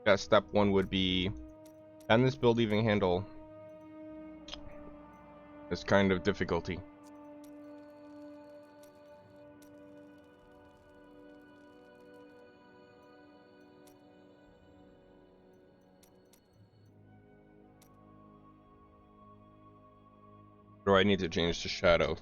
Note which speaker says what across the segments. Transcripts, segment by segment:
Speaker 1: That step one would be, can this build even handle this kind of difficulty? Or do I need to change to shadow?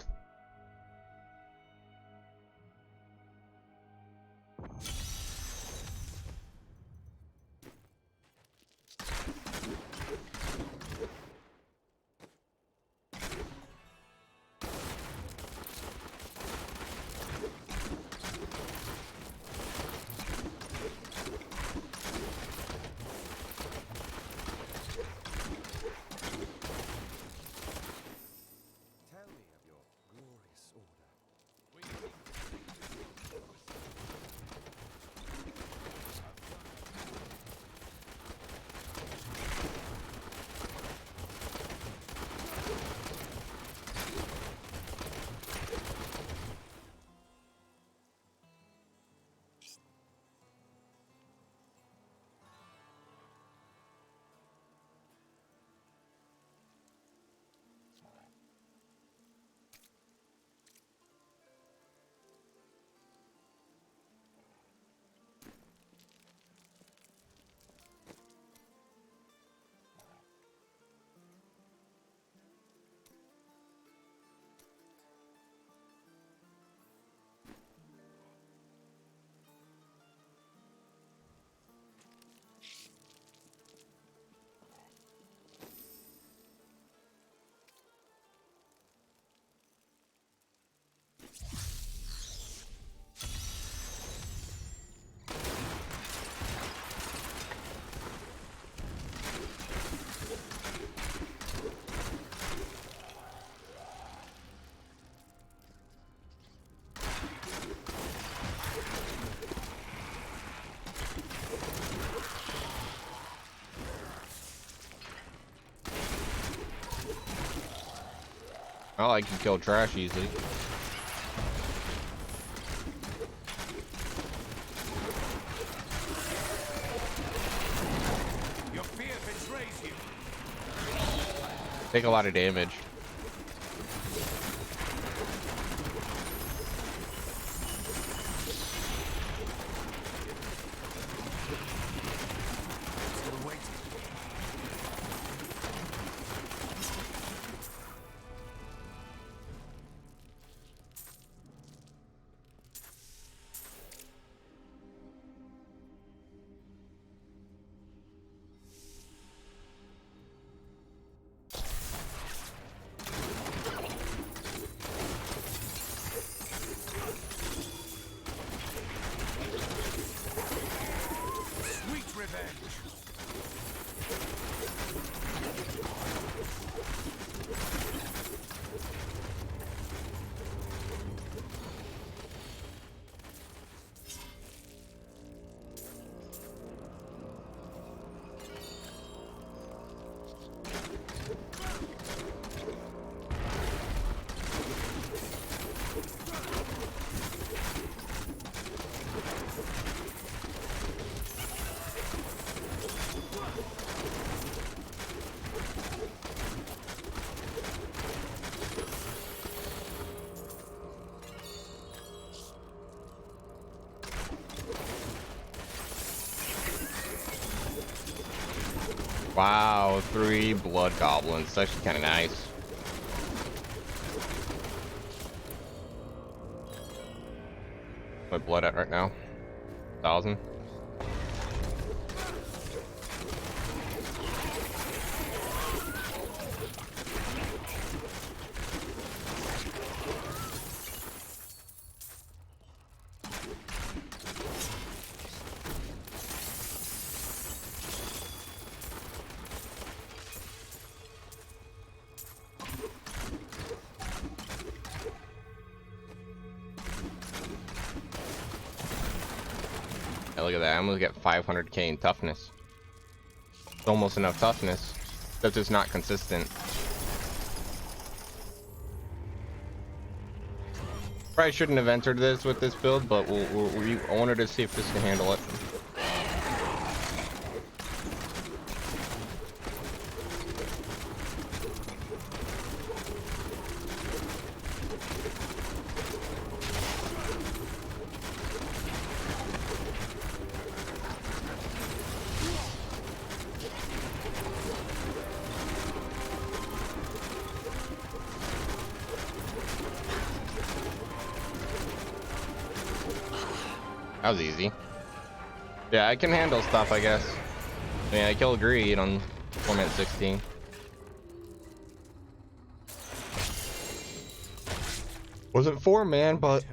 Speaker 1: Well, I can kill trash easily.
Speaker 2: Your fear betrays you.
Speaker 1: Take a lot of damage.
Speaker 2: Still waiting. Sweet revenge.
Speaker 1: Wow, 3 blood goblins. It's actually kind of nice. My blood at right now? 1,000. Yeah, look at that. I'm gonna get 500k in toughness. It's almost enough toughness, except it's not consistent. Probably shouldn't have entered this with this build, but I wanted to see if this can handle it. That was easy. Yeah, I can handle stuff, I guess. I mean, I killed Greed on format 16. Wasn't 4-man, but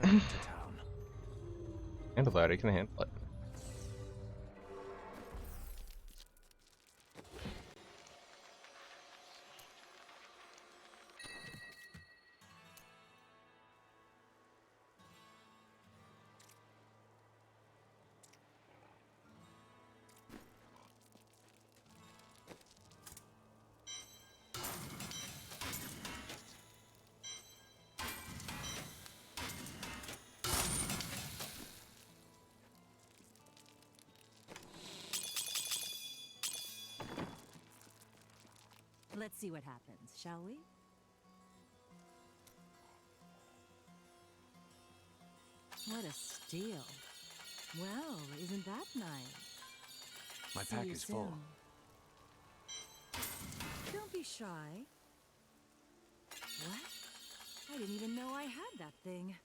Speaker 1: handle that. I can handle it.
Speaker 3: Let's see what happens, shall we? What a steal. Well, isn't that nice?
Speaker 2: My
Speaker 3: See
Speaker 2: pack
Speaker 3: you
Speaker 2: is full.
Speaker 3: soon. Don't be shy. What? I didn't even know I had that thing.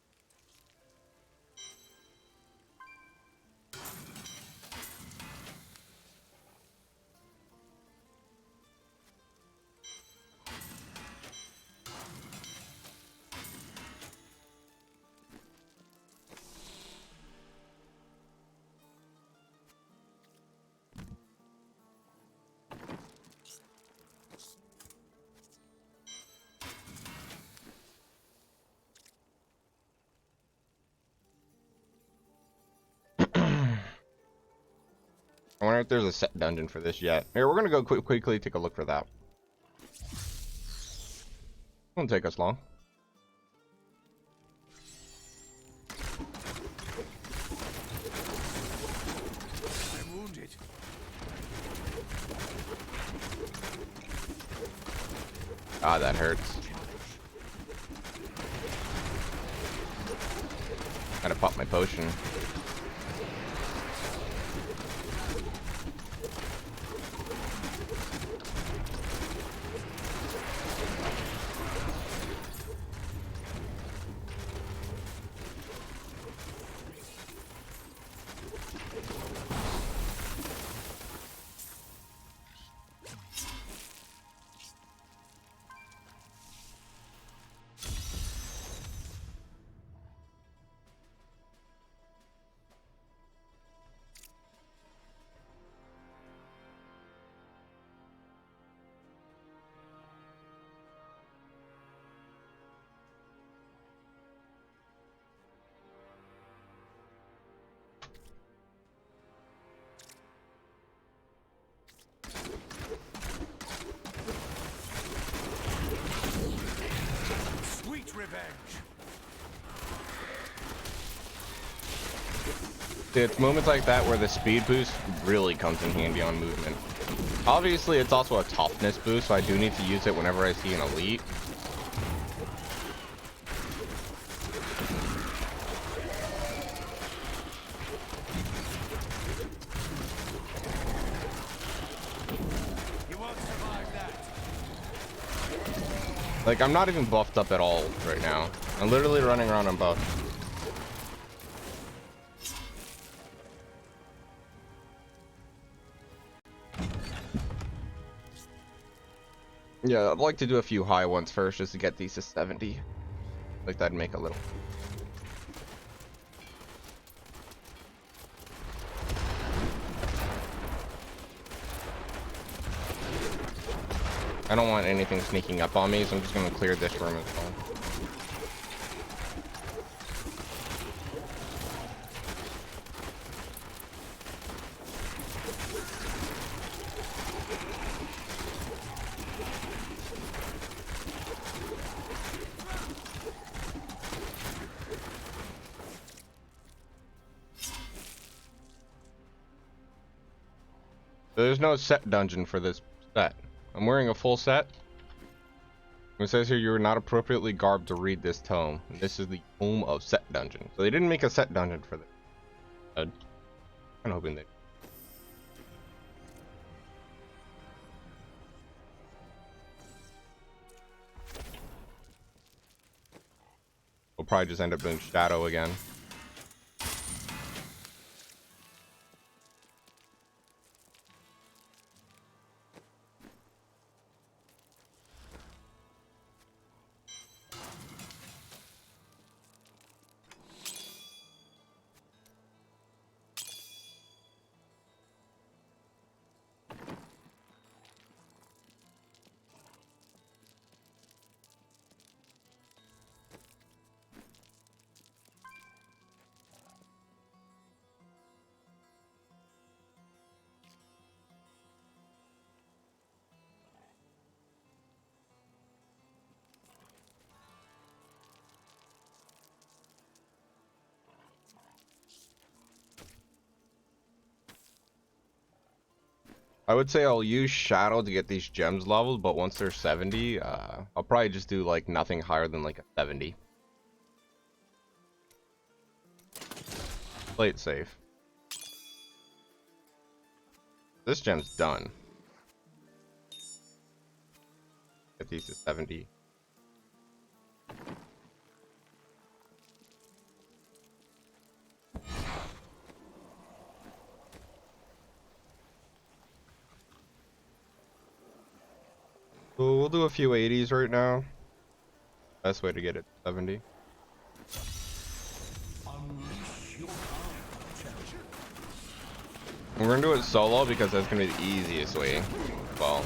Speaker 1: I wonder if there's a set dungeon for this yet. Here, we're gonna go quickly take a look for that. Won't take us long.
Speaker 2: I'm wounded.
Speaker 1: Ah, that hurts. Gotta pop my potion.
Speaker 2: Sweet revenge.
Speaker 1: It's moments like that where the speed boost really comes in handy on movement. Obviously, it's also a toughness boost, so I do need to use it whenever I see an elite.
Speaker 2: You won't survive that.
Speaker 1: Like, I'm not even buffed up at all right now. I'm literally running around unbuffed. Yeah, I'd like to do a few high ones first just to get these to 70. Like, that'd make a little. I don't want anything sneaking up on me, so I'm just gonna clear this room as well. There's no set dungeon for this set. I'm wearing a full set. It says here you are not appropriately garbed to read this tome. This is the home of set dungeon. So they didn't make a set dungeon for this. I'm hoping they. We'll probably just end up doing Shadow again. I would say I'll use Shadow to get these gems leveled, but once they're 70, I'll probably just do like nothing higher than like a 70. Play it safe. This gem's done. Get these to 70. So we'll do a few 80s right now. Best way to get it to 70. We're gonna do it solo because that's gonna be the easiest way. Well.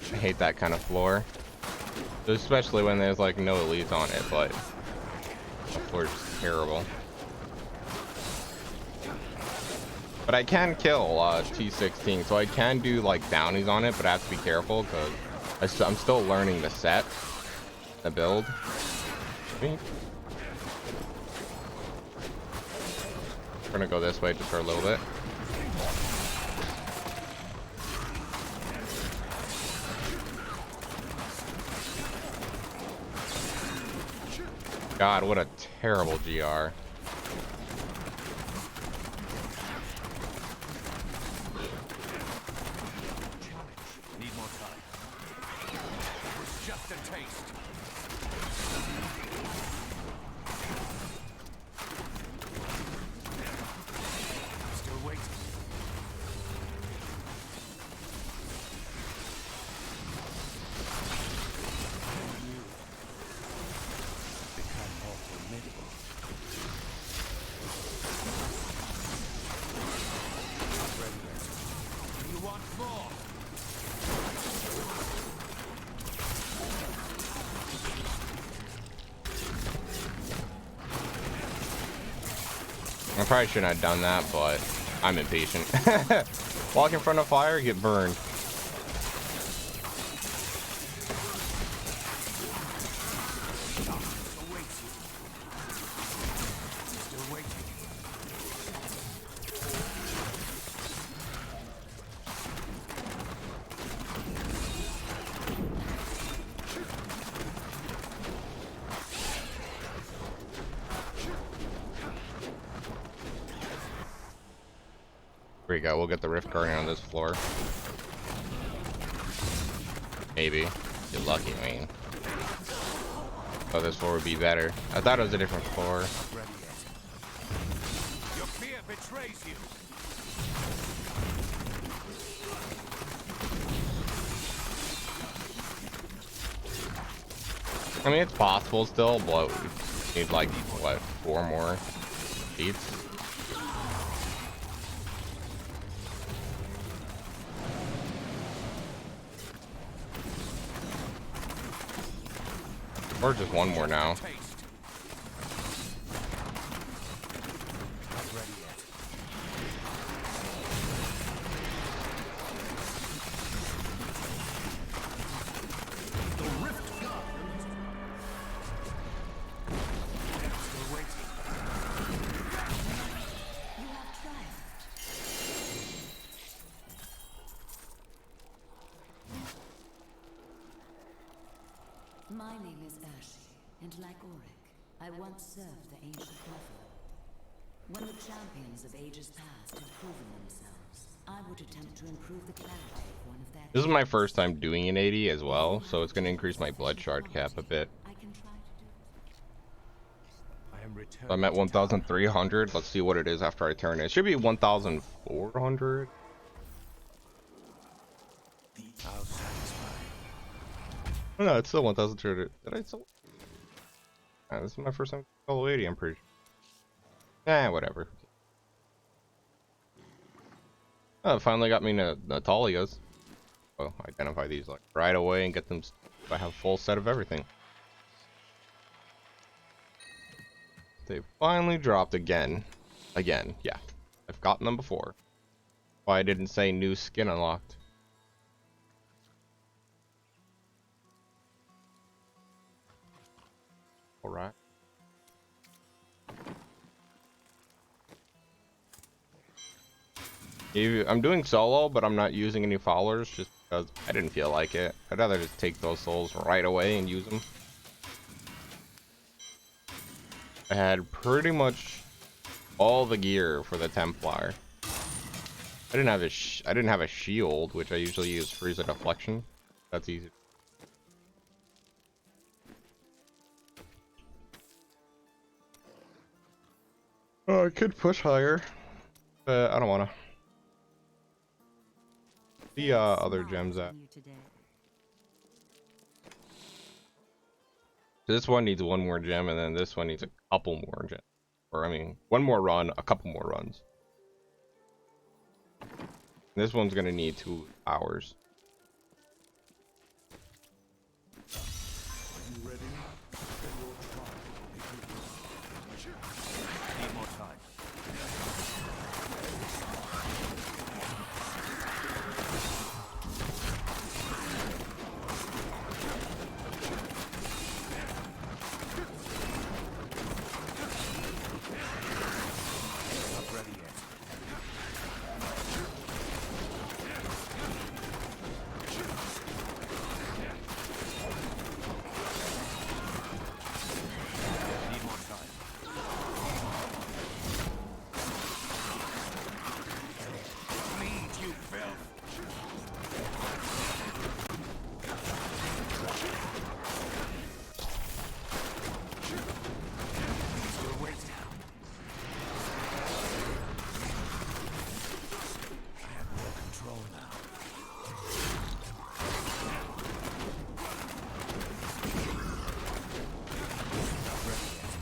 Speaker 1: I hate that kind of floor, especially when there's like no elites on it, but the floor is terrible. But I can kill T16, so I can do like bounties on it, but I have to be careful because I'm still learning the set, the build. We're gonna go this way just for a little bit. God, what a terrible GR.
Speaker 2: Need more time. It's just a taste. Still waiting. Become more formidable. Ready yet? You want more?
Speaker 1: I probably shouldn't have done that, but I'm impatient. Walk in front of fire, get burned.
Speaker 2: Still waiting.
Speaker 1: Here we go, we'll get the Rift Guardian on this floor. Maybe. Get lucky, I mean. Oh, this floor would be better. I thought it was a different floor.
Speaker 2: Ready yet? Your fear betrays you.
Speaker 1: I mean, it's possible still, but we need like, what, 4 more beats? Or just 1 more now.
Speaker 2: Taste. Not ready yet. The rift guardians. Still waiting.
Speaker 3: You have triumphed. My name is Urshi, and like Auric, I once served the ancient Buffalo. When the champions of ages past had proven themselves, I would attempt to improve the clarity of one of their...
Speaker 1: This is my first time doing an 80 as well, so it's going to increase my blood shard cap a bit.
Speaker 3: I can try to do it.
Speaker 2: I am returning.
Speaker 1: I'm at 1,300. Let's see what it is after I turn it. It should be 1,400.
Speaker 2: I'll satisfy.
Speaker 1: Oh, no, it's still 1,200. Did I still? Ah, this is my first time solo 80, I'm pretty sure. Eh, whatever. Oh, it finally got me Natalia's. Oh, identify these like right away and get them I have full set of everything. They finally dropped again. Again, yeah. I've gotten them before. Why I didn't say new skin unlocked. Alright. I'm doing solo, but I'm not using any followers just because I didn't feel like it. I'd rather just take those souls right away and use them. I had pretty much all the gear for the Templar. I didn't have a shield, which I usually use freeze a deflection. That's easy. Oh, I could push higher, but I don't wanna. The other gems at. This one needs one more gem, and then this one needs a couple more gems. Or I mean, one more run, a couple more runs. This one's gonna need 2 hours.
Speaker 2: Need more time. Not ready yet. Need more time. Bleed, you filth! Still waiting. I have more control now. Not ready yet.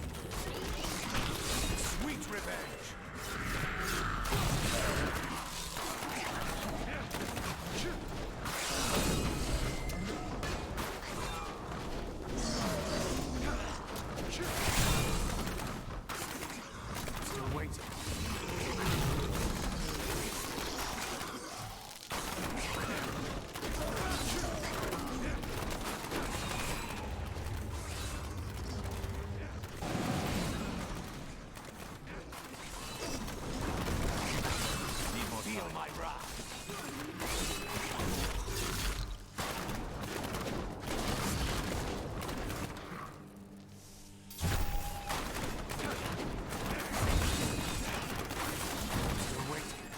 Speaker 2: Sweet revenge! Still waiting. Feel my wrath. Still waiting.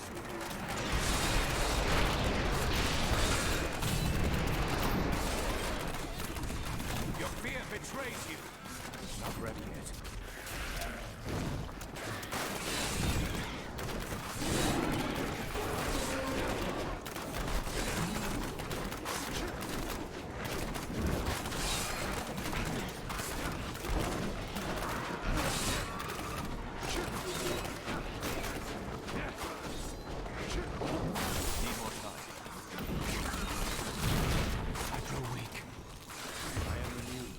Speaker 2: Your fear betrays you. Not ready yet. Need more time. I grow weak. I am renewed.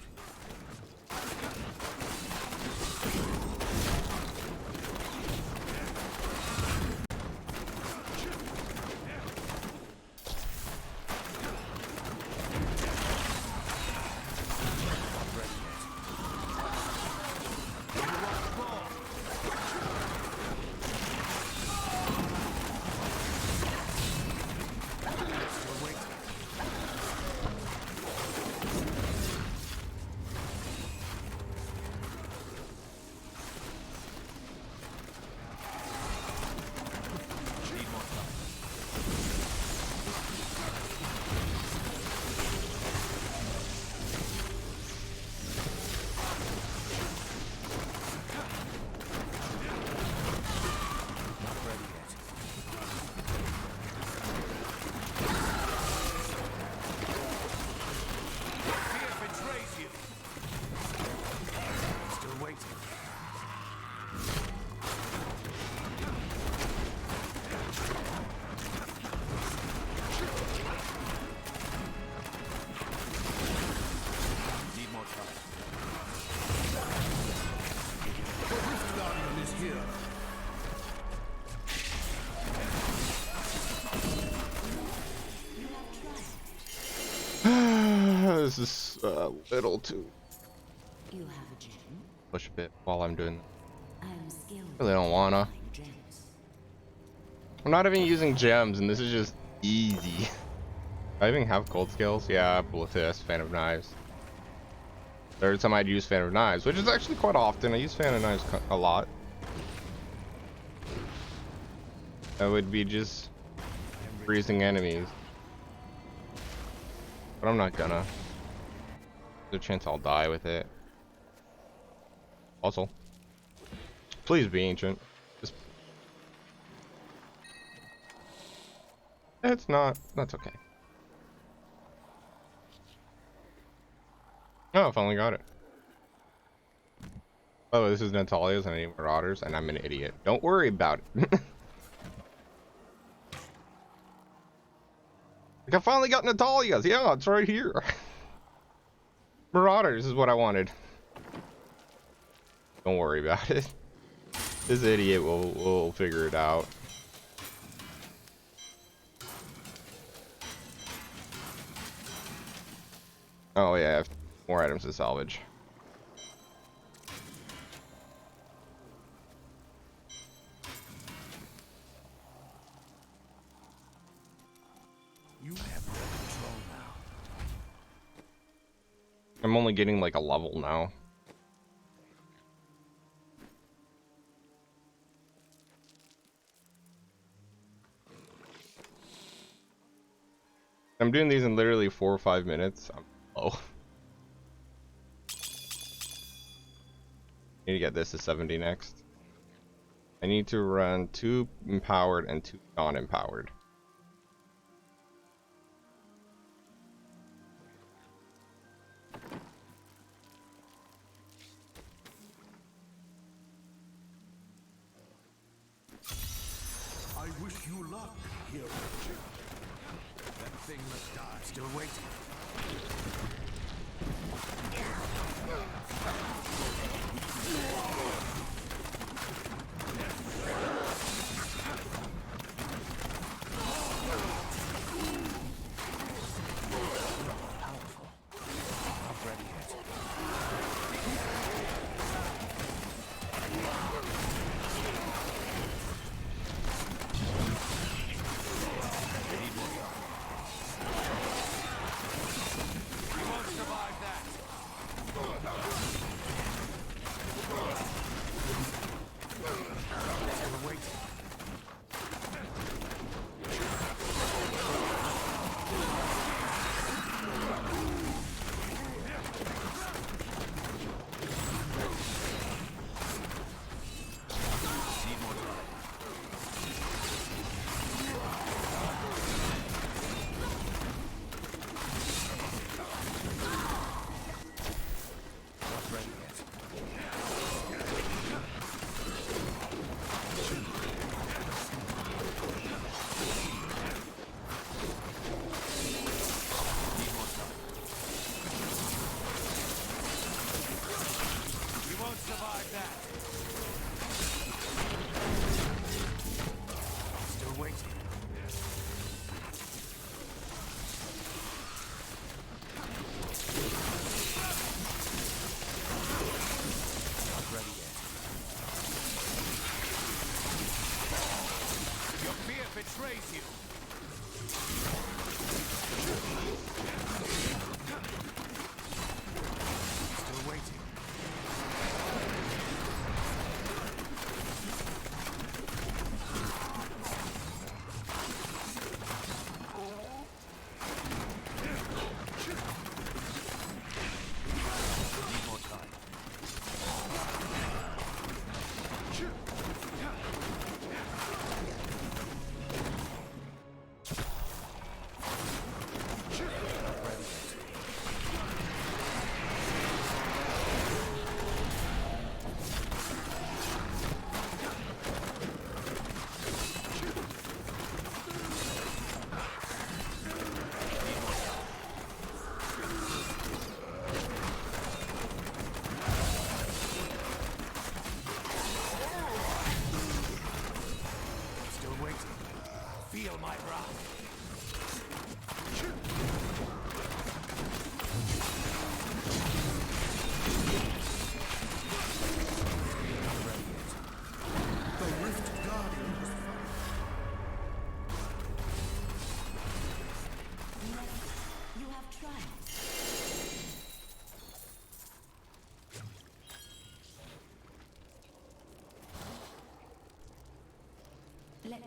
Speaker 1: This is a little too
Speaker 3: You have a gem?
Speaker 1: push a bit while I'm doing.
Speaker 3: I'm skilled.
Speaker 1: Really don't wanna.
Speaker 3: in gems.
Speaker 1: I'm not even using gems, and this is just easy. I even have cold skills. Yeah, Blithis, Fan of Knives. Third time I'd use Fan of Knives, which is actually quite often. I use Fan of Knives a lot. That would be just freezing enemies. But I'm not gonna. There's a chance I'll die with it. Also, please be ancient. Just... It's not. That's okay. Oh, I finally got it. Oh, this is Natalia's and I need Marauders, and I'm an idiot. Don't worry about it. Like, I finally got Natalia's. Yeah, it's right here. Marauders is what I wanted. Don't worry about it. This idiot will figure it out. Oh yeah, I have more items to salvage.
Speaker 2: You have no control now.
Speaker 1: I'm only getting like a level now. I'm doing these in literally 4 or 5 minutes. I'm low. Need to get this to 70 next. I need to run 2 empowered and 2 non-empowered.
Speaker 2: I wish you luck, hero. That thing must die. Still waiting. Powerful. Not ready yet.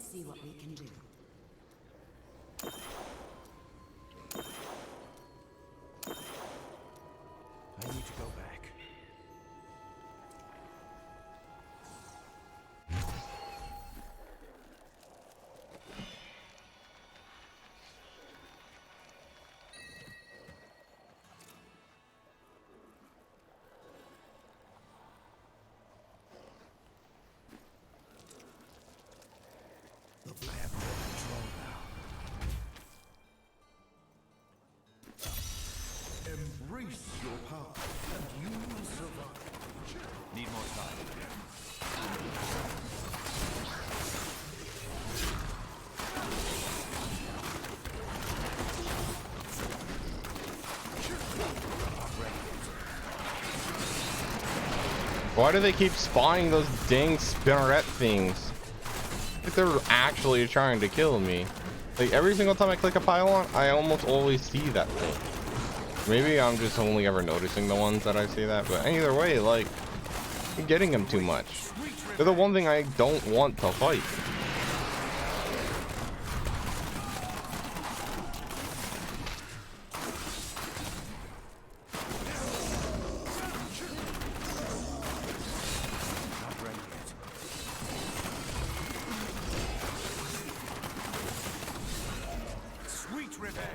Speaker 3: Let's see what we can do.
Speaker 2: I need to go back. The lab will control now. Embrace your power, and you will survive. Need more time.
Speaker 1: Why do they keep spawning those dang spinneret things? Like they're actually trying to kill me. Like every single time I click a pylon, I almost always see that thing. Maybe I'm just only ever noticing the ones that I see that, but either way, like, I'm getting them too much. They're the one thing I don't want to fight.
Speaker 2: Not ready yet. Sweet revenge.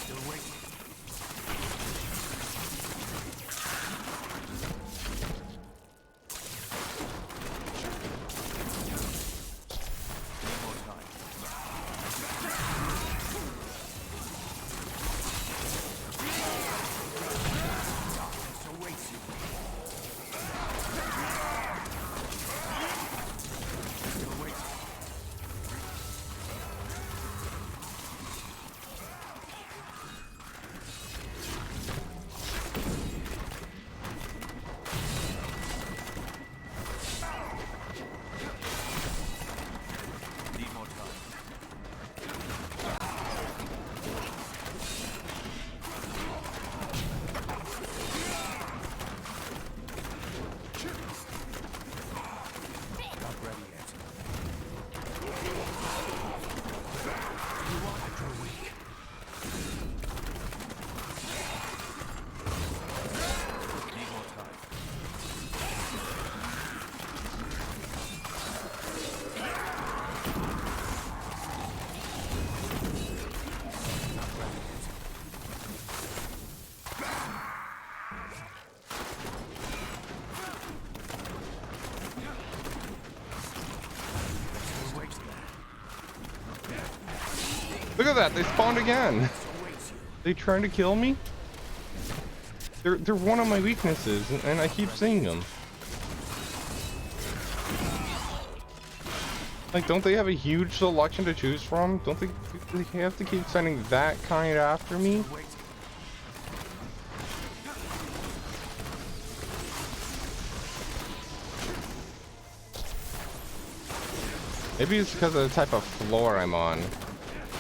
Speaker 2: Still waiting. Need more time. Darkness awaits you. Still waiting. Need more time. Not ready yet. You want it, you're weak. Need more time. Not ready yet. Still waiting.
Speaker 1: Look at that, they spawned again.
Speaker 2: Awaits you.
Speaker 1: They trying to kill me? They're one of my weaknesses, and I keep seeing them. Like, don't they have a huge selection to choose from? Don't they have to keep sending that kind after me?
Speaker 2: Waiting.
Speaker 1: Maybe it's because of the type of floor I'm on.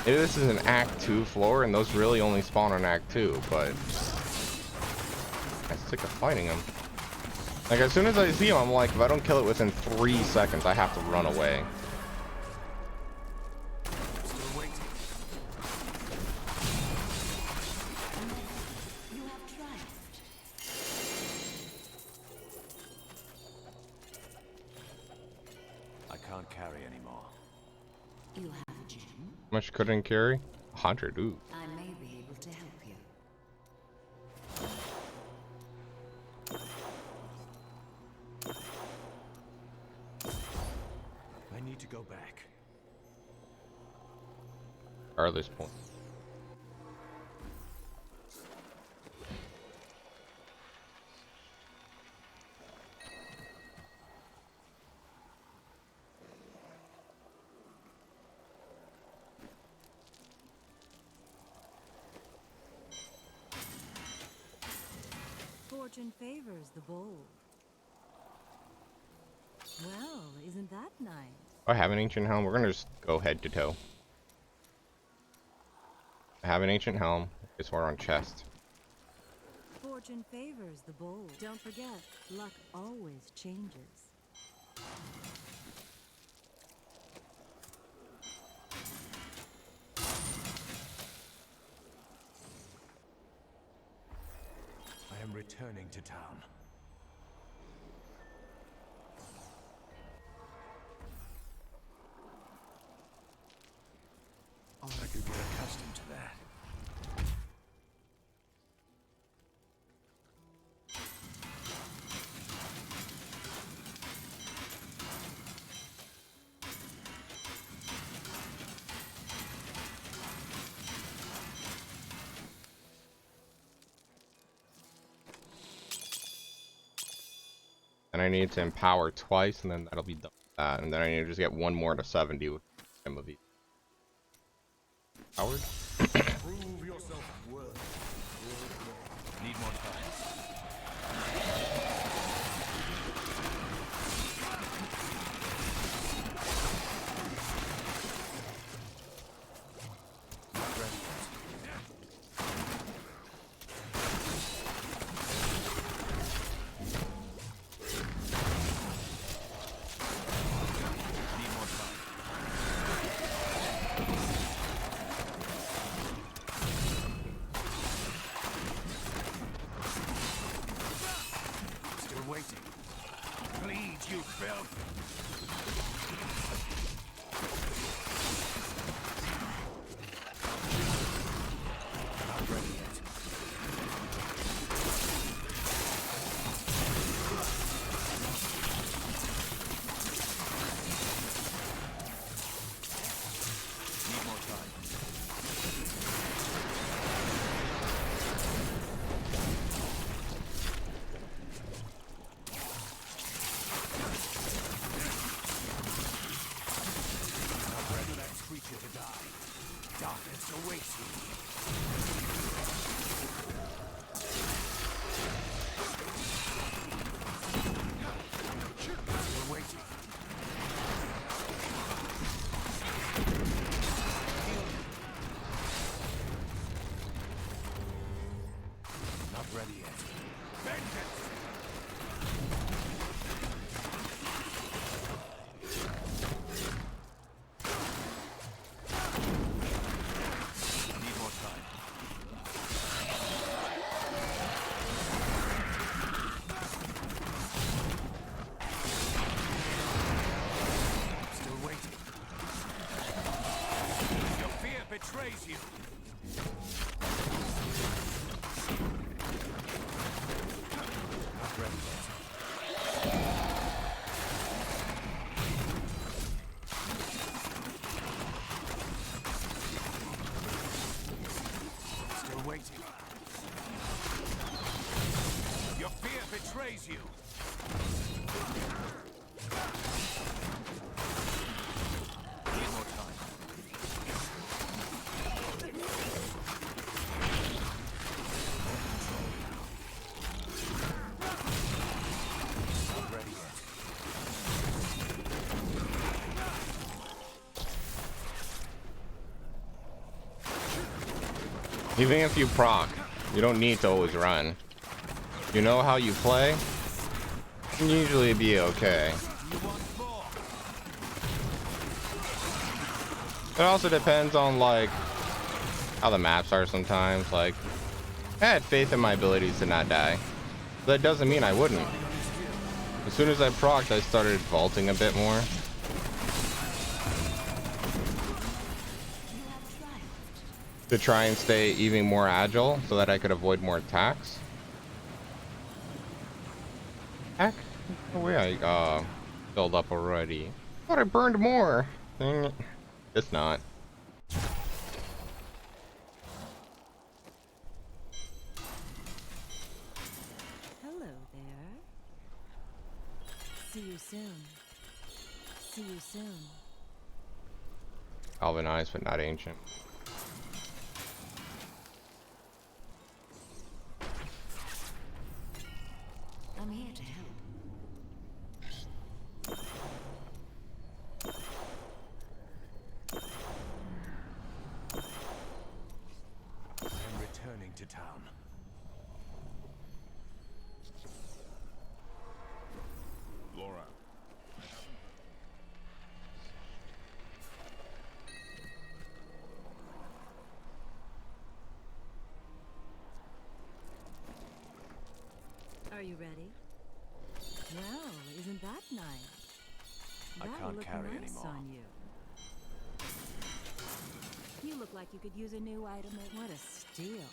Speaker 1: Maybe this is an Act 2 floor, and those really only spawn on Act 2, but I'm sick of fighting them. Like, as soon as I see them, I'm like, if I don't kill it within 3 seconds, I have to run away.
Speaker 2: Still waiting.
Speaker 3: You have triumphed.
Speaker 2: I can't carry anymore.
Speaker 3: You have a gem.
Speaker 1: How much couldn't carry? 100, ooh.
Speaker 3: I may be able to help you.
Speaker 2: I need to go back.
Speaker 1: Regardless point.
Speaker 4: Fortune favors the bold. Well, isn't that nice?
Speaker 1: I have an ancient helm. We're gonna just go head to toe. I have an ancient helm. It's more on chest.
Speaker 4: Fortune Fortune favors the bold. Don't forget, luck always changes.
Speaker 2: I am returning to town. Oh, I could get accustomed to that.
Speaker 1: And I need to empower twice, and then that'll be done with that. And then I need to just get one more to 70 with some of these. Howard?
Speaker 2: Prove yourself worthy. Need more time. Not ready yet. Need more time. Still waiting. Bleed, you filth! Not ready yet. Need more time. Not ready. Next creature to die. Darkness awaits you. Still waiting. Not ready yet. Vengeance! Need more time. Still waiting. Your fear betrays you. Not ready yet. Still waiting. Your fear betrays you. Need more time. Not ready yet.
Speaker 1: Even if you proc, you don't need to always run. You know how you play? You can usually be okay.
Speaker 2: You want more?
Speaker 1: It also depends on like how the maps are sometimes. Like, I had faith in my abilities to not die. But that doesn't mean I wouldn't. As soon as I procced, I started vaulting a bit more. To try and stay even more agile so that I could avoid more attacks. Heck? No way I filled up already. Thought I burned more. Dang it. It's not.
Speaker 4: Hello there. See you soon. See you soon.
Speaker 1: Galvanized but not ancient.
Speaker 3: I'm here to help.
Speaker 2: I am returning to town. Laura.
Speaker 4: Are you ready? Well, isn't that nice?
Speaker 2: I
Speaker 4: That'll
Speaker 2: can't
Speaker 4: look
Speaker 2: carry
Speaker 4: nice
Speaker 2: anymore.
Speaker 4: on you. You look like you could use a new item. What a steal.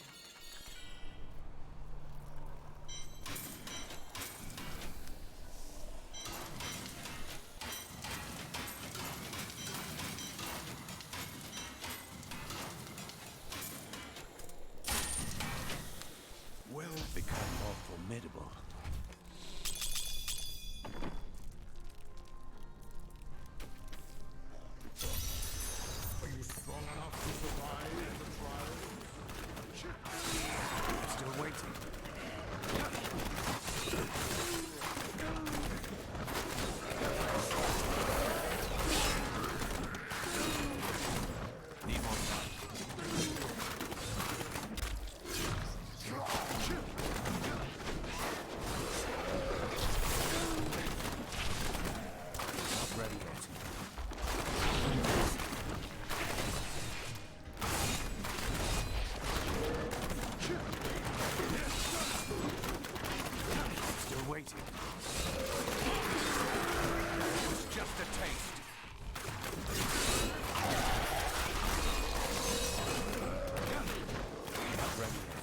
Speaker 2: Will become more formidable. Are you strong enough to survive the trials? Still waiting. Need more time. Not ready yet. Still waiting. It's just a taste. Not ready yet.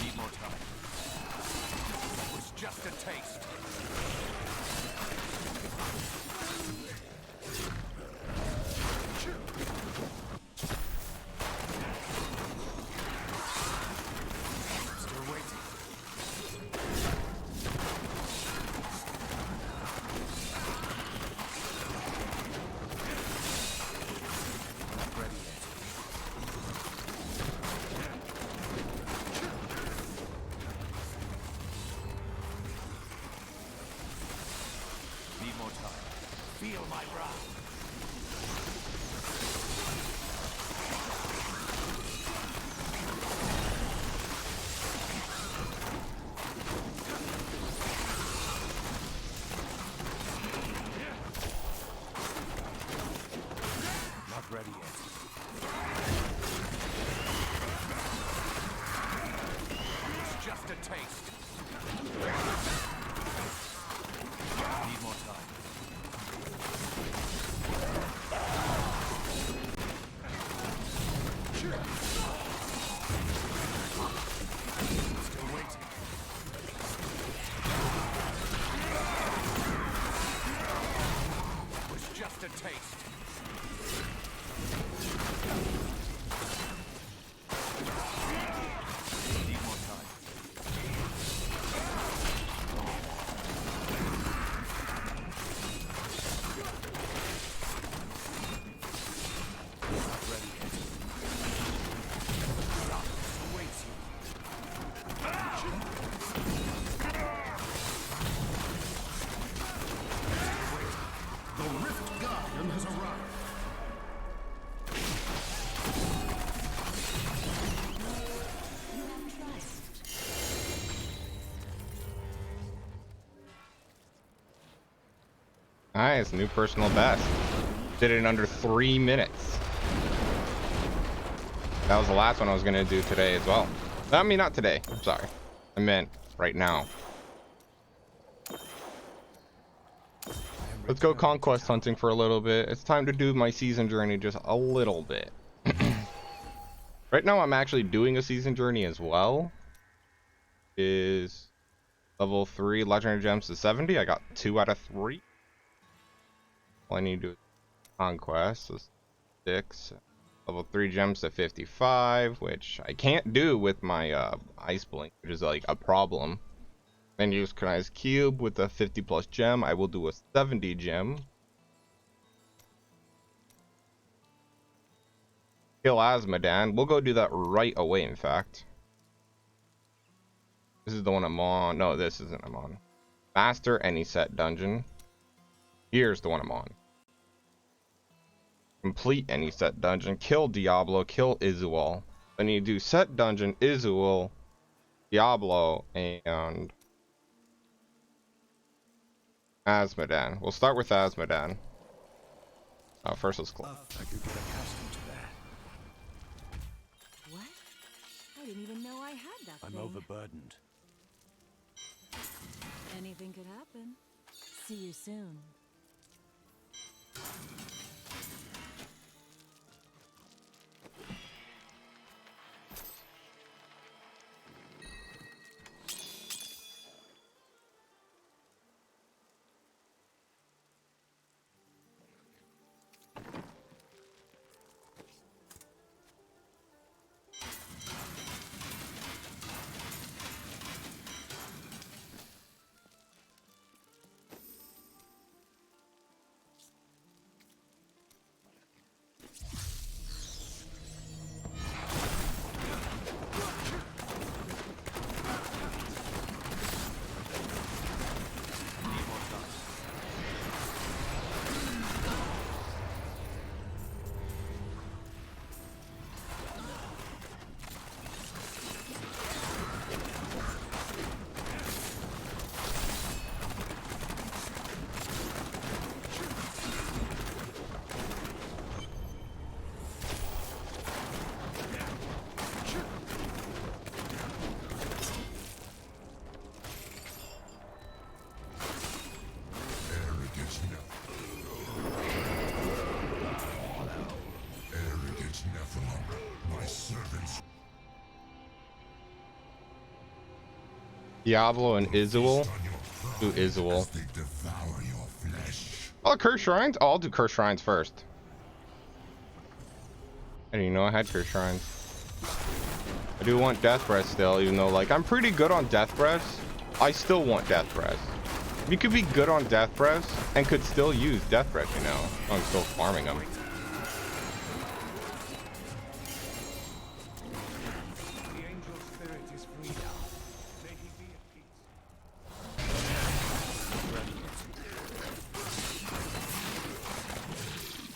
Speaker 2: Need more time. It's just a taste. Still waiting. Not ready yet. Need more time. Feel my wrath. Not ready yet. It's just a taste. Need more time. Still waiting. It was just a taste. Need more time. Not ready yet. Darkness awaits you.
Speaker 5: The Rift Guardian has arrived.
Speaker 3: You have trust.
Speaker 1: Nice, new personal best. Did it in under 3 minutes. That was the last one I was gonna do today as well. I mean, not today. I'm sorry. I meant right now. Let's go conquest hunting for a little bit. It's time to do my season journey just a little bit. Right now, I'm actually doing a season journey as well. Is level 3 legendary gems to 70. I got 2 out of 3. All I need to do is conquest. So 6. Level 3 gems to 55, which I can't do with my ice blink, which is like a problem. Then use Kanai's cube with a 50 plus gem. I will do a 70 gem. Kill Asmodan. We'll go do that right away, in fact. This is the one I'm on. No, this isn't I'm on. Master any set dungeon. Here's the one I'm on. Complete any set dungeon. Kill Diablo. Kill Izual. Then you do set dungeon, Izual, Diablo, and Azmodan. We'll start with Azmodan. First, let's close.
Speaker 2: I could get accustomed to that.
Speaker 4: What? I didn't even know I had that
Speaker 2: I'm
Speaker 4: thing.
Speaker 2: overburdened.
Speaker 4: Anything could happen. See you soon.
Speaker 1: Diablo and Izual. Do Izual. Oh, Curse Shrines? Oh, I'll do Curse Shrines first. I didn't even know I had Curse Shrines. I do want Death Breath still, even though, like, I'm pretty good on Death Breaths. I still want Death Breath. You could be good on Death Breaths and could still use Death Breath, you know. I'm still farming them.
Speaker 2: The angel spirit is free now. May he be at peace.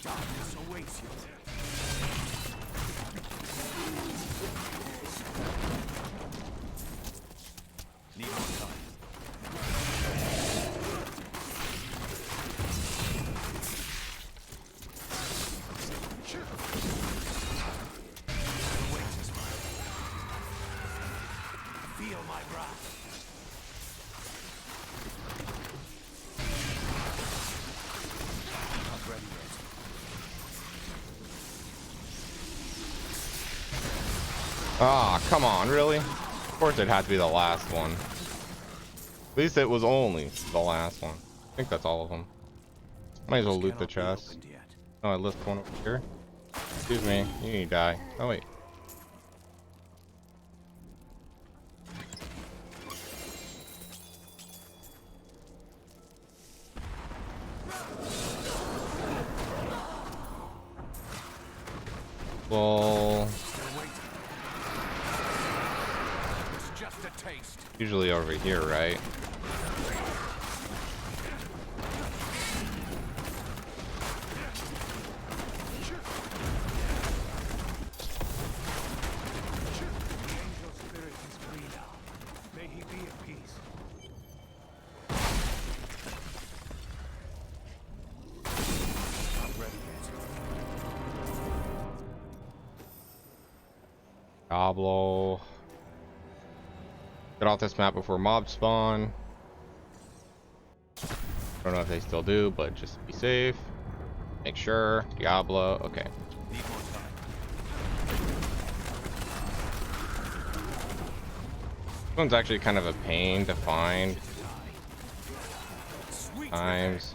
Speaker 2: Darkness awaits you. Need more time. Feel my wrath. Not ready yet.
Speaker 1: Ah, come on, really? Of course it had to be the last one. At least it was only the last one. I think that's all of them. Might as well loot the
Speaker 2: Cannot be
Speaker 1: chest.
Speaker 2: opened yet.
Speaker 1: Oh, I left one over here. Excuse me, you need to die. Oh, wait. Well,
Speaker 2: Still waiting. It's just a taste.
Speaker 1: usually over here, right?
Speaker 2: The angel spirit is free now. May he be at peace. Not ready yet.
Speaker 1: Diablo. Get off this map before mobs spawn. Don't know if they still do, but just be safe. Make sure. Diablo. Okay.
Speaker 2: Need more time.
Speaker 1: This one's actually kind of a pain to find.
Speaker 2: Sweet
Speaker 1: Times.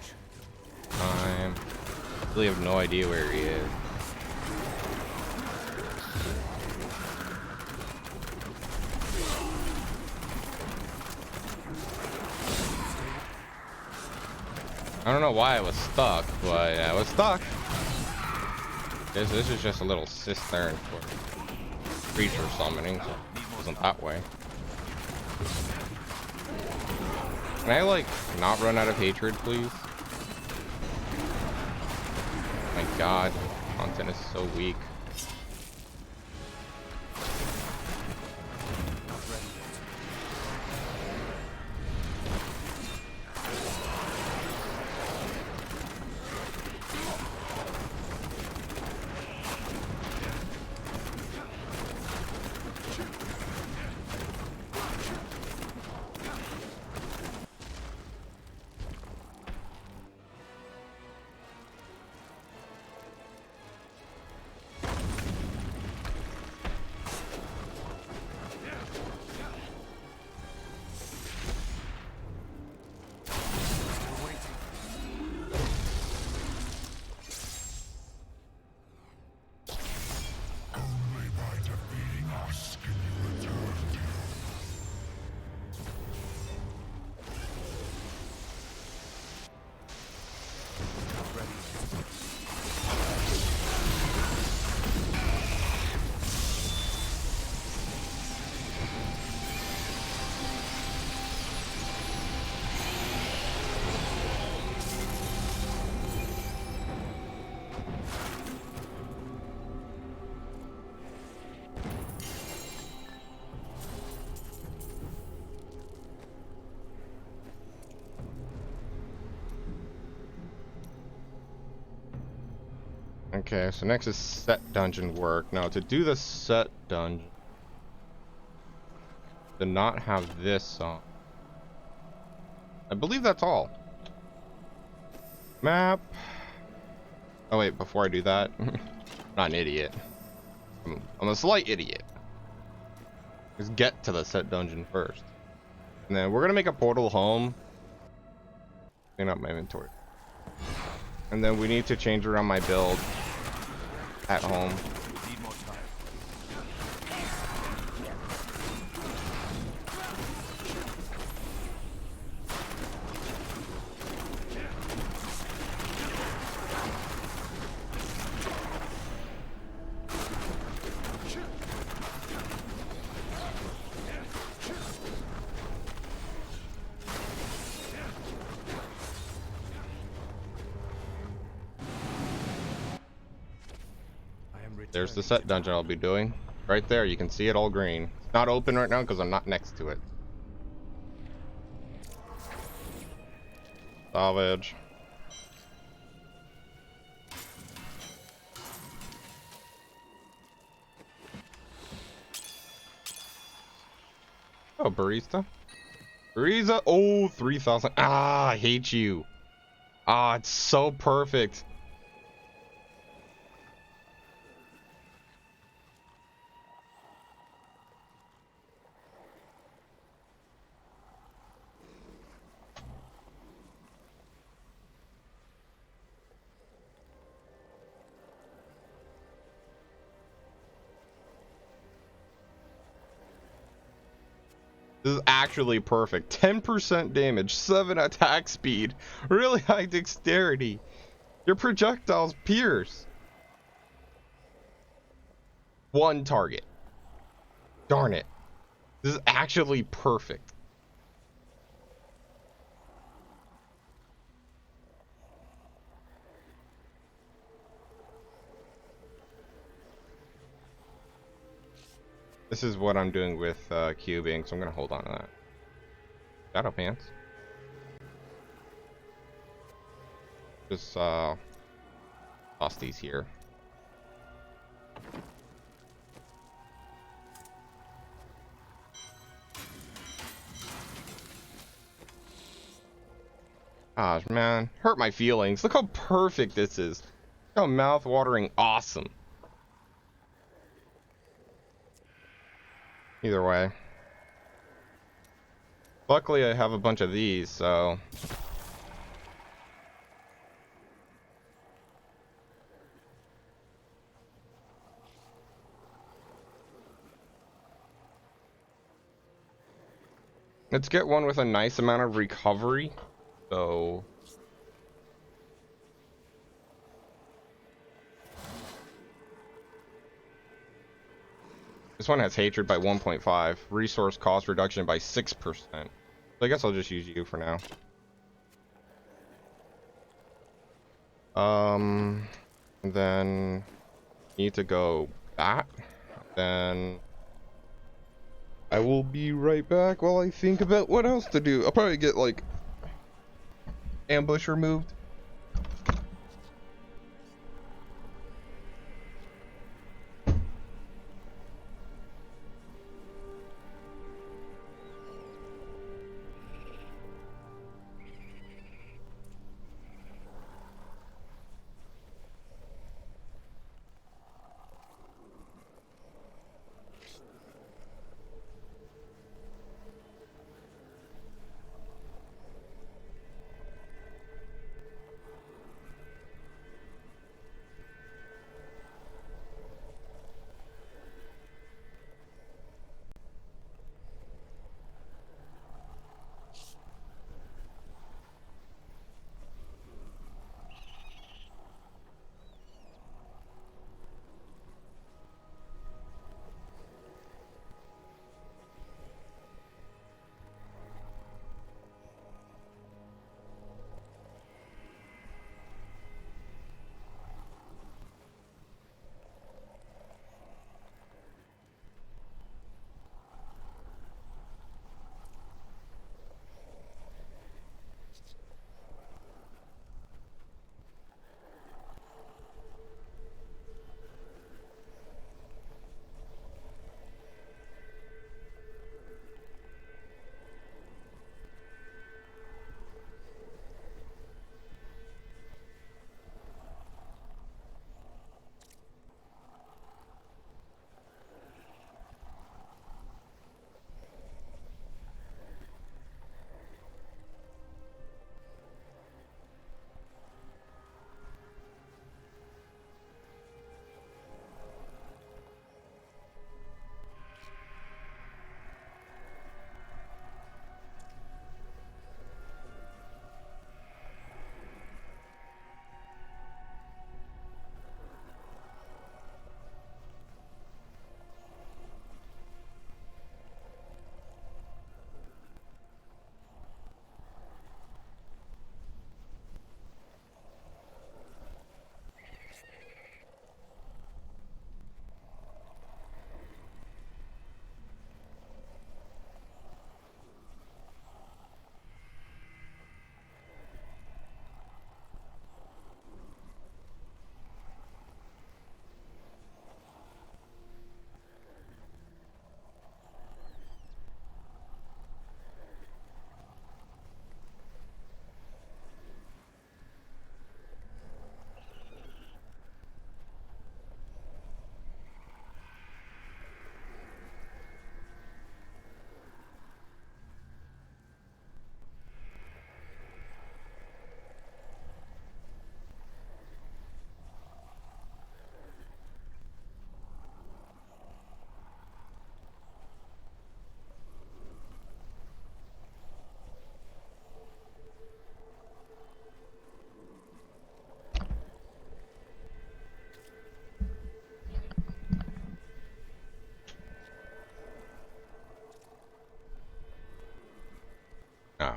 Speaker 2: revenge.
Speaker 1: Time. Really have no idea where he is. I don't know why I was stuck, but I was stuck. This is just a little cistern for creature summoning, so it wasn't that way. Can I, like, not run out of hatred, please? My god. content is so weak. Okay, so next is set dungeon work. Now, to do the set dungeon, to not have this on. I believe that's all. Map. Oh wait, before I do that, I'm not an idiot. I'm a slight idiot. Let's get to the set dungeon first. And then we're gonna make a portal home. Clean up my inventory. And then we need to change around my build at home.
Speaker 2: Need more time.
Speaker 1: There's the set dungeon I'll be doing. Right there, you can see it all green. It's not open right now because I'm not next to it. Salvage. Oh, barista. Barista. Oh, 3,000. Ah, I hate you. Ah, it's so perfect. This is actually perfect. 10% damage, 7 attack speed, really high dexterity. Your projectiles pierce 1 target. Darn it. This is actually perfect. This is what I'm doing with cubing, so I'm gonna hold on to that. Shadow pants. Just toss these here. Gosh, man, hurt my feelings. Look how perfect this is. Look how mouth-watering awesome. Either way. Luckily, I have a bunch of these, so... Let's get one with a nice amount of recovery. So... This one has hatred by 1.5, resource cost reduction by 6%. So I guess I'll just use you for now. And then need to go back. Then I will be right back while I think about what else to do. I'll probably get like ambush removed.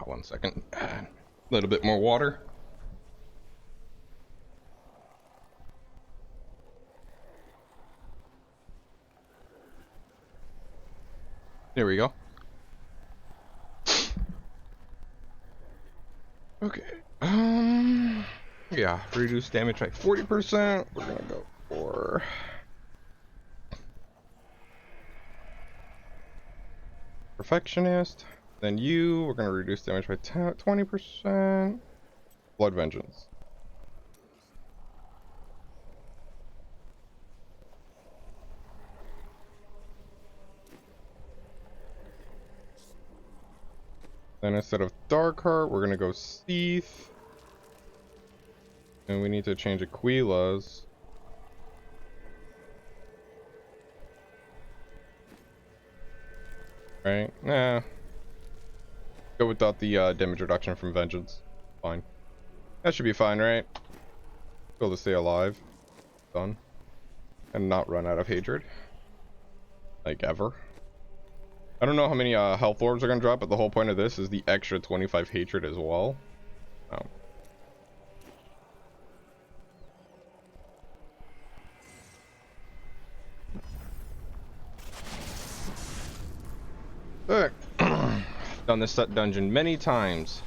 Speaker 1: One second. A little bit more water. There we go. Okay. Yeah, reduce damage by 40%. We're gonna go for Perfectionist. Then we're gonna reduce damage by 20%. Blood Vengeance. Then instead of Darkheart, we're gonna go Seath. And we need to change Aquila's. Right? Nah. Go without the damage reduction from Vengeance. Fine. That should be fine, right? Able to stay alive. Done. And not run out of hatred. Like ever. I don't know how many health orbs are gonna drop, but the whole point of this is the extra 25 hatred as well. Oh. Done this set dungeon many times.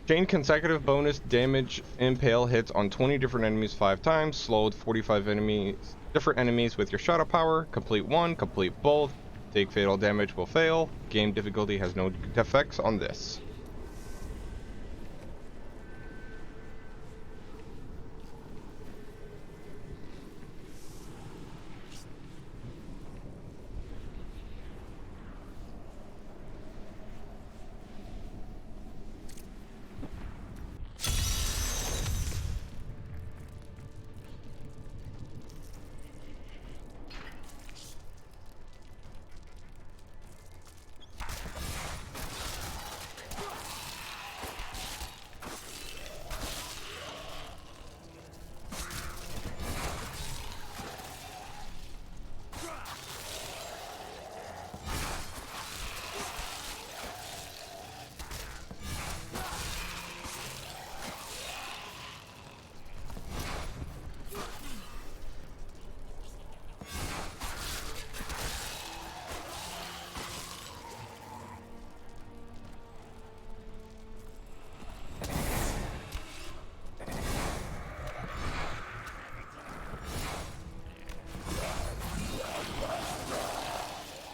Speaker 1: Chain consecutive bonus damage impale hits on 20 different enemies 5 times. Slowed 45 enemies, different enemies with your shadow power. Complete one, complete both. Take fatal damage will fail. Game difficulty has no effects on this.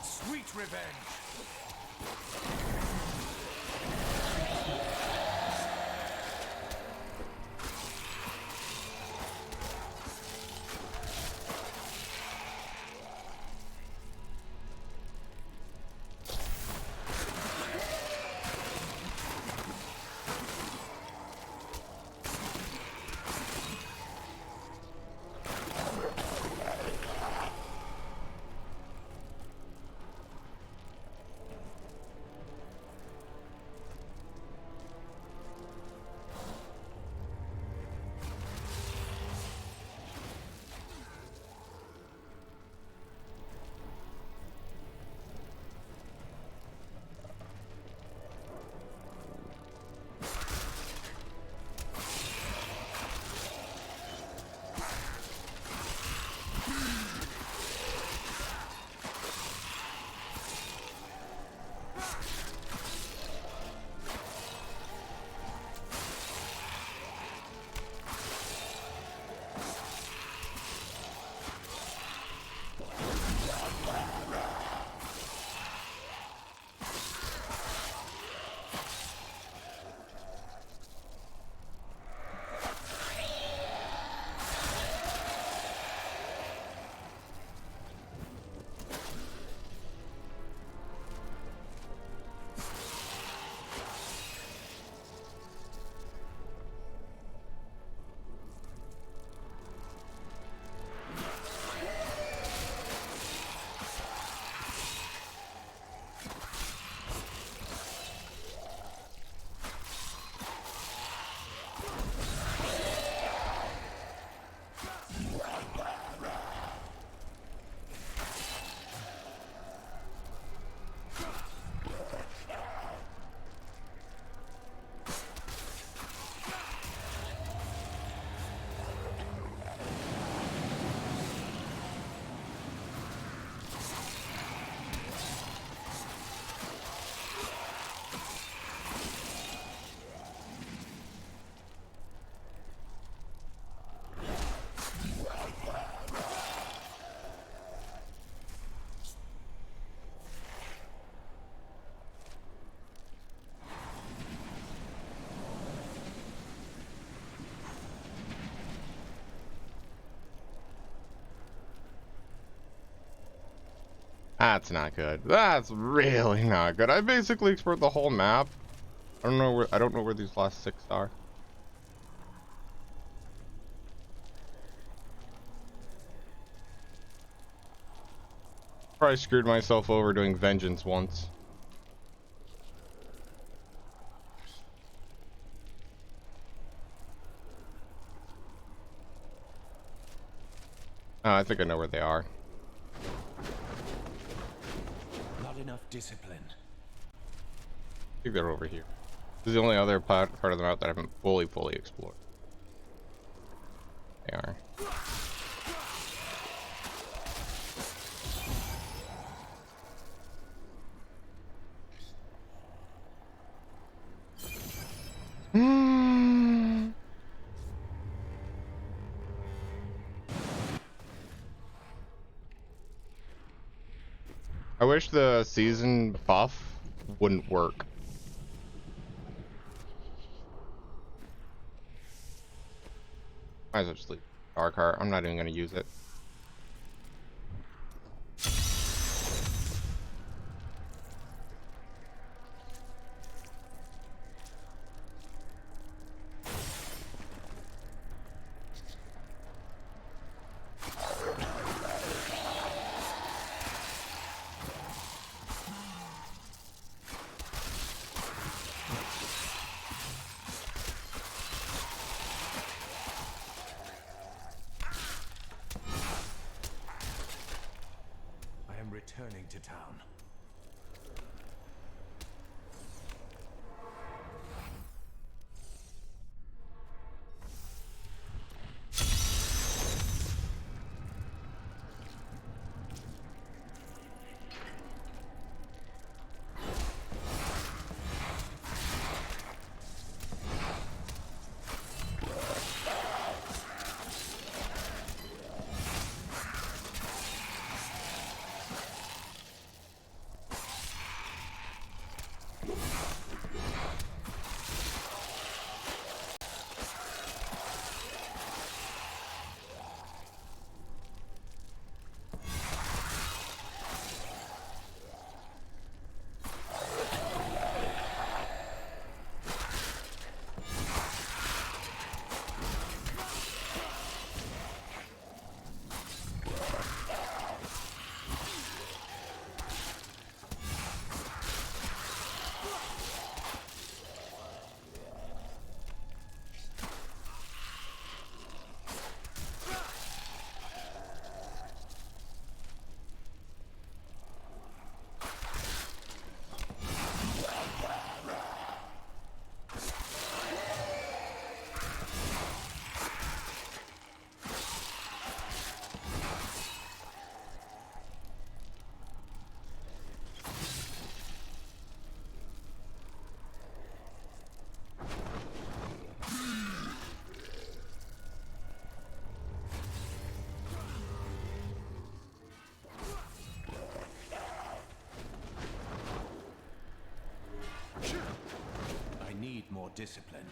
Speaker 2: Sweet revenge.
Speaker 1: That's not good. That's really not good. I basically explored the whole map. I don't know where these last 6 are. Probably screwed myself over doing vengeance once. Oh, I think I know where they are.
Speaker 2: Not enough discipline.
Speaker 1: I think they're over here. This is the only other part of the map that I haven't fully explored. They are. I wish the season buff wouldn't work. Might as well just leave Dark Heart. I'm not even gonna use it.
Speaker 2: I am returning to town. I need more discipline.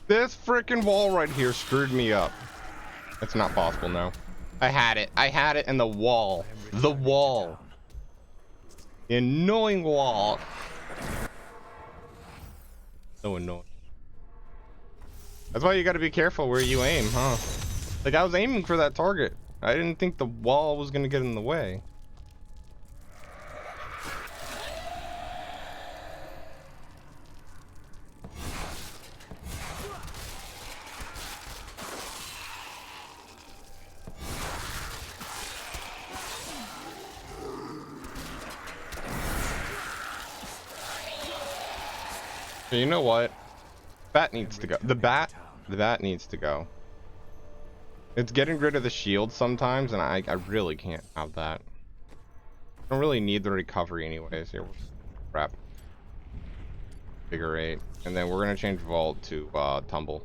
Speaker 1: This freaking wall right here screwed me up. It's not possible now. I had it. I had it in the wall. The wall. The annoying wall. So annoying. That's why you gotta be careful where you aim, huh? Like, I was aiming for that target. I didn't think the wall was gonna get in the way. So you know what? Bat needs to go. The bat needs to go. It's getting rid of the shield sometimes, and I really can't have that. I don't really need the recovery anyways. Here, crap. Figure 8. And then we're gonna change Vault to Tumble.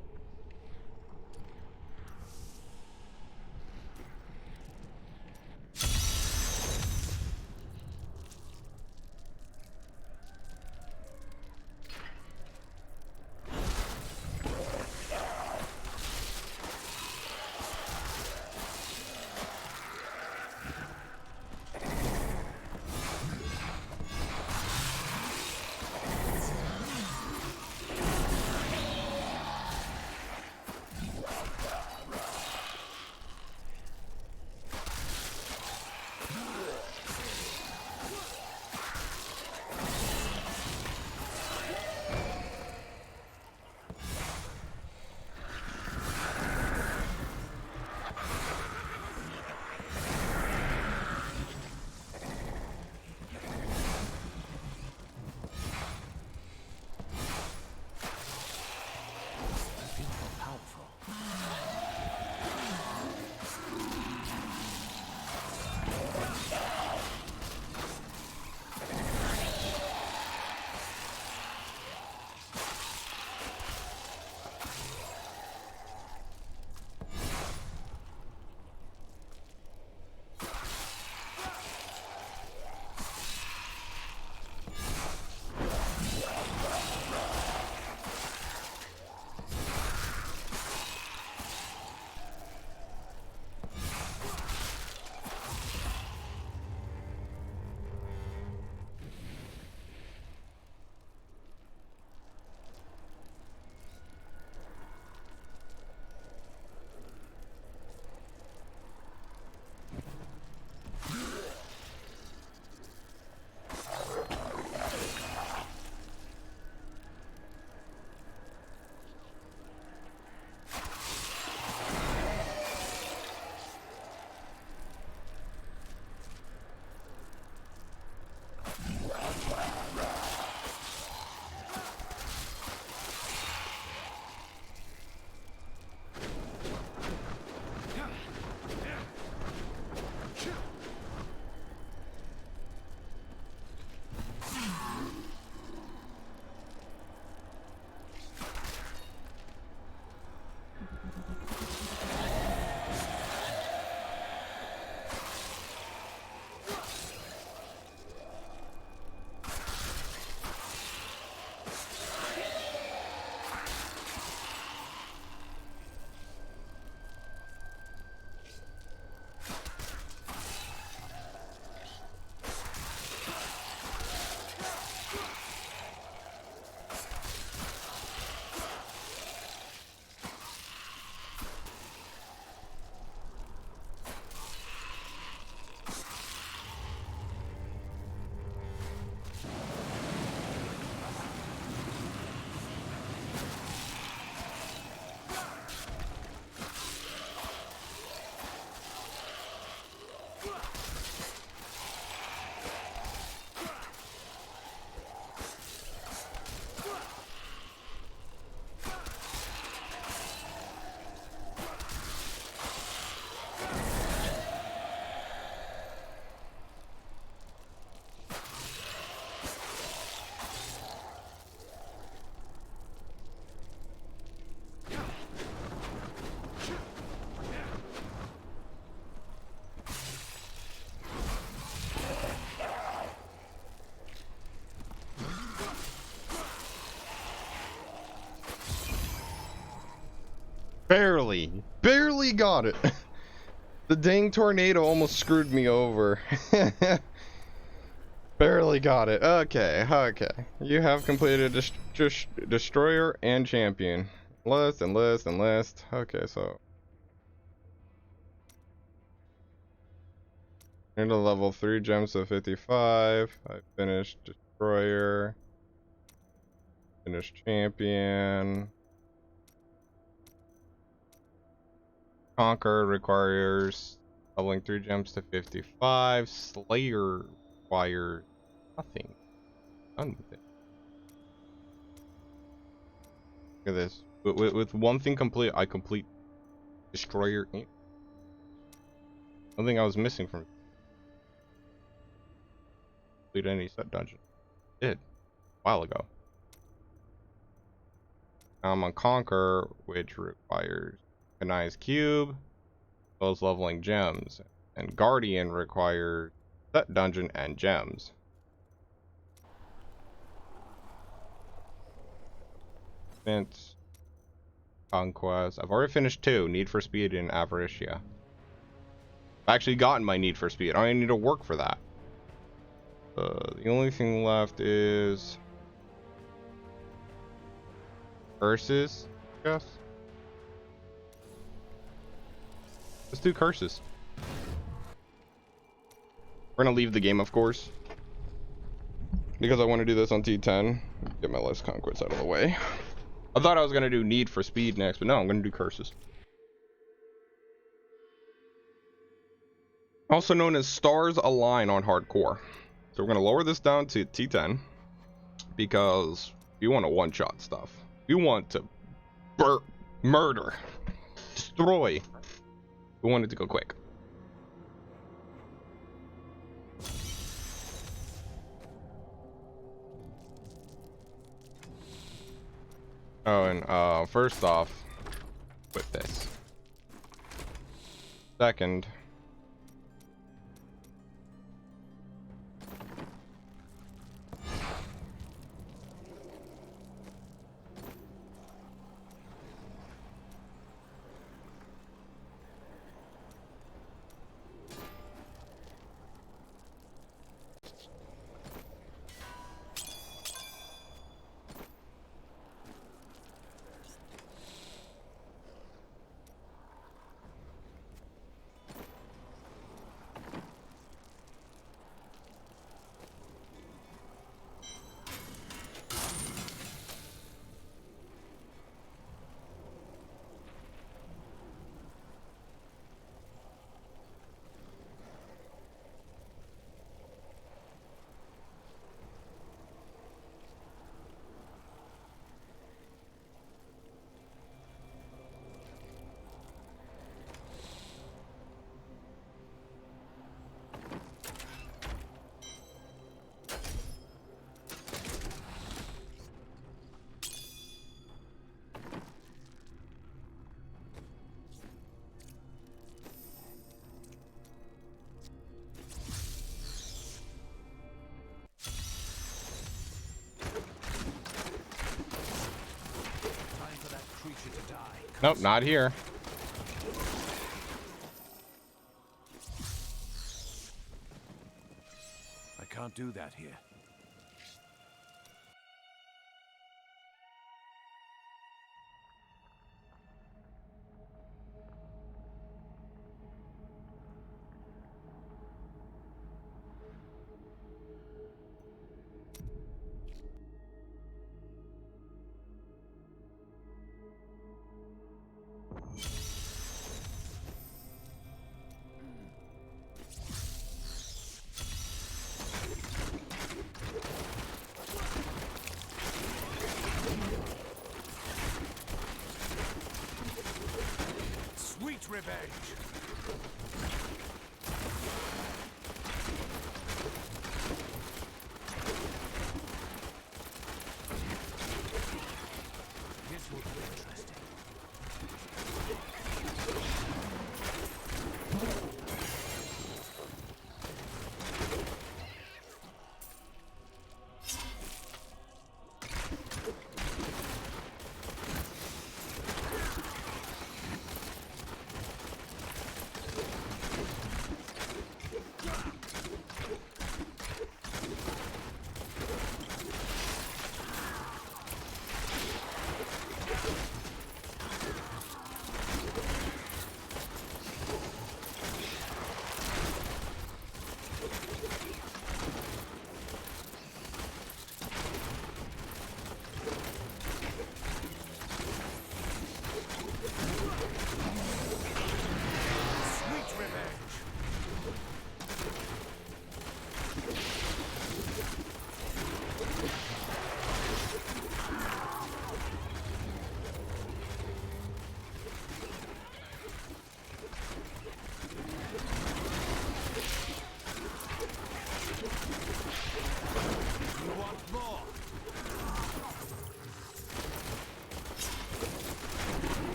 Speaker 1: Barely got it. The dang tornado almost screwed me over. Barely got it. Okay. You have completed Destroyer and Champion. Enlist. Okay, so into level 3 gems to 55. I finished Destroyer. Finished Champion. Conquer requires leveling 3 gems to 55. Slayer requires nothing. Done with it. Look at this. With one thing complete, I complete Destroyer. One thing I was missing from complete any set dungeon. Did a while ago. Now I'm on Conquer, which requires Kanai's Cube, as well as leveling gems. And Guardian requires set dungeon and gems. Defense, Conquest. I've already finished 2, Need for Speed and Avaricia. I've actually gotten my Need for Speed. I don't even need to work for that. The only thing left is curses, I guess. Let's do curses. We're gonna leave the game, of course, because I want to do this on T10. Get my last conquest out of the way. I thought I was gonna do Need for Speed next, but no, I'm gonna do curses. Also known as Stars Align on hardcore. So we're gonna lower this down to T10 because we want to one-shot stuff. We want to murder, destroy. We want it to go quick. Oh, and first off, with this. Second, nope, not here.
Speaker 2: I can't do that here. Sweet revenge. This will be interesting.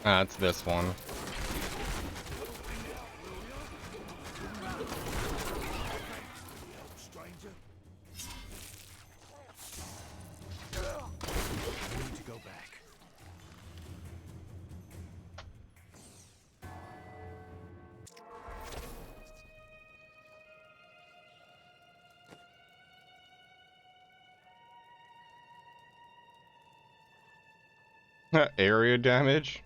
Speaker 1: Ah, it's this one.
Speaker 2: Stranger. I need to go back.
Speaker 1: Area damage?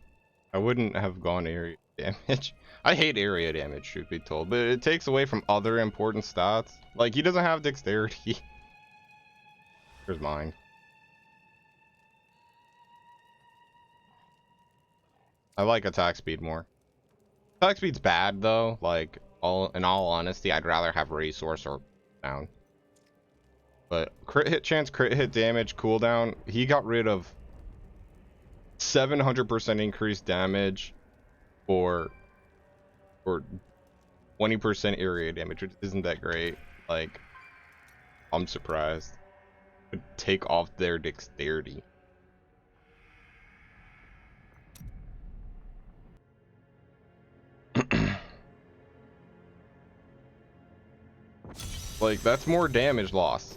Speaker 1: I wouldn't have gone area damage. I hate area damage, truth be told, but it takes away from other important stats. Like, he doesn't have dexterity. Here's mine. I like attack speed more. Attack speed's bad though. Like, in all honesty, I'd rather have resource or down. But crit hit chance, crit hit damage, cooldown. He got rid of 700% increased damage for 20% area damage, which isn't that great. Like, I'm surprised. Would take off their dexterity. Like, that's more damage loss.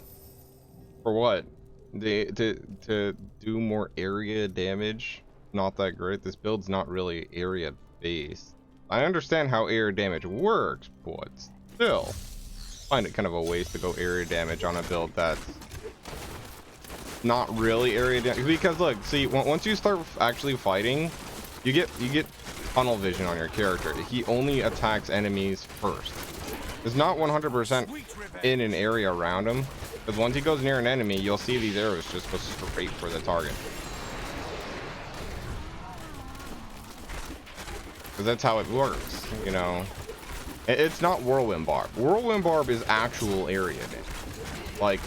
Speaker 1: For what? To do more area damage? Not that great. This build's not really area based. I understand how area damage works, but still, find it kind of a waste to go area damage on a build that's not really area damage. Because look, see, once you start actually fighting, you get tunnel vision on your character. He only attacks enemies first. It's not 100% in an area around him, because once he goes near an enemy, you'll see these arrows just go straight for the target. Because that's how it works, you know. It's not whirlwind barb. Whirlwind barb is actual area damage. Like,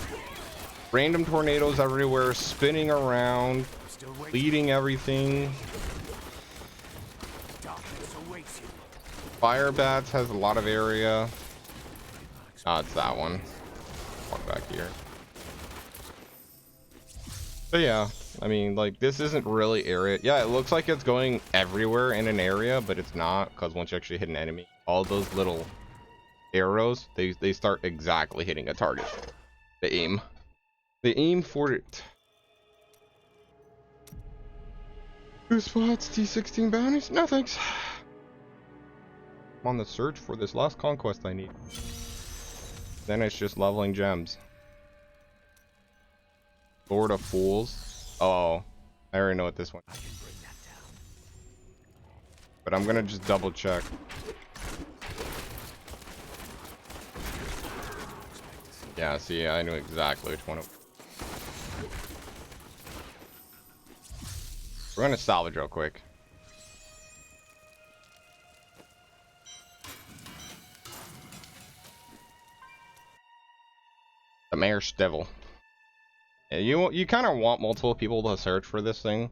Speaker 1: random tornadoes everywhere, spinning around, bleeding everything. Fire bats has a lot of area. Ah, it's that one. Walk back here. But yeah, I mean, like, this isn't really area. Yeah, it looks like it's going everywhere in an area, but it's not, because once you actually hit an enemy, all those little arrows, they start exactly hitting a target. The aim. The aim for it. 2 spots, T16 bounties? No thanks. I'm on the search for this last conquest I need. Then it's just leveling gems. Lord of Fools. Oh, I already know what this one is. But I'm gonna just double check. Yeah, see, I knew exactly which one it was. We're gonna salvage real quick. The Mayor's Devil. Yeah, you kind of want multiple people to search for this thing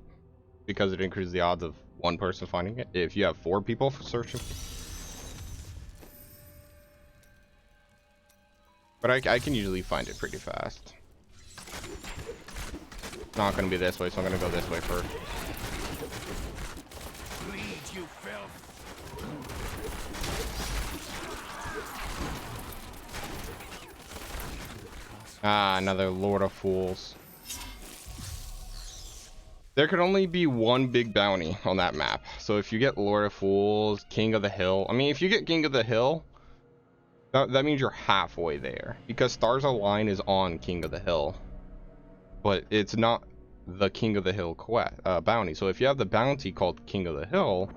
Speaker 1: because it increases the odds of one person finding it. If you have 4 people searching, but I can usually find it pretty fast. It's not gonna be this way, so I'm gonna go this way first.
Speaker 2: Bleed, you filth.
Speaker 1: Ah, another Lord of Fools. There could only be one big bounty on that map. So if you get Lord of Fools, King of the Hill. I mean, if you get King of the Hill, that means you're halfway there. Because Stars Align is on King of the Hill. But it's not the King of the Hill bounty. So if you have the bounty called King of the Hill,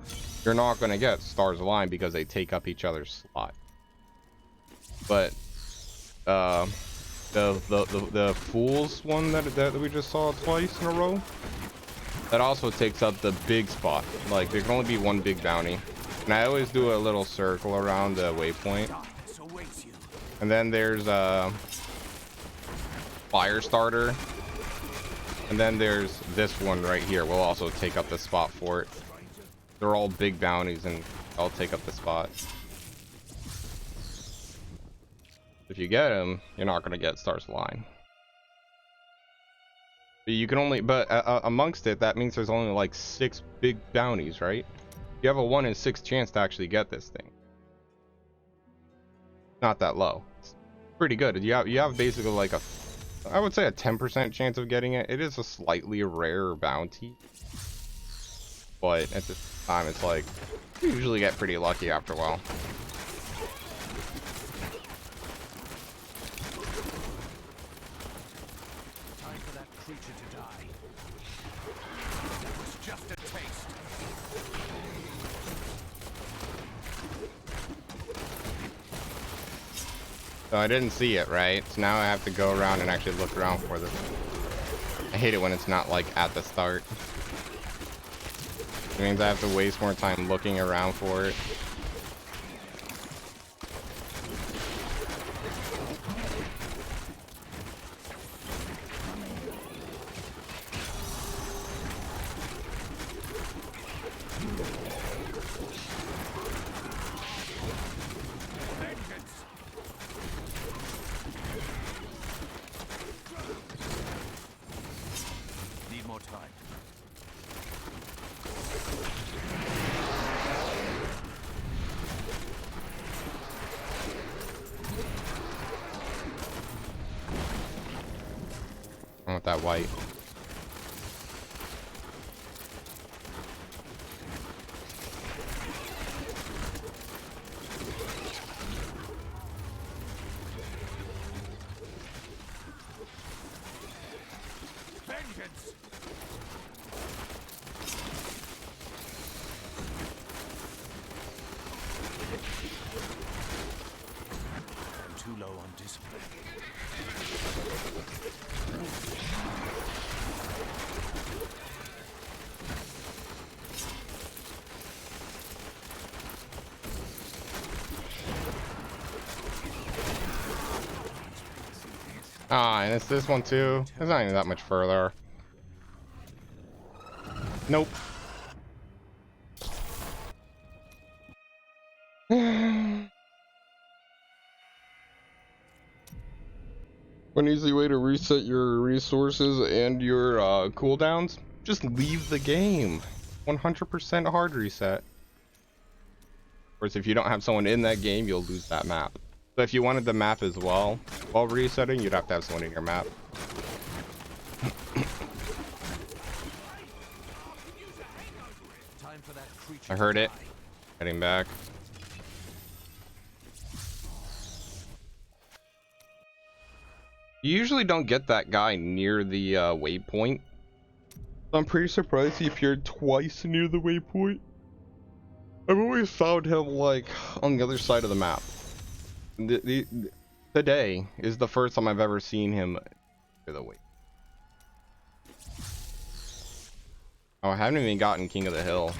Speaker 1: you're not going to get Stars Align because they take up each other's slot. But the Fools one that we just saw twice in a row, that also takes up the big spot. Like, there can only be one big bounty, and I always do a little circle around the waypoint. And then there's a fire starter, and then there's this one right here will also take up the spot for it. They're all big bounties and I'll take up the spot. If you get them, you're not going to get Stars Align. You can only, but amongst it, that means there's only like 6 big bounties, right? You have a 1 in 6 chance to actually get this thing. Not that low. It's pretty good. You have basically like a, I would say a 10% chance of getting it. It is a slightly rare bounty, but at this time, it's like you usually get pretty lucky after a while.
Speaker 2: Time for that creature to die. That was just a taste.
Speaker 1: So I didn't see it, right? So now I have to go around and actually look around for this. I hate it when it's not like at the start. It means I have to waste more time looking around for it.
Speaker 2: Need more time.
Speaker 1: I want that white.
Speaker 2: Vengeance! I'm too low on discipline.
Speaker 1: Ah, and it's this one too. It's not even that much further. Nope. One easy way to reset your resources and your cooldowns, just leave the game. 100% hard reset. Of course, if you don't have someone in that game, you'll lose that map. So if you wanted the map as well, while resetting, you'd have to have someone in your map.
Speaker 2: Time for that creature
Speaker 1: I heard
Speaker 2: to
Speaker 1: it.
Speaker 2: die.
Speaker 1: Heading back. You usually don't get that guy near the waypoint. I'm pretty surprised he appeared twice near the waypoint. I've always found him like on the other side of the map. Today is the first time I've ever seen him near the waypoint. Oh, I haven't even gotten King of the Hill.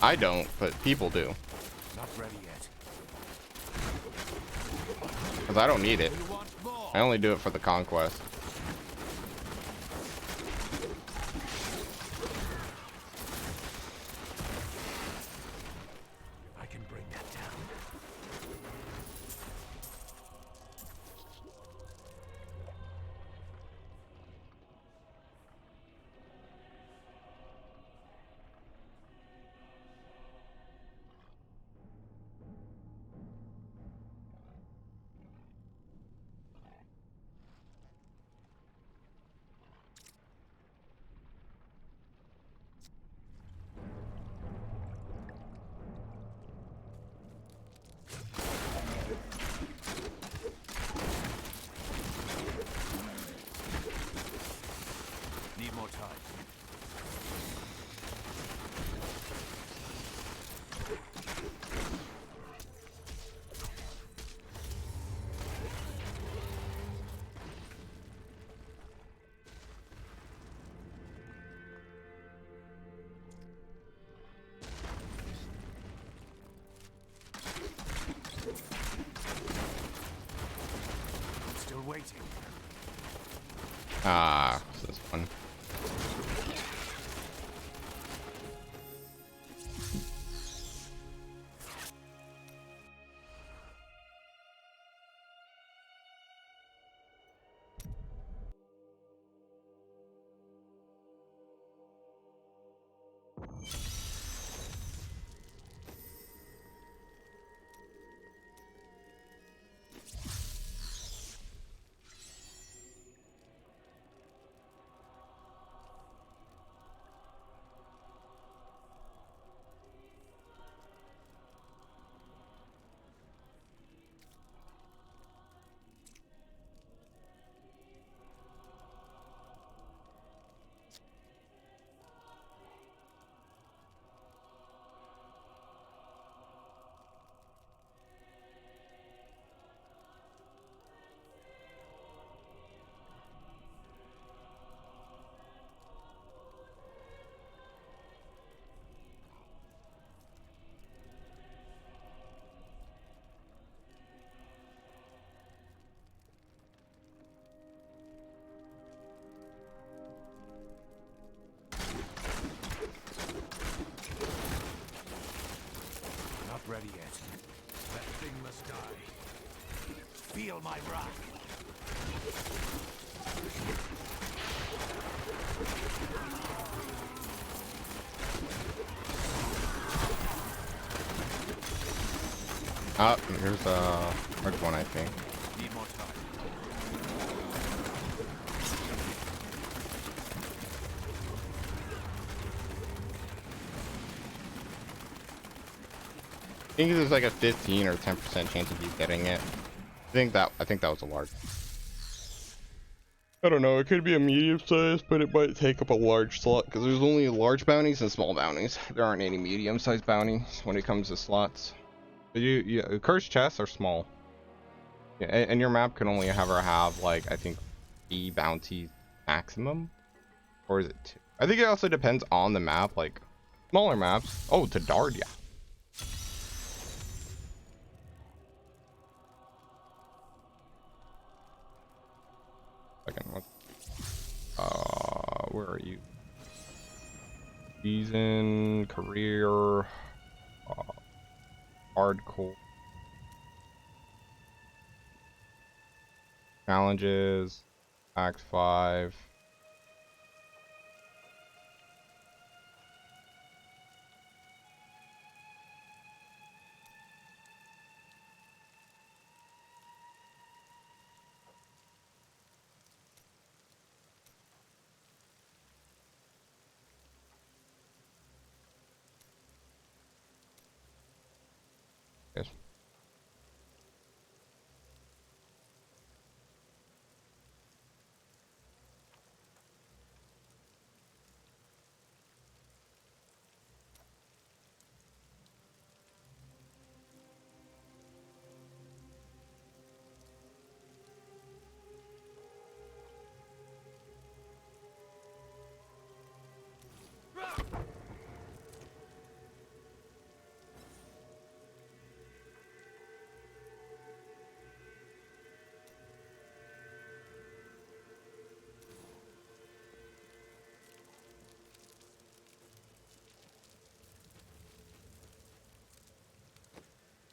Speaker 1: I don't, but people do.
Speaker 2: Not ready yet.
Speaker 1: Because I don't need it.
Speaker 2: You want more?
Speaker 1: I only do it for the conquest.
Speaker 2: I can bring that down. Need more time. Still waiting.
Speaker 1: Ah, it's this one.
Speaker 2: must die. Feel my wrath.
Speaker 1: Ah, here's a hard one, I think.
Speaker 2: Need more time.
Speaker 1: I think there's like a 15 or 10% chance of you getting it. I think that was a large. I don't know, it could be a medium size, but it might take up a large slot because there's only large bounties and small bounties. There aren't any medium sized bounties when it comes to slots. But cursed chests are small. Yeah, and your map can only ever have like I think 3 bounties maximum, or is it 2? I think it also depends on the map. Like smaller maps. Oh, to Dardia. Second, where are you? Season, career, hardcore, challenges, Act 5. Yes.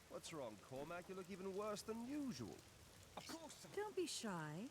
Speaker 6: What's wrong, Cormac? You look even worse than usual.
Speaker 2: Of course.
Speaker 4: Don't be shy.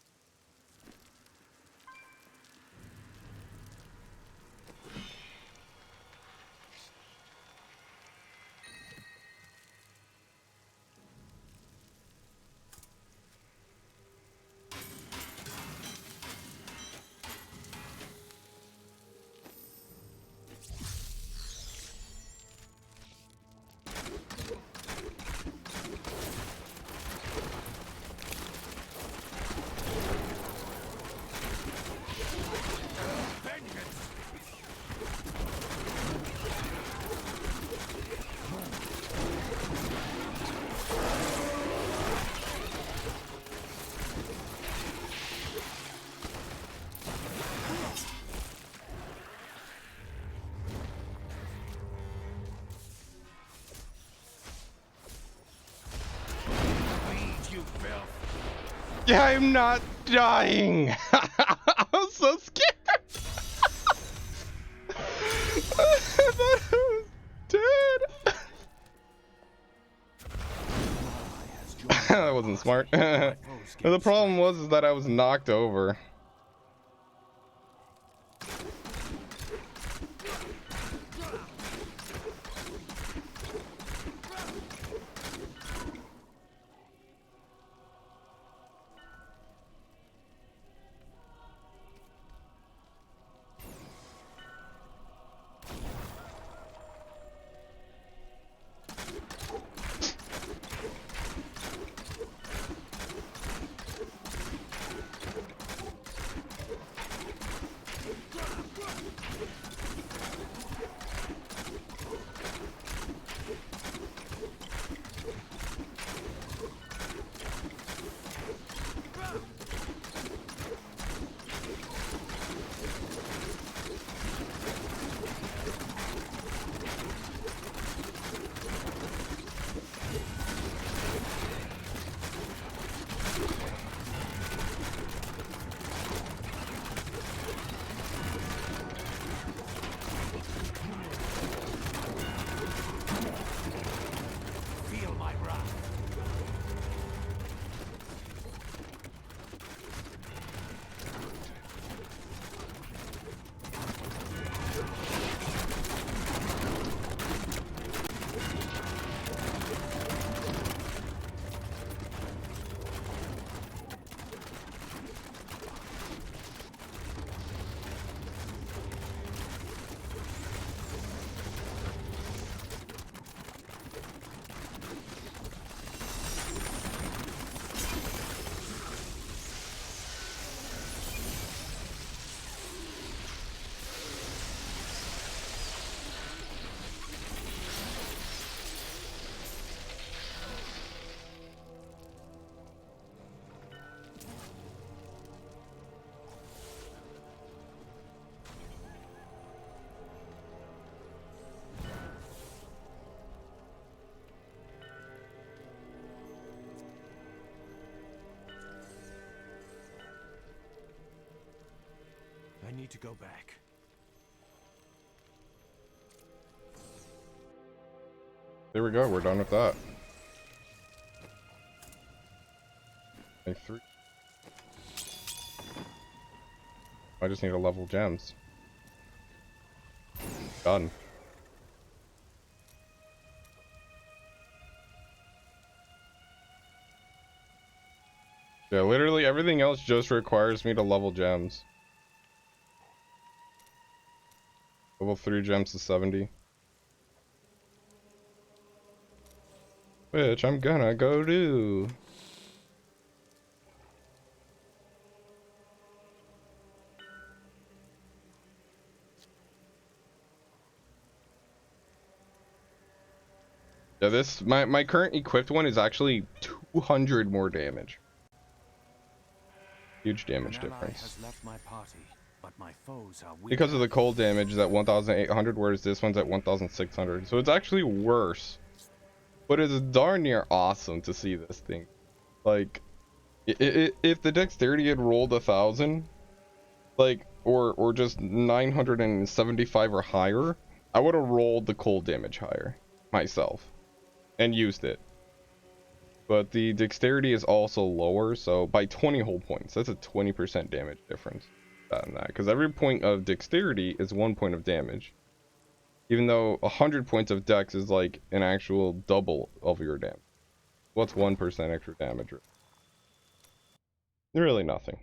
Speaker 1: Yeah, I'm not dying. I'm so scared. I thought I was dead. That wasn't smart. The problem was is that I was knocked over.
Speaker 2: to go back.
Speaker 1: There we go. We're done with that. Make 3. I just need to level gems. Done. Yeah, literally everything else just requires me to level gems. Level 3 gems to 70. Which I'm gonna go do. Yeah, this my current equipped one is actually 200 more damage. Huge damage difference.
Speaker 2: Has left my party, but my foes are weak.
Speaker 1: Because of the cold damage is at 1,800, whereas this one's at 1,600. So it's actually worse. But it's darn near awesome to see this thing. Like, if the dexterity had rolled 1,000, like, or just 975 or higher, I would have rolled the cold damage higher myself and used it. But the dexterity is also lower, so by 20 whole points, that's a 20% damage difference on that. Because every point of dexterity is 1 point of damage. Even though 100 points of dex is like an actual double of your damage. What's 1% extra damage? Really nothing.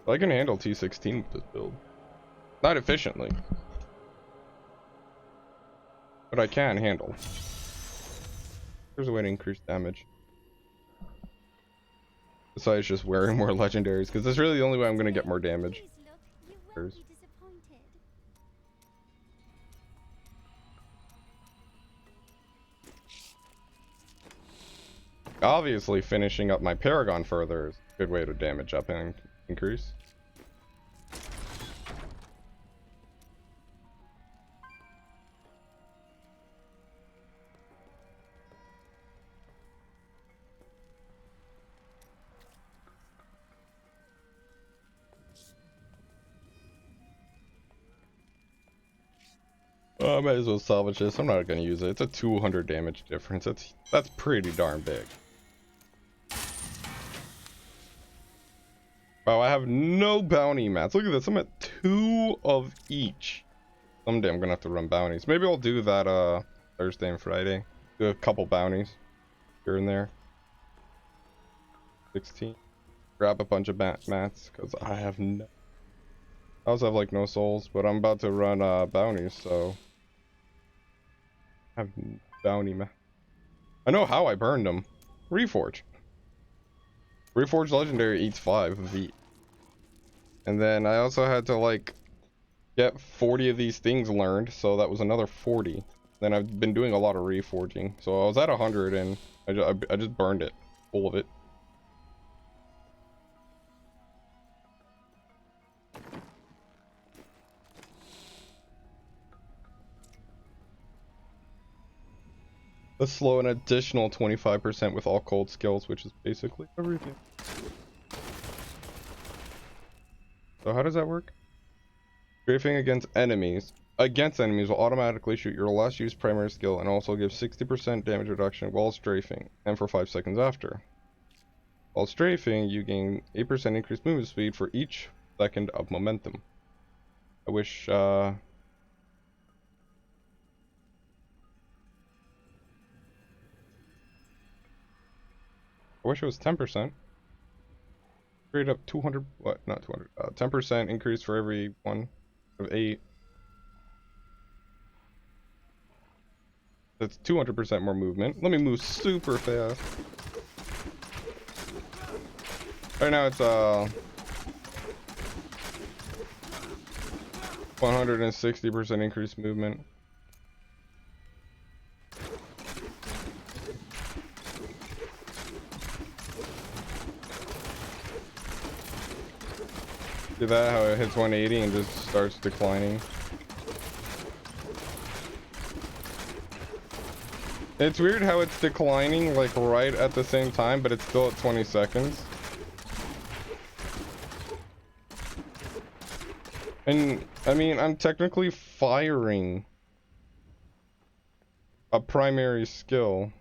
Speaker 1: I can handle T16 with this build. Not efficiently. But I can handle. There's a way to increase damage. Besides just wearing more legendaries, because that's really the only way I'm going to get more damage. Obviously, finishing up my Paragon further is a good way to damage up and increase. I might as well salvage this. I'm not gonna use it. It's a 200 damage difference. That's pretty darn big. Wow, I have no bounty mats. Look at this. I'm at 2 of each. Someday I'm gonna have to run bounties. Maybe I'll do that Thursday and Friday. Do a couple bounties here and there. 16. Grab a bunch of mats because I have no. I also have like no souls, but I'm about to run bounties, so I have bounty mats. I know how I burned them. Reforge. Reforge Legendary eats 5 of each. And then I also had to like get 40 of these things learned, so that was another 40. Then I've been doing a lot of reforging, so I was at 100 and I just burned it, full of it. Let's slow an additional 25% with all cold skills, which is basically everything. So how does that work? Strafing against enemies will automatically shoot your last used primary skill and also give 60% damage reduction while strafing, and for 5 seconds after. While strafing, you gain 8% increased movement speed for each second of momentum. I wish it was 10%. Straight up 200, what? Not 200. 10% increase for every one of 8. That's 200% more movement. Let me move super fast. Right now it's 160% increased movement. See that? How it hits 180 and just starts declining. It's weird how it's declining like right at the same time, but it's still at 20 seconds. And I mean, I'm technically firing a primary skill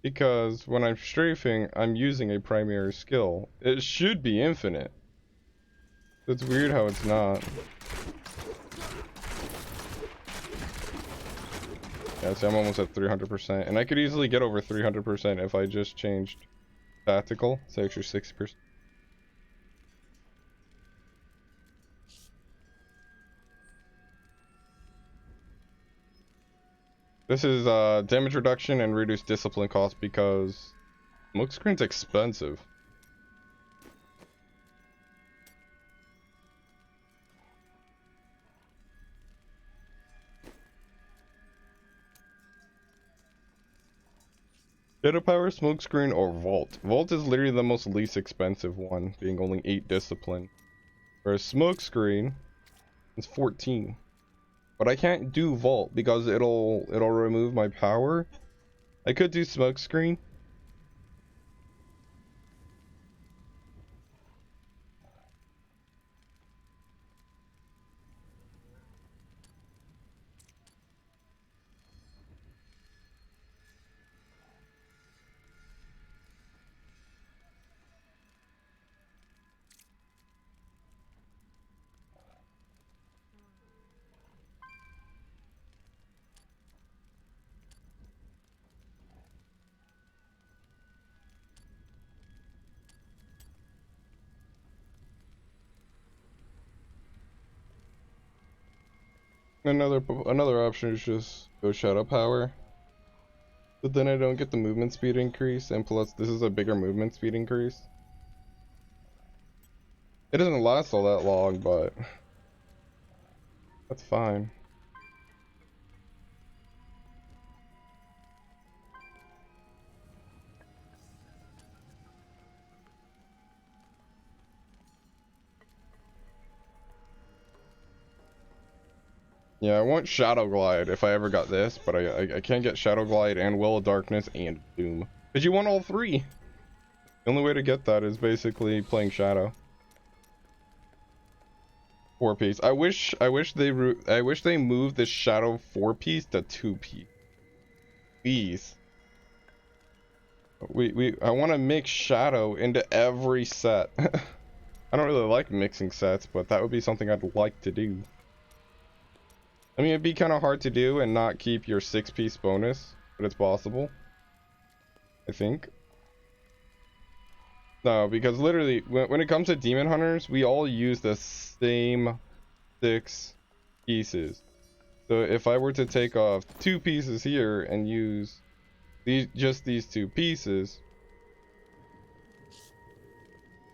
Speaker 1: because when I'm strafing, I'm using a primary skill. It should be infinite. It's weird how it's not. Yeah, see, I'm almost at 300%, and I could easily get over 300% if I just changed tactical. It's extra 60%. This is damage reduction and reduced discipline cost because smoke screen's expensive. Shadow power, smoke screen, or vault. Vault is literally the most least expensive one, being only 8 discipline. Whereas smoke screen is 14. But I can't do vault because it'll remove my power. I could do smoke screen. Another option is just go shadow power. But then I don't get the movement speed increase, and plus this is a bigger movement speed increase. It doesn't last all that long, but that's fine. Yeah, I want Shadow Glide if I ever got this, but I can't get Shadow Glide and Will of Darkness and Doom. Because you want all 3! The only way to get that is basically playing Shadow. 4-piece. I wish they moved the Shadow 4-piece to 2-piece. Please. I want to mix Shadow into every set. I don't really like mixing sets, but that would be something I'd like to do. I mean, it'd be kind of hard to do and not keep your 6-piece bonus, but it's possible. I think. No, because literally, when it comes to Demon Hunters, we all use the same 6 pieces. So if I were to take off 2 pieces here and use just these 2 pieces,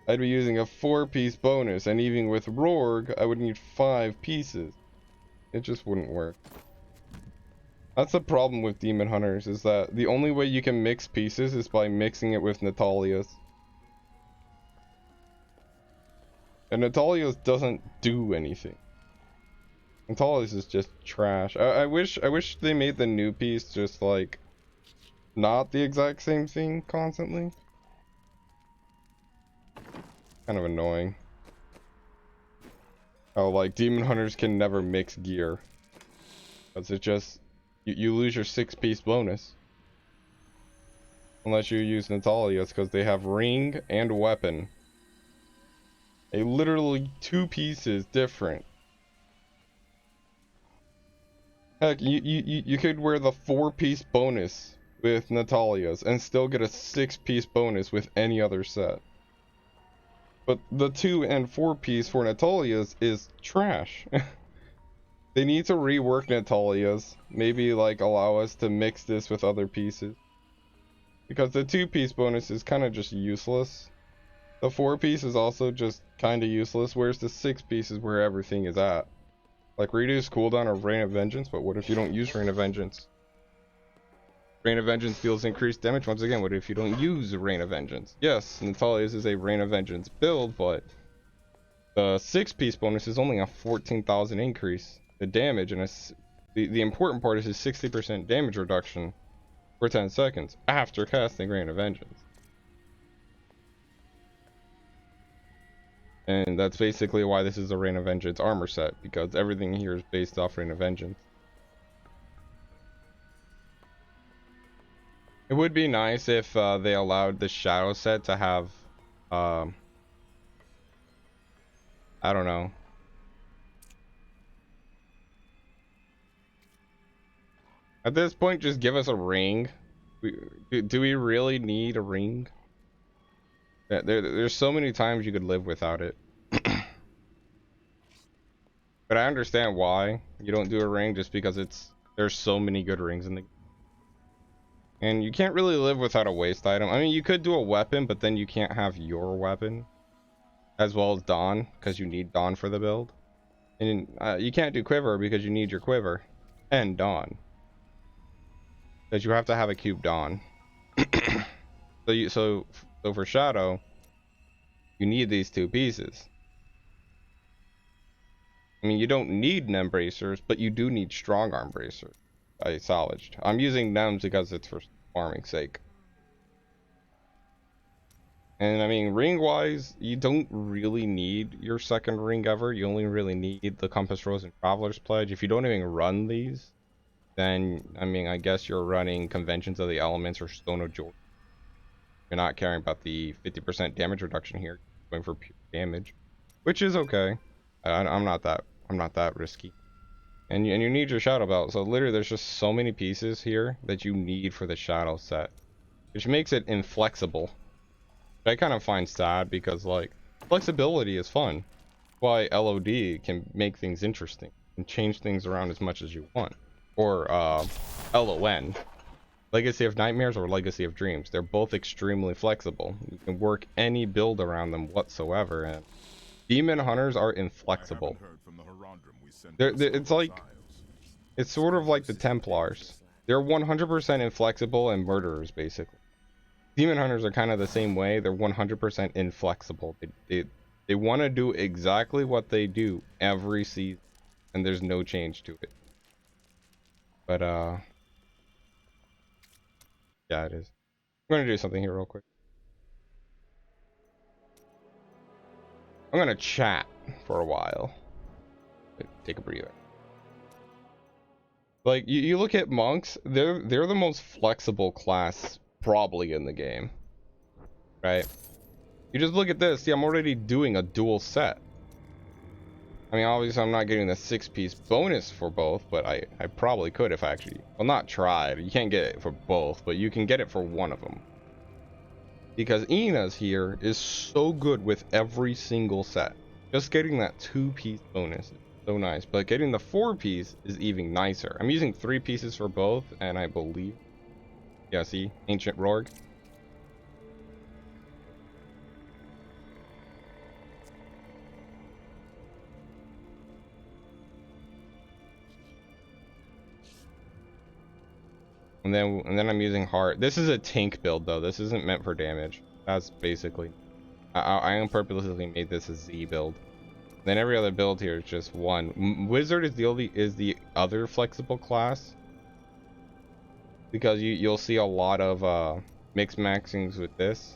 Speaker 1: I'd be using a 4-piece bonus, and even with Rourg, I would need 5 pieces. It just wouldn't work. That's the problem with Demon Hunters, is that the only way you can mix pieces is by mixing it with Natalia's. And Natalia's doesn't do anything. Natalia's is just trash. I wish they made the new piece just like not the exact same thing constantly. Kind of annoying. Oh, like Demon Hunters can never mix gear. Because it just you lose your 6-piece bonus. Unless you use Natalia's, because they have ring and weapon. They literally 2 pieces different. Heck, you could wear the 4-piece bonus with Natalia's and still get a 6-piece bonus with any other set. But the 2 and 4-piece for Natalia's is trash. They need to rework Natalia's. Maybe like allow us to mix this with other pieces. Because the 2-piece bonus is kind of just useless. The 4-piece is also just kind of useless, whereas the 6-piece is where everything is at. Like reduce cooldown of Rain of Vengeance, but what if you don't use Rain of Vengeance? Rain of Vengeance deals increased damage. Once again, what if you don't use Rain of Vengeance? Yes, Natalia's is a Rain of Vengeance build, but the 6-piece bonus is only a 14,000 increase. The damage and
Speaker 7: The important part is his 60% damage reduction for 10 seconds after casting Rain of Vengeance. And that's basically why this is a Rain of Vengeance armor set, because everything here is based off Rain of Vengeance. It would be nice if they allowed the shadow set to have, I don't know. At this point, just give us a ring. Do we really need a ring? There's so many times you could live without it. But I understand why you don't do a ring, just because there's so many good rings in the game. And you can't really live without a waste item. I mean, you could do a weapon, but then you can't have your weapon as well as Dawn, because you need Dawn for the build. And you can't do quiver because you need your quiver and Dawn. Because you have to have a cube Dawn. So for Shadow, you need these two pieces. I mean, you don't need Nem bracers, but you do need strong arm bracers. I salvaged. I'm using Nems because it's for farming sake. And I mean, ring wise, you don't really need your second ring ever. You only really need the Compass Rose and Traveler's Pledge. If you don't even run these, then I mean, I guess you're running Conventions of the Elements or Stone of Joy. You're not caring about the 50% damage reduction here, going for pure damage, which is okay. I'm not that risky. And you need your shadow belt. So literally, there's just so many pieces here that you need for the shadow set, which makes it inflexible. Which I kind of find sad, because like flexibility is fun. Why LOD can make things interesting and change things around as much as you want. Or LON. Legacy of Nightmares or Legacy of Dreams. They're both extremely flexible. You can work any build around them whatsoever, and Demon Hunters are inflexible. It's sort of like the Templars. They're 100% inflexible and murderers, basically. Demon Hunters are kind of the same way. They're 100% inflexible. They want to do exactly what they do every season, and there's no change to it. But yeah, it is. I'm gonna do something here real quick. I'm gonna chat for a while. Take a breather. Like you look at monks, they're the most flexible class probably in the game, right? You just look at this. See, I'm already doing a dual set. I mean, obviously I'm not getting the 6-piece bonus for both, but I probably could if I actually, well, not tried. You can't get it for both, but you can get it for one of them. Because Ina's here is so good with every single set. Just getting that 2-piece bonus is so nice, but getting the 4-piece is even nicer. I'm using 3 pieces for both, and I believe, yeah, see, Ancient Rourg. And then I'm using Heart. This is a tank build though. This isn't meant for damage. That's basically, I purposely made this a Z build. Then every other build here is just one. Wizard is the other flexible class, because you'll see a lot of mix maxings with this.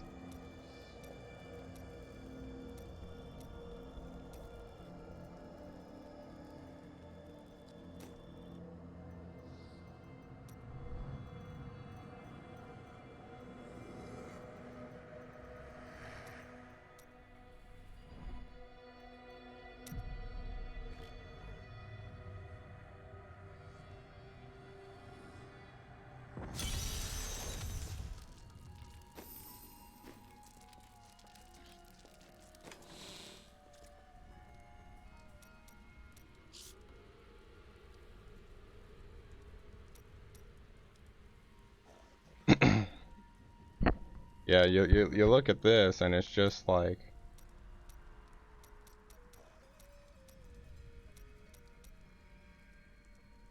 Speaker 7: Yeah, you look at this and it's just like,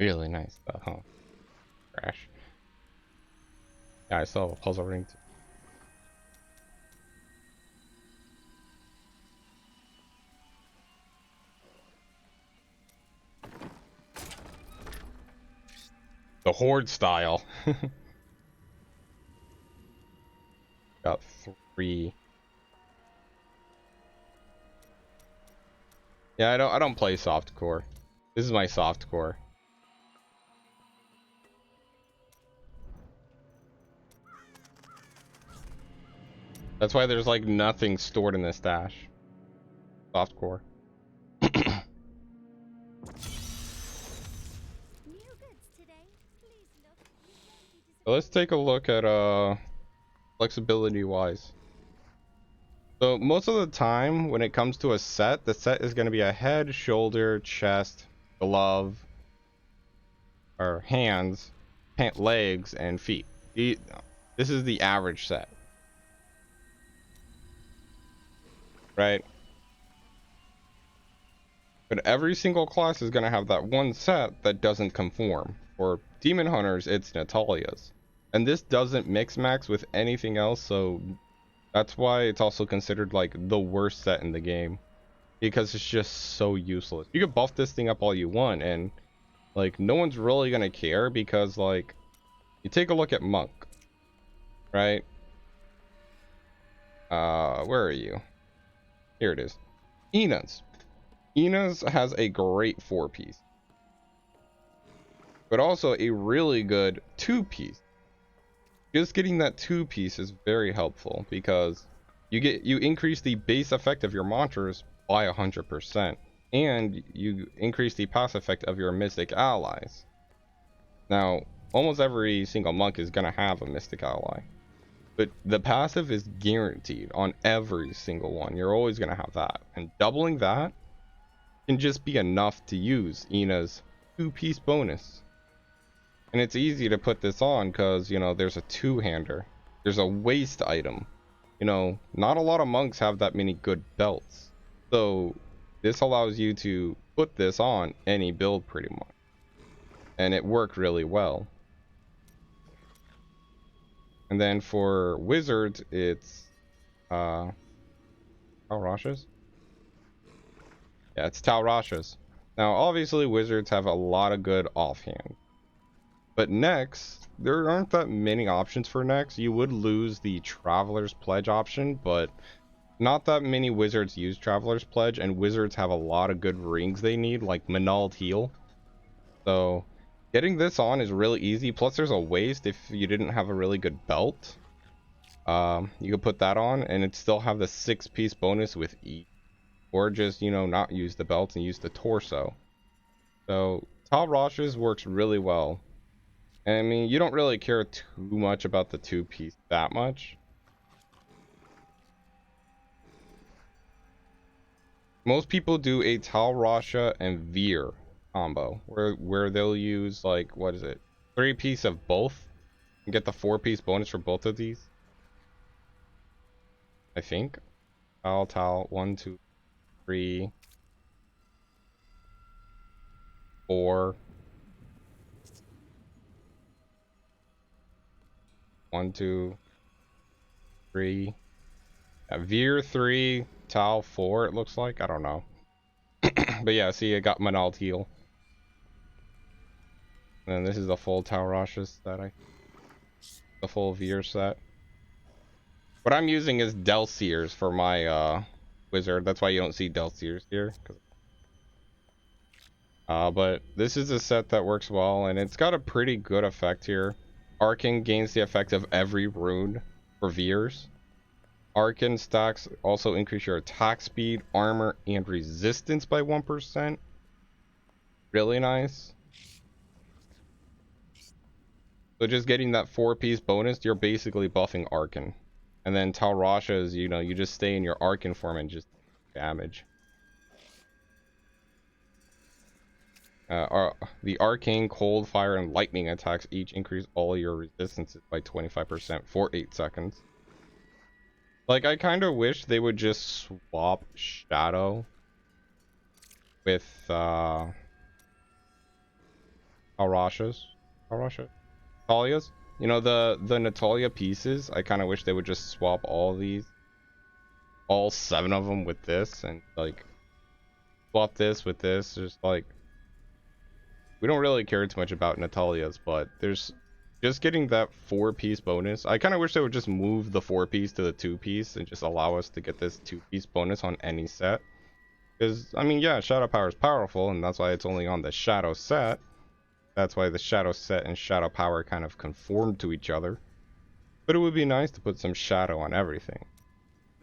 Speaker 7: really nice stuff, huh? Crash. Yeah, I saw a puzzle ring too. The horde style. Got 3. Yeah, I don't play softcore. This is my softcore. That's why there's like nothing stored in the stash. Softcore. So let's take a look at flexibility wise. So most of the time when it comes to a set, the set is going to be a head, shoulder, chest, glove, or hands, legs, and feet. This is the average set, right? But every single class is going to have that one set that doesn't conform. For Demon Hunters, it's Natalia's. And this doesn't mix max with anything else, so that's why it's also considered like the worst set in the game. Because it's just so useless. You can buff this thing up all you want, and like no one's really going to care because like you take a look at Monk, right? Where are you? Here it is. Ina's. Ina's has a great 4-piece, but also a really good 2-piece. Just getting that 2-piece is very helpful because you increase the base effect of your monsters by 100%, and you increase the pass effect of your mystic allies. Now, almost every single monk is gonna have a mystic ally, but the passive is guaranteed on every single one. You're always gonna have that, and doubling that can just be enough to use Ina's 2-piece bonus. And it's easy to put this on because, you know, there's a 2-hander. There's a waste item. You know, not a lot of monks have that many good belts. So this allows you to put this on any build pretty much. And it worked really well. And then for wizards, it's Rashas? Yeah, it's Tal Rashas. Now, obviously, wizards have a lot of good offhand. But next, there aren't that many options for next. You would lose the Traveler's Pledge option, but not that many wizards use Traveler's Pledge, and wizards have a lot of good rings they need, like Manald Heal. So, getting this on is really easy. Plus, there's a waste if you didn't have a really good belt. You could put that on, and it'd still have the 6-piece bonus with each. Or just, you know, not use the belt and use the torso. So Tal Rashas works really well. And I mean, you don't really care too much about the 2-piece that much. Most people do a Tal Rasha and Veer combo where they'll use like, what is it, 3-piece of both and get the 4-piece bonus for both of these. I think. Tal 1, 2, 3, 4, 1, 2, 3. Veer 3, Tal 4. It looks like. I don't know. But yeah, see, I got Manald Heal. And then this is the full Tal Rashas that the full Veer set. What I'm using is Delseers for my wizard. That's why you don't see Delseers here. But this is a set that works well, and it's got a pretty good effect here. Arcane gains the effect of every rune for Veers. Arcane stacks also increase your attack speed, armor, and resistance by 1%. Really nice. So just getting that 4-piece bonus, you're basically buffing Arcane. And then Tal Rasha is, you know, you just stay in your Arcane form and just damage. The Arcane, Cold, Fire, and Lightning attacks each increase all your resistances by 25% for 8 seconds. Like, I kind of wish they would just swap Shadow with Arashas. Natalia's. You know, the Natalia pieces, I kind of wish they would just swap all 7 of them with this, and like swap this with this. Just like, we don't really care too much about Natalia's, but there's just getting that 4-piece bonus. I kind of wish they would just move the 4-piece to the 2-piece and just allow us to get this 2-piece bonus on any set. Because, I mean, yeah, Shadow Power is powerful, and that's why it's only on the Shadow set. That's why the Shadow set and Shadow Power kind of conform to each other. But it would be nice to put some Shadow on everything.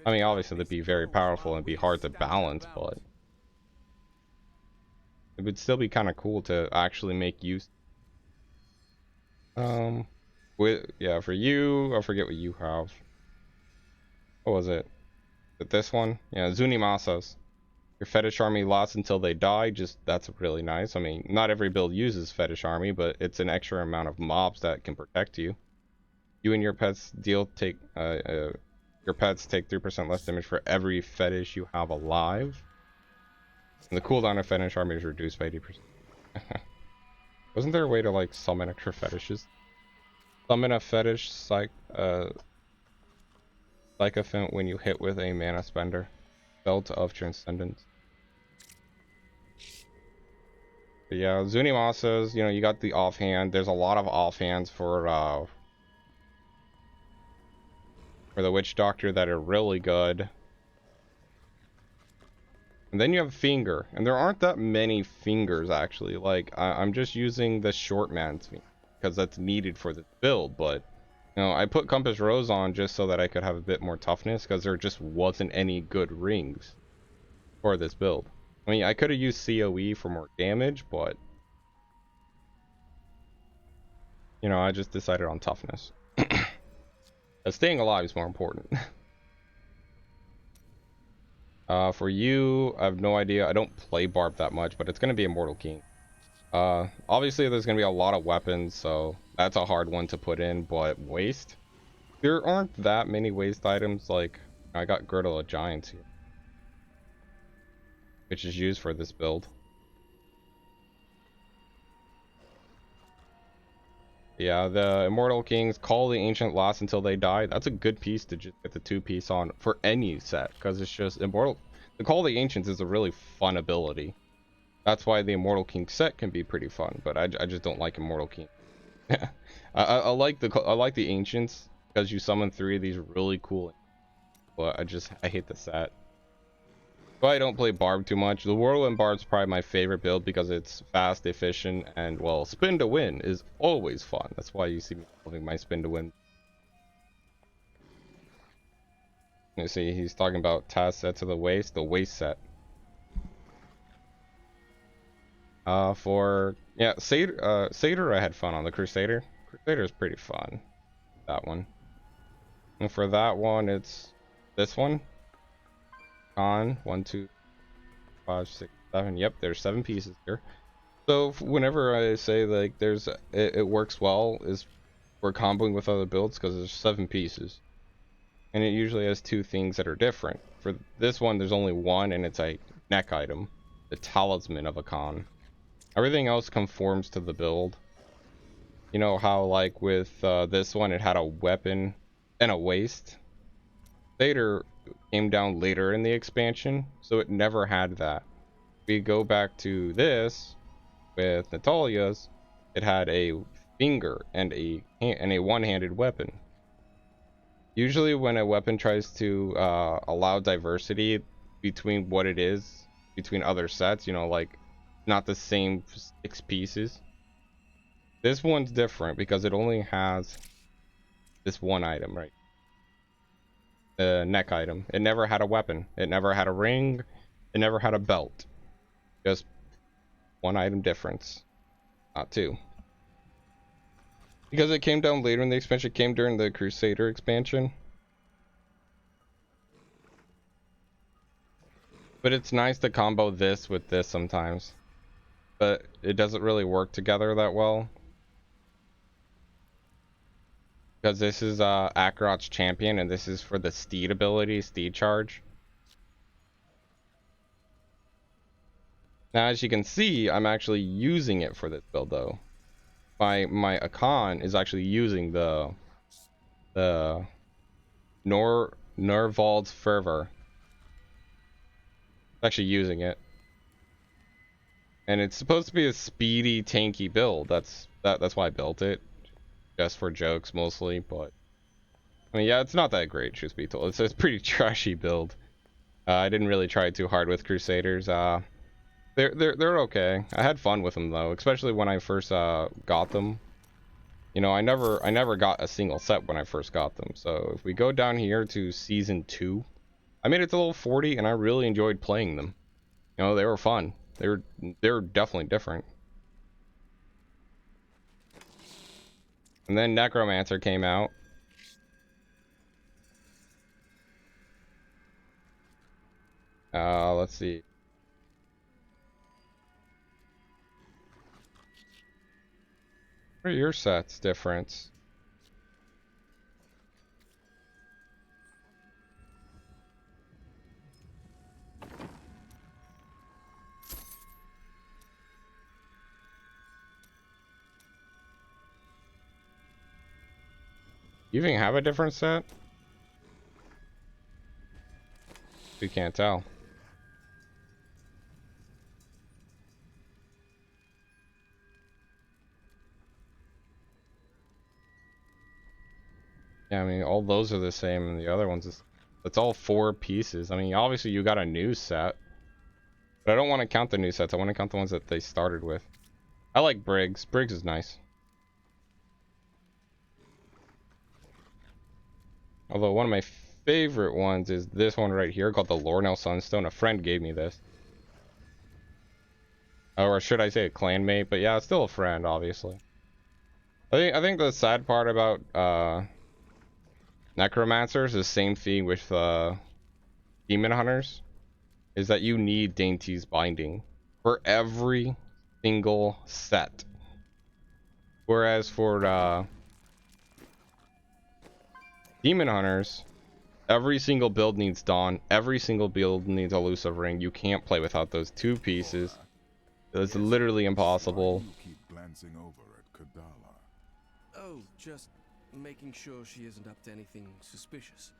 Speaker 7: I mean, obviously, they'd be very powerful and be hard to balance, but it would still be kind of cool to actually make use. Yeah, for you, I forget what you have. What was it? Is it this one? Yeah, Zunimasas. Your fetish army lasts until they die. Just that's really nice. I mean, not every build uses fetish army, but it's an extra amount of mobs that can protect you. You and your pets your pets take 3% less damage for every fetish you have alive. And the cooldown of fetish army is reduced by 80%. Wasn't there a way to like summon extra fetishes? Summon a fetish sycophant when you hit with a mana spender. Belt of Transcendence. But yeah, Zunimasas, you know, you got the offhand. There's a lot of offhands for the Witch Doctor that are really good. And then you have Finger, and there aren't that many fingers actually. Like I'm just using the short man's finger because that's needed for this build, but you know, I put Compass Rose on just so that I could have a bit more toughness because there just wasn't any good rings for this build. I mean, I could have used COE for more damage, but you know, I just decided on toughness. Staying alive is more important. For you, I have no idea. I don't play Barb that much, but it's going to be Immortal King. Obviously, there's going to be a lot of weapons, so that's a hard one to put in, but waste? There aren't that many waste items. Like, I got Girdle of Giants here, which is used for this build. Yeah, the Immortal Kings call the Ancient last until they die. That's a good piece to just get the 2-piece on for any set, because it's just Immortal. The Call the Ancients is a really fun ability. That's why the Immortal King set can be pretty fun, but I just don't like Immortal King. I like the Ancients because you summon 3 of these really cool, but I hate the set. But I don't play Barb too much. The Whirlwind Barb's probably my favorite build because it's fast, efficient, and well, spin to win is always fun. That's why you see me loving my spin to win. You see, he's talking about task set to the waist set. Satyr I had fun on the Crusader. Crusader is pretty fun. That one. And for that one, it's this one. On 1, 2, 5, 6, 7. Yep, there's 7 pieces here. So whenever I say like it works well is for comboing with other builds because there's 7 pieces, and it usually has 2 things that are different. For this one, there's only one, and it's a neck item, the Talisman of a Khan. Everything else conforms to the build. You know how like with this one, it had a weapon and a waist. Later came down later in the expansion, so it never had that. We go back to this with Natalia's, it had a finger and a one-handed weapon. Usually when a weapon tries to allow diversity between what it is between other sets, you know, like not the same 6 pieces, this one's different because it only has this one item, right? The neck item. It never had a weapon. It never had a ring. It never had a belt. Just one item difference, not 2. Because it came down later in the expansion. It came during the Crusader expansion. But it's nice to combo this with this sometimes. But it doesn't really work together that well. Because this is Akarat's champion, and this is for the Steed ability, Steed charge. Now, as you can see, I'm actually using it for this build, though. My Akan is actually using the Norvald's Fervor. It's actually using it. And it's supposed to be a speedy, tanky build. That's why I built it, just for jokes mostly. But I mean, yeah, it's not that great, truth be told. It's a pretty trashy build. I didn't really try too hard with Crusaders. They're okay. I had fun with them though, especially when I first got them. You know, I never got a single set when I first got them. So if we go down here to season 2, I made it to level 40, and I really enjoyed playing them. You know, they were fun. They were definitely different. And then Necromancer came out. Let's see. What are your sets different? You even have a different set? You can't tell. Yeah, I mean, all those are the same, and the other ones is... It's all 4 pieces. I mean, obviously you got a new set. But I don't want to count the new sets. I want to count the ones that they started with. I like Briggs. Briggs is nice. Although one of my favorite ones is this one right here called the Lornell Sunstone. A friend gave me this. Or should I say a clanmate? But yeah, it's still a friend, obviously. I think the sad part about Necromancers is the same thing with Demon Hunters, is that you need Dainty's binding for every single set. Whereas for Demon Hunters, every single build needs Dawn, every single build needs Elusive Ring. You can't play without those 2 pieces. It's literally impossible.
Speaker 5: You keep glancing over at Kadala.
Speaker 6: Oh, just making sure she isn't up to anything suspicious.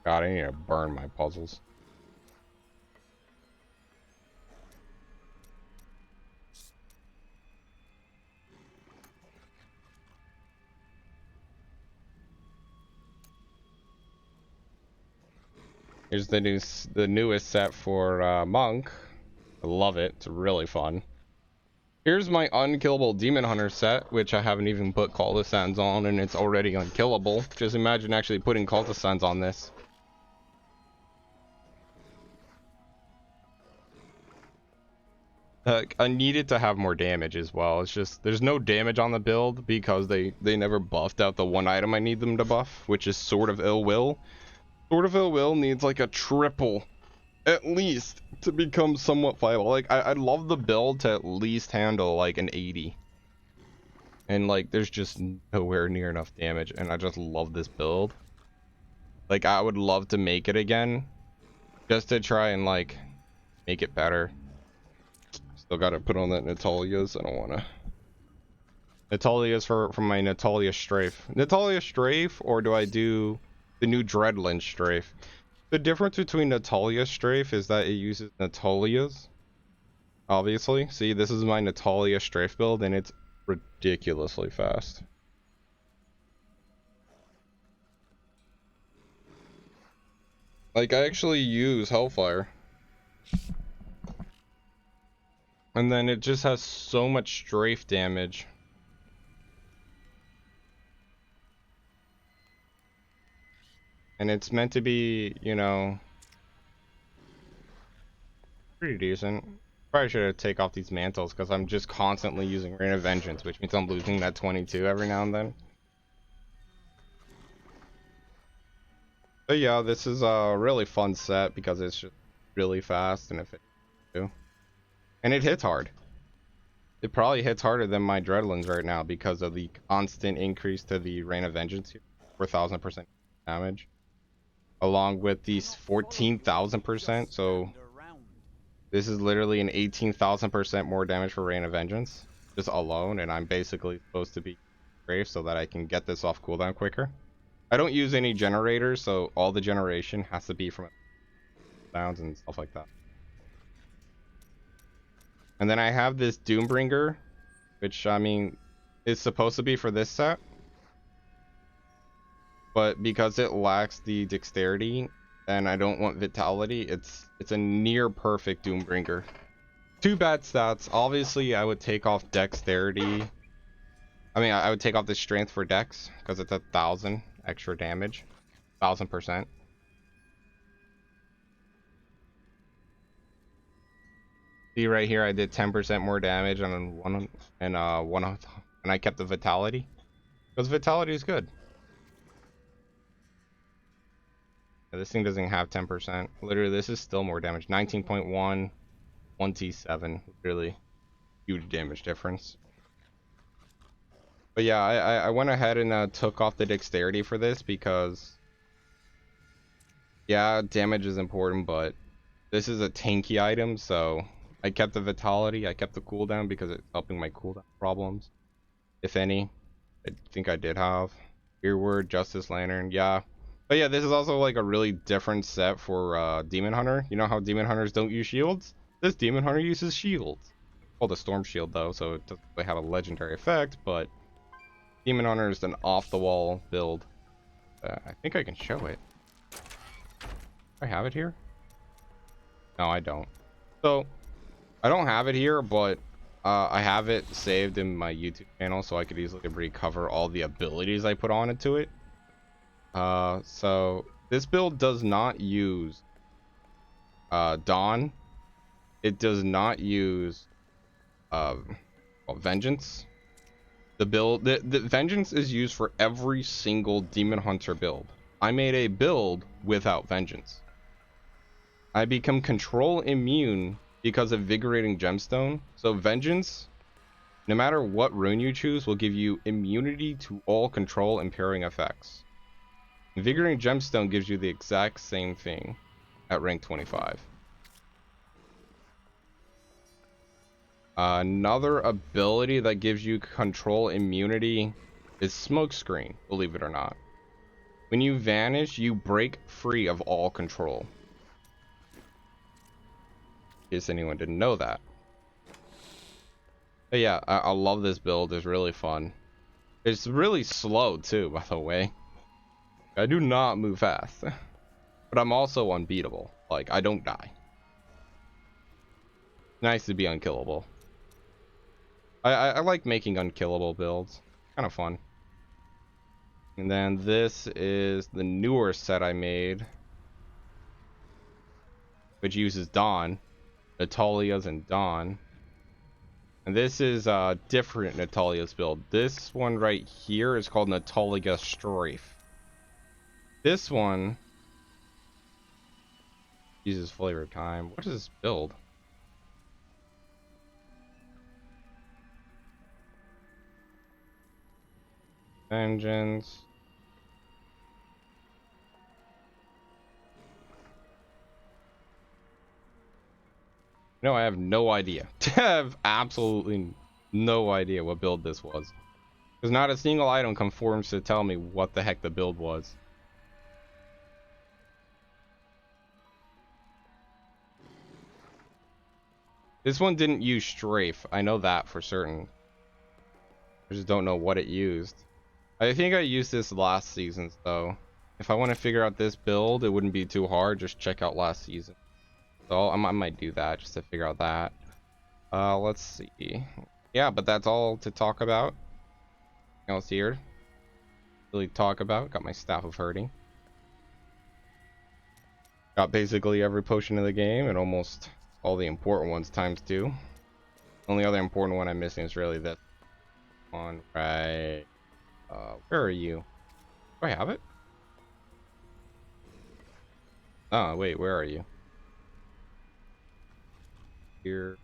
Speaker 7: God, I need to burn my puzzles. Here's the newest set for Monk. I love it. It's really fun. Here's my unkillable Demon Hunter set, which I haven't even put Cultisans on, and it's already unkillable. Just imagine actually putting Cultisans on this. I needed to have more damage as well. It's just there's no damage on the build because they never buffed out the one item I need them to buff, which is Sword of Ill Will. Sword of Ill Will needs like a triple, at least, to become somewhat viable. Like, I love the build to at least handle like an 80. And like, there's just nowhere near enough damage, and I just love this build. Like, I would love to make it again, just to try and like, make it better. Still gotta put on that Natalia's, I don't wanna... Natalia's for my Natalia Strafe. Natalia Strafe, or do I do the new Dreadland Strafe? The difference between Natalia Strafe is that it uses Natalia's, obviously. See, this is my Natalia Strafe build, and it's ridiculously fast. Like, I actually use Hellfire. And then it just has so much strafe damage. And it's meant to be, you know, pretty decent. Probably should take off these mantles because I'm just constantly using Rain of Vengeance, which means I'm losing that 22 every now and then. But yeah, this is a really fun set because it's just really fast and efficient too. And it hits hard. It probably hits harder than my Dreadlands right now because of the constant increase to the Rain of Vengeance here, 4,000% damage, along with these 14,000%. So this is literally an 18,000% more damage for Rain of Vengeance just alone, and I'm basically supposed to be brave so that I can get this off cooldown quicker. I don't use any generators, so all the generation has to be from cooldowns and stuff like that. And then I have this Doombringer, which I mean is supposed to be for this set, but because it lacks the dexterity and I don't want vitality, it's a near perfect Doombringer. Two bad stats. Obviously, I would take off dexterity. I mean, I would take off the strength for dex because it's 1,000 extra damage, 1,000%. See right here, I did 10% more damage on one and I kept the vitality because vitality is good. Yeah, this thing doesn't have 10%. Literally, this is still more damage. 19.1, 1t7. Really huge damage difference. But yeah, I went ahead and took off the dexterity for this because, yeah, damage is important, but this is a tanky item, so I kept the vitality, I kept the cooldown because it's helping my cooldown problems, if any. I think I did have. Earward, Justice Lantern, yeah. But yeah, this is also like a really different set for Demon Hunter. You know how Demon Hunters don't use shields? This Demon Hunter uses shields. Well, the Storm Shield though, so it doesn't really have a legendary effect, but Demon Hunter is an off-the-wall build. I think I can show it. Do I have it here? No, I don't. So, I don't have it here, but I have it saved in my YouTube channel, so I could easily recover all the abilities I put onto it. So, this build does not use Dawn. It does not use Vengeance. The Vengeance is used for every single Demon Hunter build. I made a build without Vengeance. I become control immune because of Invigorating Gemstone. So Vengeance, no matter what rune you choose, will give you immunity to all control impairing effects. Invigorating Gemstone gives you the exact same thing at rank 25. Another ability that gives you control immunity is Smokescreen, believe it or not. When you vanish, you break free of all control. In case anyone didn't know that. But yeah, I love this build. It's really fun. It's really slow too, by the way. I do not move fast. But I'm also unbeatable. Like, I don't die. Nice to be unkillable. I like making unkillable builds. Kind of fun. And then this is the newer set I made, which uses Dawn, Natalia's and Dawn. And this is a different Natalia's build. This one right here is called Natalia Strafe. This one uses Flavor Time. What is this build? Vengeance. No, I have no idea. I have absolutely no idea what build this was. Because not a single item conforms to tell me what the heck the build was. This one didn't use Strafe. I know that for certain. I just don't know what it used. I think I used this last season, though. If I want to figure out this build, it wouldn't be too hard. Just check out last season. So I might do that just to figure out that. Let's see. Yeah, but that's all to talk about. Nothing else here really talk about. Got my Staff of Hurting. Got basically every potion in the game and almost all the important ones times 2. Only other important one I'm missing is really this one, right? Where are you? Do I have it? Oh, wait, where are you? Here.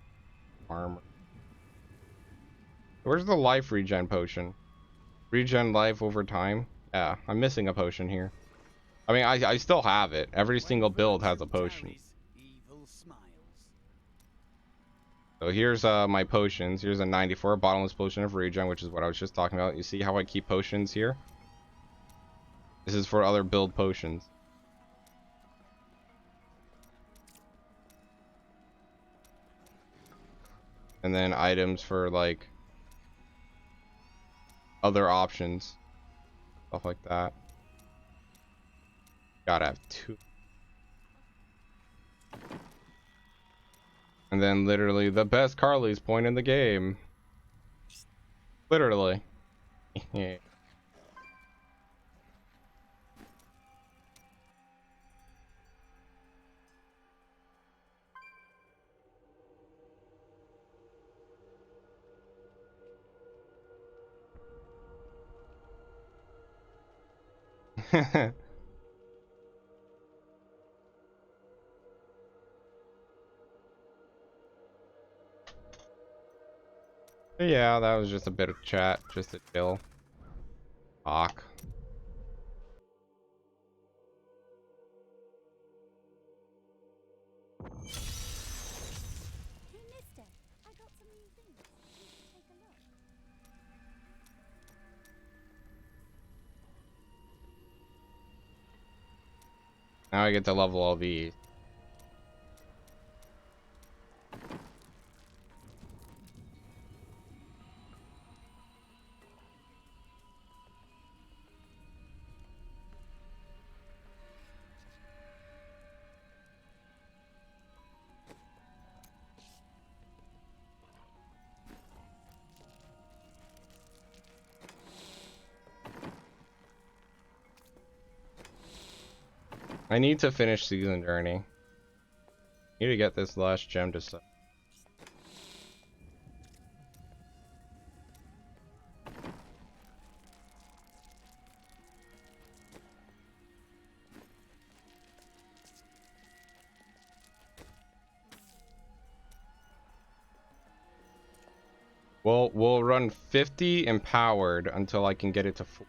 Speaker 7: Armor. Where's the life regen potion? Regen life over time? Yeah, I'm missing a potion here. I mean, I still have it. Every single build has a potion. So here's my potions. Here's a 94 bottomless potion of regen, which is what I was just talking about. You see how I keep potions here? This is for other build potions. and then items for like other options, stuff like that. Gotta have 2. And then literally the best Carly's point in the game. Literally. Yeah, that was just a bit of chat, just a chill talk.
Speaker 8: Who missed it? I got some new things. You should take a look.
Speaker 7: Now I get to level all these. I need to finish Season Journey. Need to get this last gem to sell. Well, we'll run 50 empowered until I can get it to 4.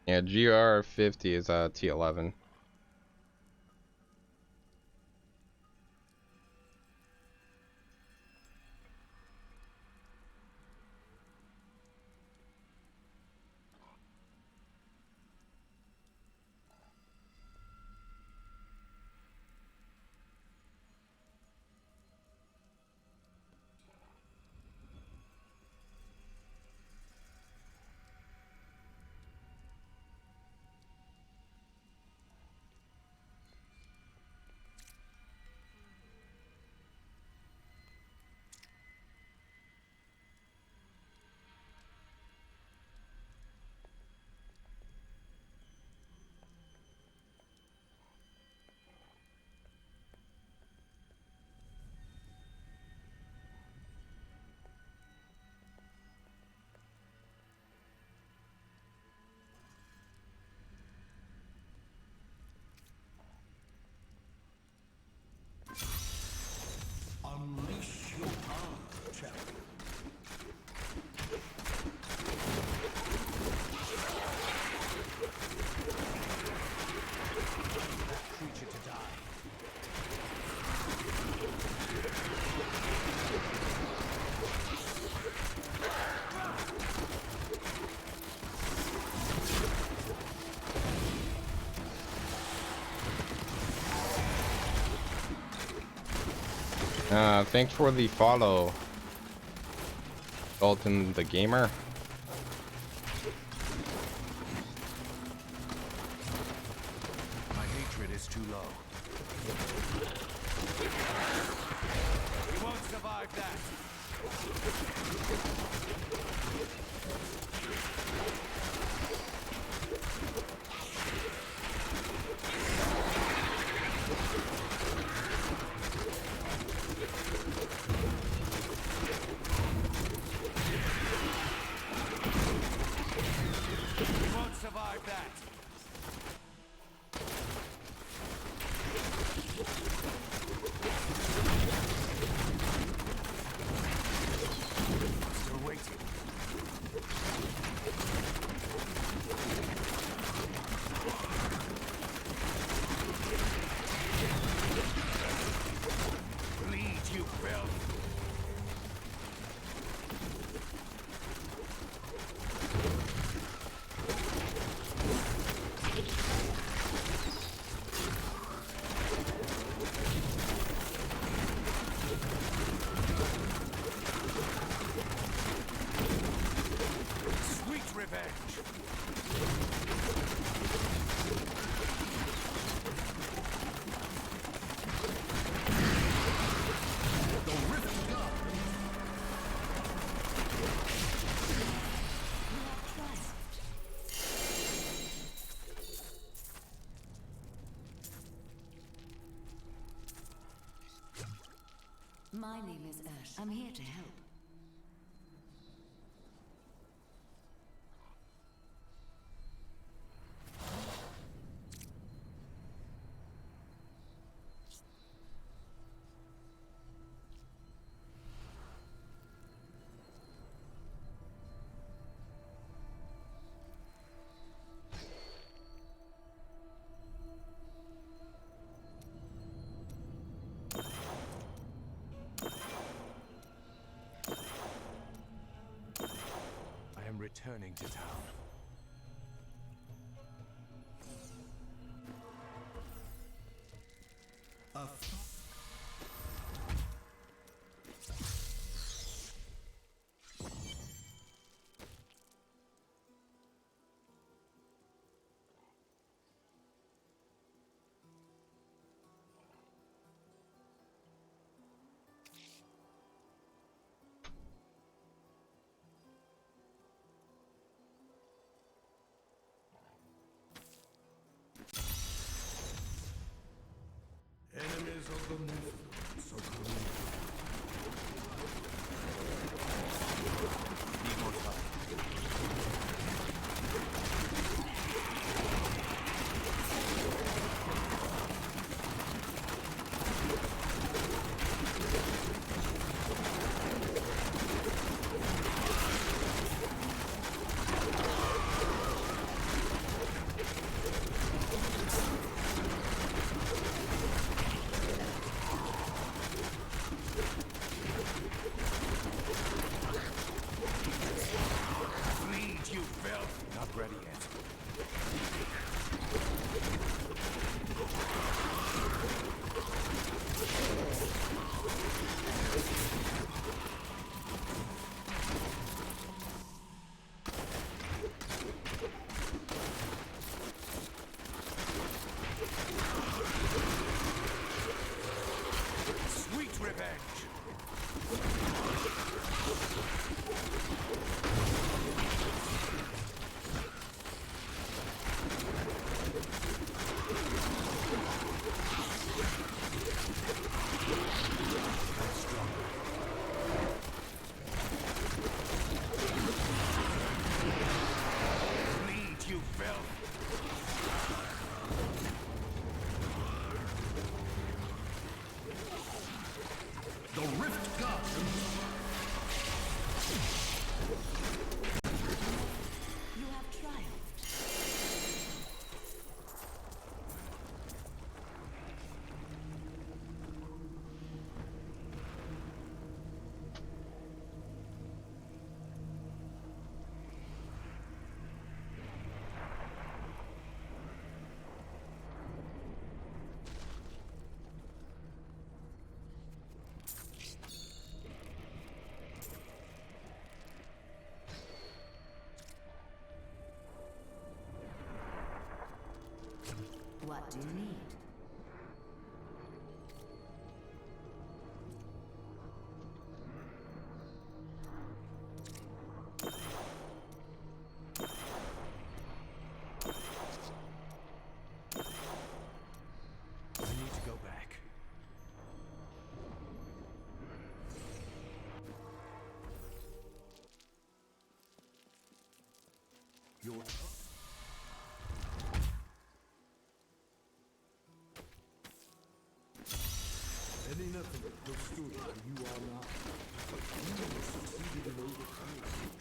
Speaker 7: Yeah, GR50 is T11.
Speaker 2: Unleash your power, champion. That creature to die.
Speaker 7: Thanks for the follow, Dalton the Gamer.
Speaker 2: My hatred You won't survive that. Still waiting. Bleed, you filth. Sweet revenge.
Speaker 5: The Rift God.
Speaker 3: My name is Ash. I'm here to help.
Speaker 2: I am returning to town.
Speaker 5: Enemies of the Rift, so called.
Speaker 2: Need more time. Bleed, you filth. Not ready yet. Sweet revenge. Bleed, you filth.
Speaker 5: The Rift God.
Speaker 3: You have triumphed. What do you need?
Speaker 2: nothing have stood where you are now. You have succeeded in overcoming.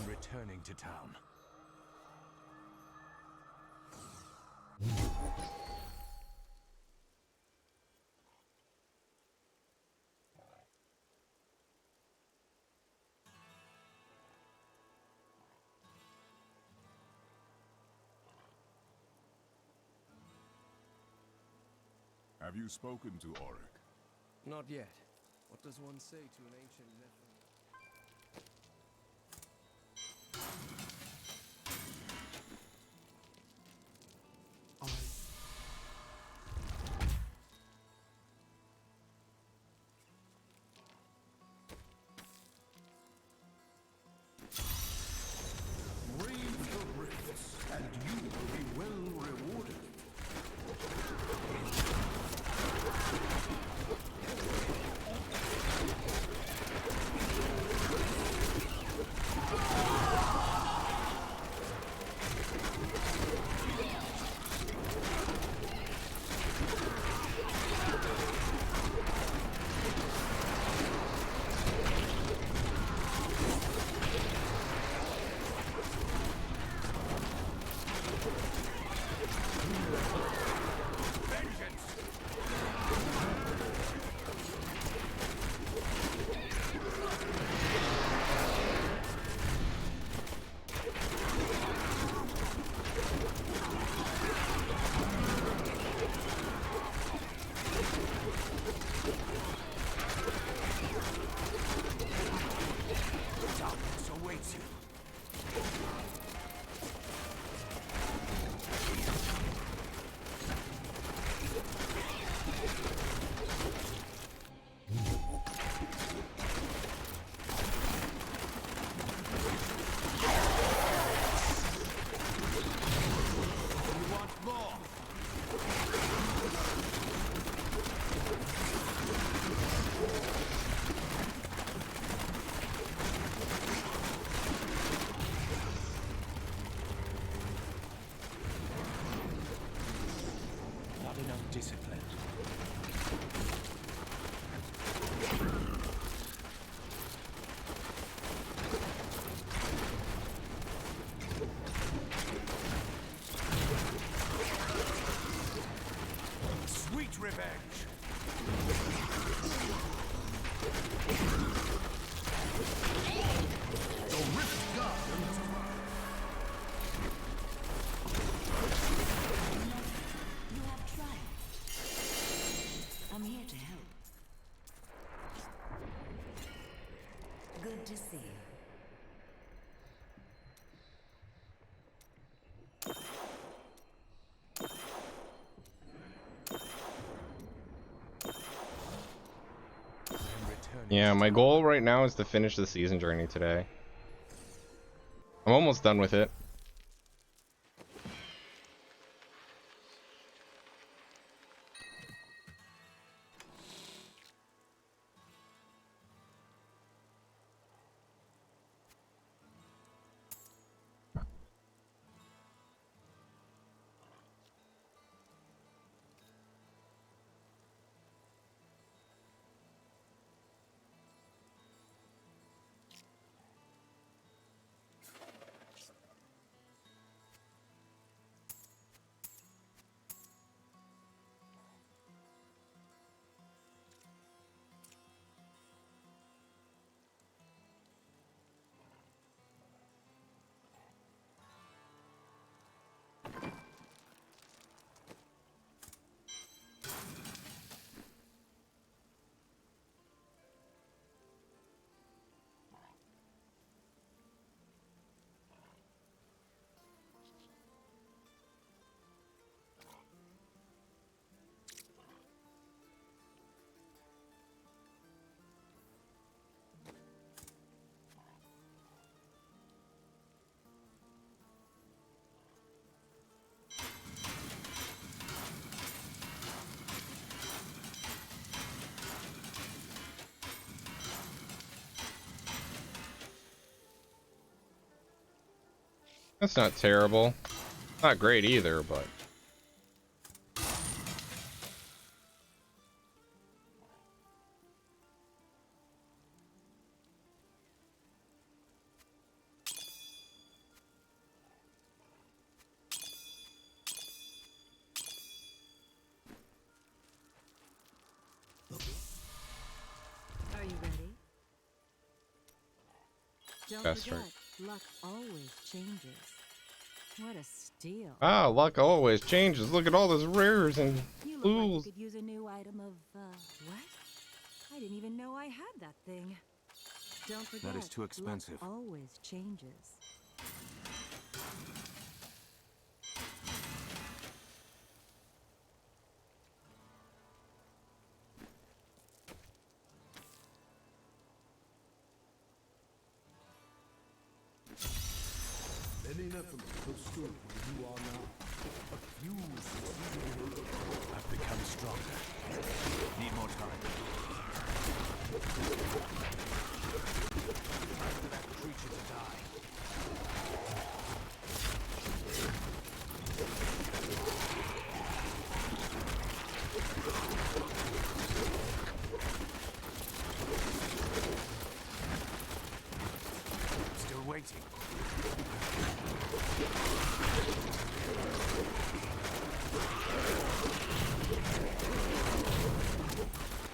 Speaker 9: Returning to town.
Speaker 5: Have you spoken to Auric?
Speaker 6: Not yet. What does one say to an ancient nephew?
Speaker 2: Brave the rifts, and you will be well rewarded.
Speaker 9: Discipline.
Speaker 2: Sweet revenge! The Rift Guardian has arrived.
Speaker 3: You have triumphed.
Speaker 1: Yeah, my goal right now is to finish the season journey today. I'm almost done with it. That's not terrible. Not great either, but
Speaker 4: Are you ready? Don't
Speaker 1: That's
Speaker 4: forget,
Speaker 1: right.
Speaker 4: luck always changes. What a steal.
Speaker 1: ah, luck always changes. Look at all those rares and
Speaker 4: You look like you
Speaker 1: blues.
Speaker 4: could use a new item of, what? I didn't even know I had that thing. Don't forget,
Speaker 9: That is too expensive.
Speaker 4: luck always changes.
Speaker 2: Many nothing but stood where you are now. A few succeeded.
Speaker 9: I've become stronger. Need more time. Time for that creature to die. Still waiting.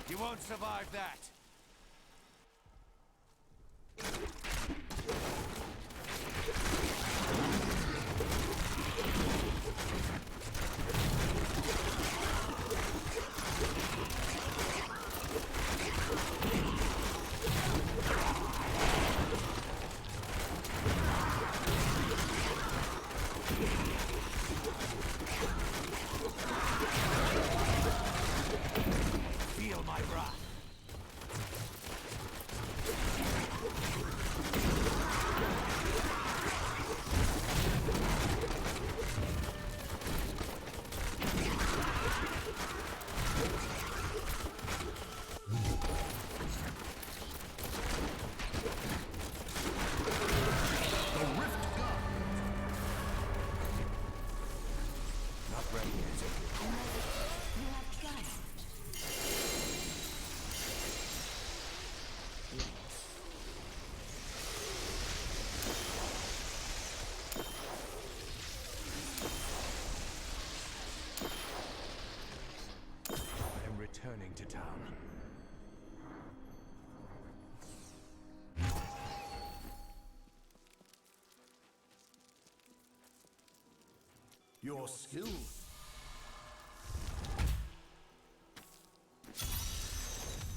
Speaker 9: You won't survive that. Feel my wrath. Not ready yet.
Speaker 3: You have triumphed.
Speaker 9: I am returning to town.
Speaker 2: Your skill.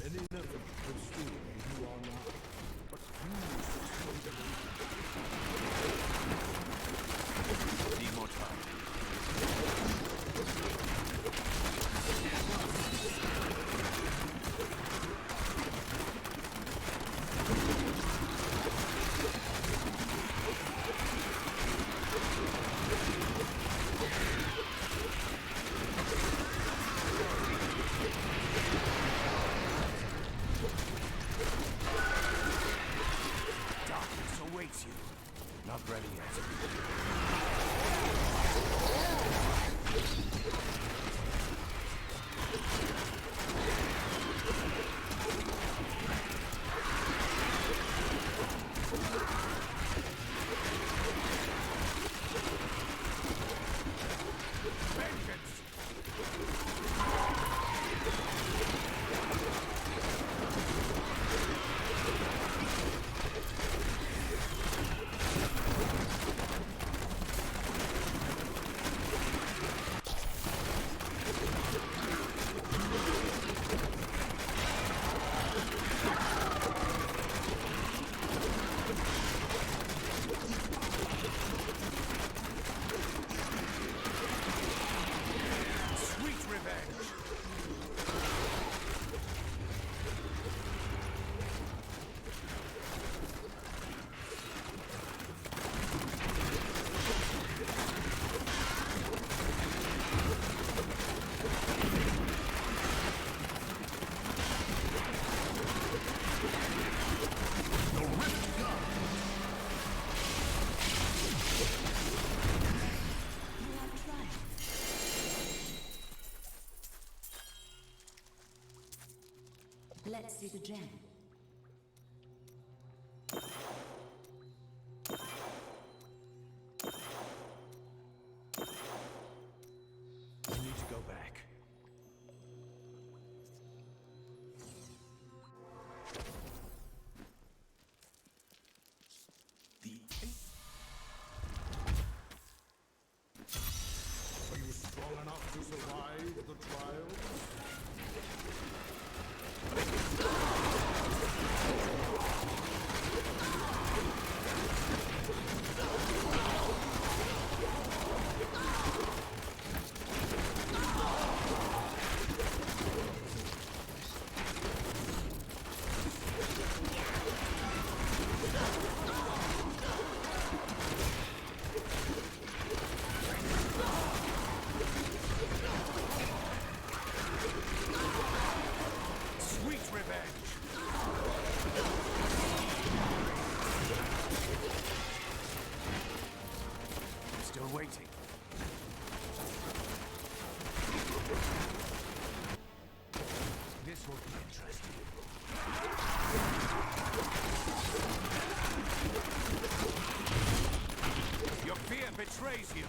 Speaker 2: Many nothing but stood where you are now. A few succeeded.
Speaker 9: Need more time. face you. Not ready yet. Sweet revenge.
Speaker 3: You have triumphed. Let's see the gem.
Speaker 9: I need to go back.
Speaker 5: Are you strong enough to survive the trial?
Speaker 9: Sweet revenge. I'm still waiting. This will be interesting. Your fear betrays you.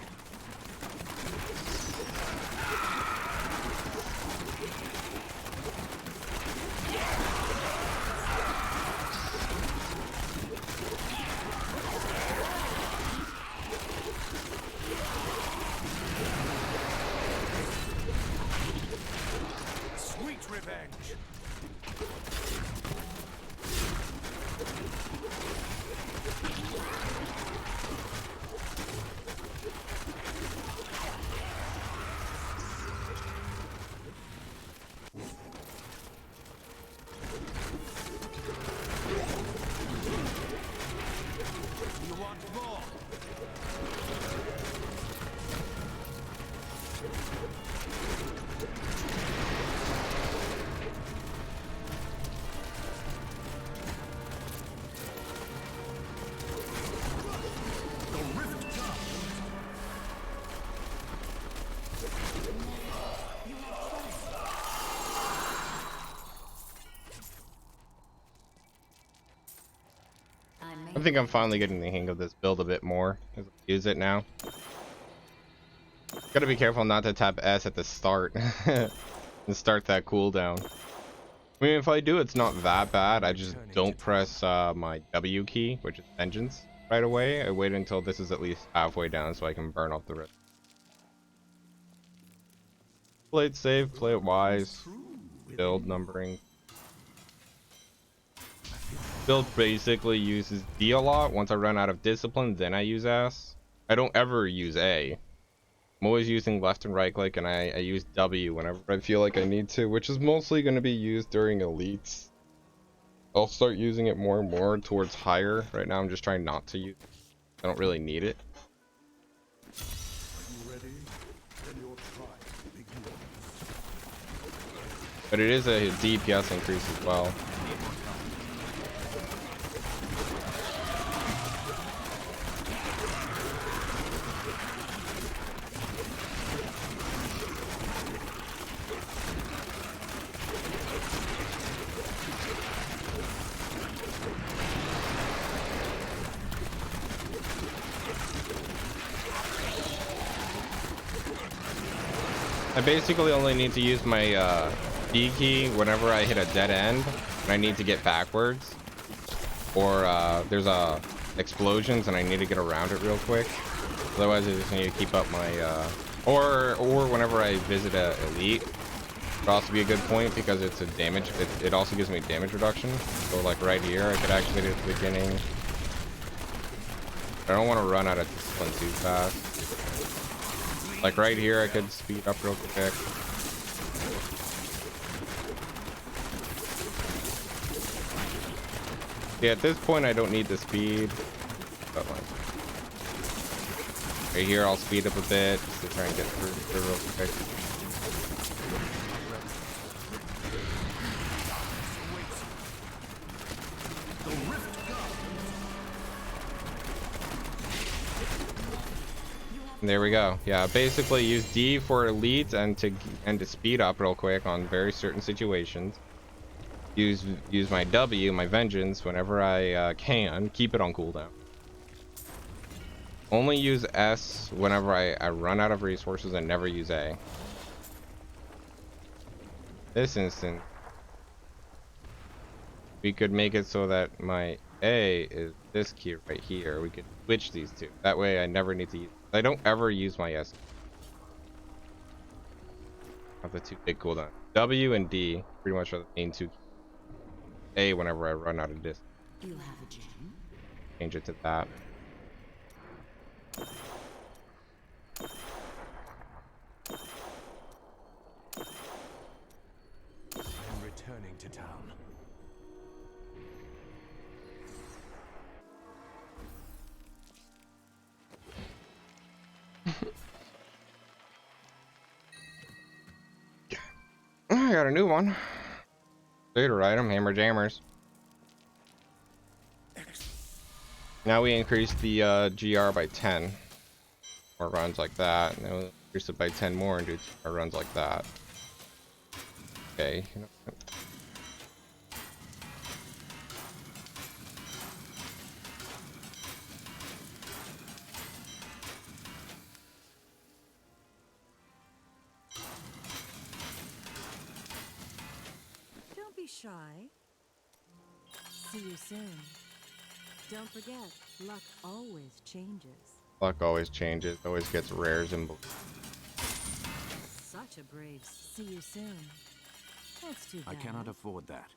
Speaker 9: Sweet revenge. You want more?
Speaker 5: The rift god.
Speaker 1: I think I'm finally getting the hang of this build a bit more as I use it now. Gotta be careful not to tap S at the start and start that cooldown. I mean, if I do, it's not that bad. I just don't press my W key, which is Vengeance, right away. I wait until this is at least halfway down so I can burn off the rest. Play it safe, play it wise, build numbering. Build basically uses D a lot. Once I run out of discipline, then I use S. I don't ever use A. I'm always using left and right click, and I use W whenever I feel like I need to, which is mostly going to be used during elites. I'll start using it more and more towards higher. Right now I'm just trying not to use it. I don't really need it.
Speaker 5: Are you ready? Then your trial begins.
Speaker 1: But it is a DPS increase as well.
Speaker 7: I basically only need to use my D key whenever I hit a dead end and I need to get backwards, or there's explosions and I need to get around it real quick. Otherwise I just need to keep up my or whenever I visit a elite, would also be a good point because it's a damage, it also gives me damage reduction. So like right here I could activate it at the beginning. I don't want to run out of discipline too fast. Like right here I could speed up real quick. Yeah, at this point I don't need the speed, but like right here I'll speed up a bit just to try and get through real quick. And there we go. Yeah, basically use D for elite and to speed up real quick on very certain situations. Use my W, my vengeance, whenever I can. Keep it on cooldown. Only use S whenever I run out of resources, and never use A. This instant, we could make it so that my A is this key right here. We could switch these two. That way I never need to use, I don't ever use my S. Have the two big cooldowns. W and D pretty much are the main two keys. A whenever I run out of distance.
Speaker 3: You have a gem?
Speaker 7: Change it to that.
Speaker 9: I'm returning to town.
Speaker 7: I got a new one. Later item, hammer jammers. Now we increase the GR by 10. Or runs like that. Now we'll increase it by 10 more and do runs like that. Okay. You know.
Speaker 4: Don't be shy. See you soon. Don't forget, luck always changes.
Speaker 7: Luck always changes. Always gets rares and
Speaker 4: Such a brave see you soon. That's too bad.
Speaker 9: I cannot afford that.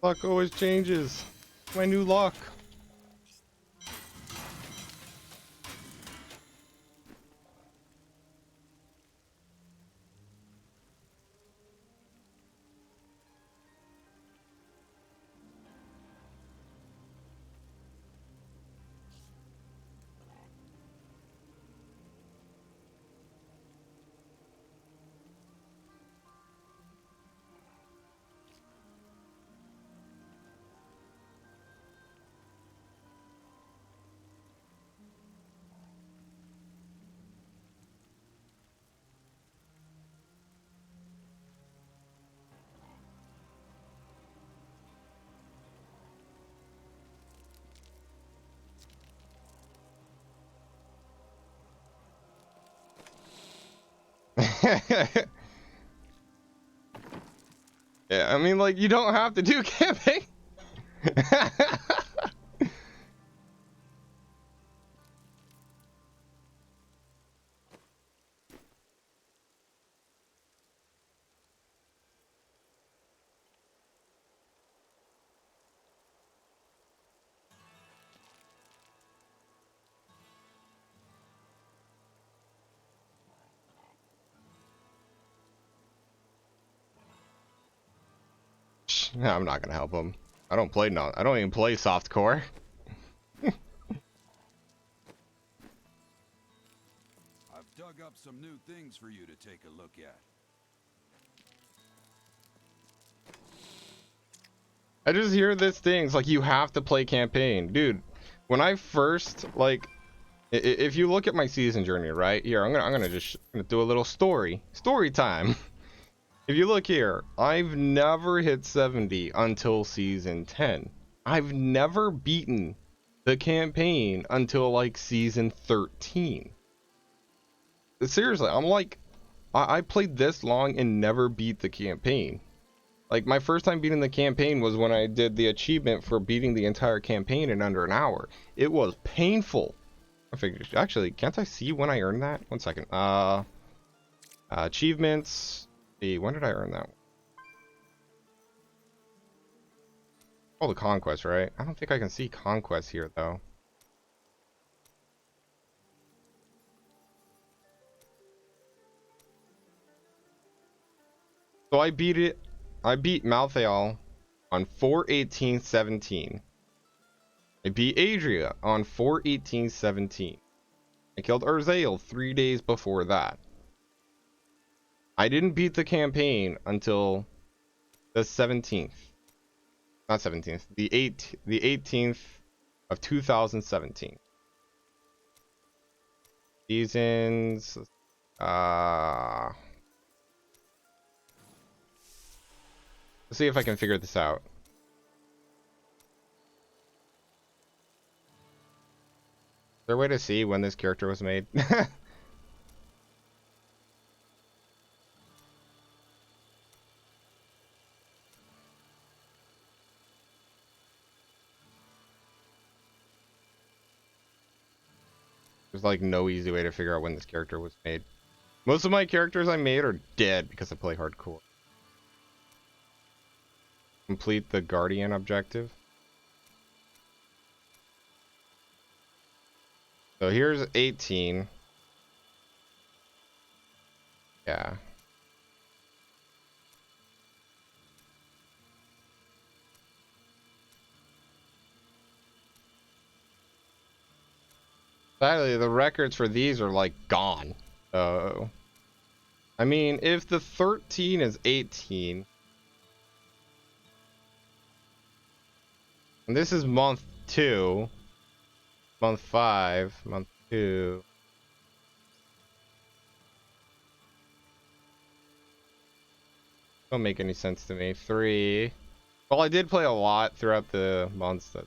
Speaker 7: luck always changes. My new luck. Yeah, I mean, like, you don't have to do camping. No, I'm not gonna help him. I don't even play softcore.
Speaker 2: I've dug up some new things for you to take a look at.
Speaker 7: I just hear this thing. It's like you have to play campaign, dude. When I first if you look at my season journey right here, I'm gonna do a little story time. If you look here, I've never hit 70 until season 10. I've never beaten the campaign until like season 13.
Speaker 1: seriously, I'm like, I played this long and never beat the campaign. Like, my first time beating the campaign was when I did the achievement for beating the entire campaign in under an hour. It was painful. I figured, actually, can't I see when I earned that? 1 second. Achievements. See, when did I earn that one? Oh, the conquest, right? I don't think I can see conquest here, though. So I beat it. I beat Malthael on 4/18/17. I beat Adria on 4/18/17. I killed Urzael 3 days before that. I didn't beat the campaign until the 17th. Not 17th. The 18th of 2017. Seasons. Let's see if I can figure this out. Is there a way to see when this character was made? There's like no easy way to figure out when this character was made. Most of my characters I made are dead because I play hardcore. Complete the Guardian objective. So here's 18. Yeah. Sadly, the records for these are like gone. So, I mean, if the 13 is 18, and this is month 2, month 5, month 2. Don't make any sense to me. 3. Well, I did play a lot throughout the months that.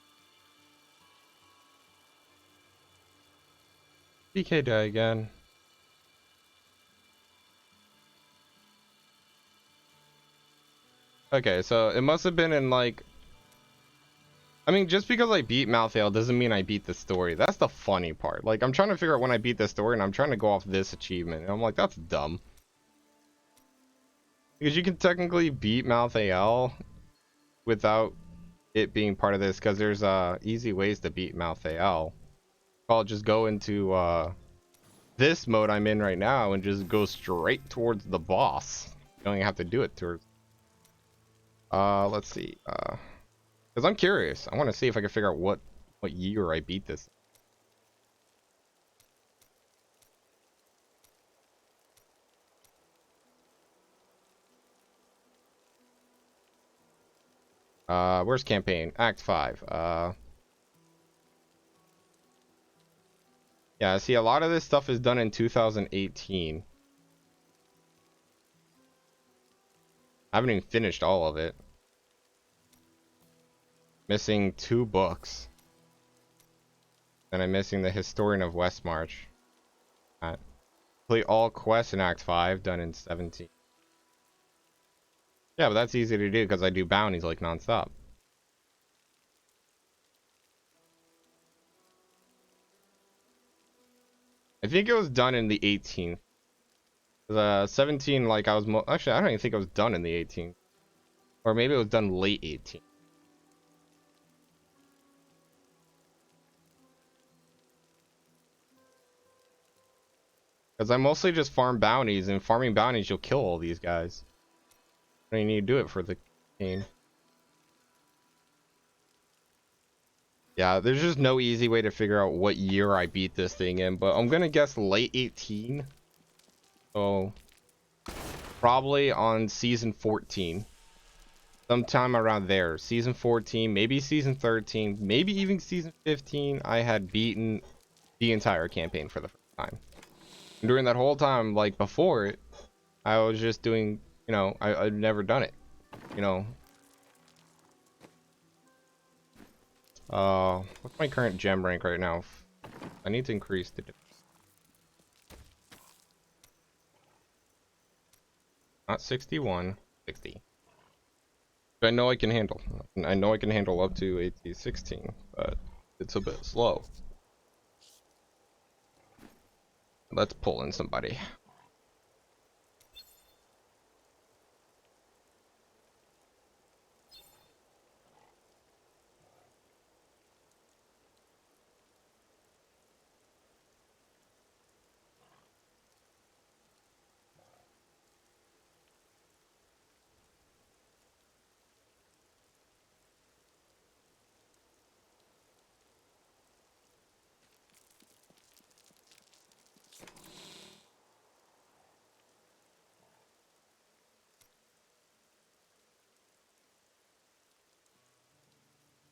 Speaker 1: DK die again. Okay, so it must have been in like. I mean, just because I beat Malthael doesn't mean I beat the story. That's the funny part. Like, I'm trying to figure out when I beat the story, and I'm trying to go off this achievement, and I'm like, that's dumb. Because you can technically beat Malthael without it being part of this, because there's easy ways to beat Malthael. I'll just go into this mode I'm in right now and just go straight towards the boss. You don't even have to do it towards. Let's see. Because I'm curious. I want to see if I can figure out what year I beat this. Where's campaign? Act 5. Yeah, see, a lot of this stuff is done in 2018. I haven't even finished all of it. Missing 2 books. And I'm missing the Historian of Westmarch. Complete all quests in Act 5, done in 17. Yeah, but that's easy to do because I do bounties like non-stop. I think it was done in the 18th. The 17, like I was actually, I don't even think it was done in the 18th. Or maybe it was done late 18th. Because I mostly just farm bounties, and farming bounties, you'll kill all these guys. You don't need to do it for the game. Yeah, there's just no easy way to figure out what year I beat this thing in, but I'm gonna guess late 18. So, probably on season 14. Sometime around there. Season 14, maybe season 13, maybe even season 15, I had beaten the entire campaign for the first time. And during that whole time, like before it, I was just doing, you know, I've never done it, you know. What's my current gem rank right now? I need to increase the. Not 61, 60. I know I can handle. I know I can handle up to AT 16, but it's a bit slow. Let's pull in somebody.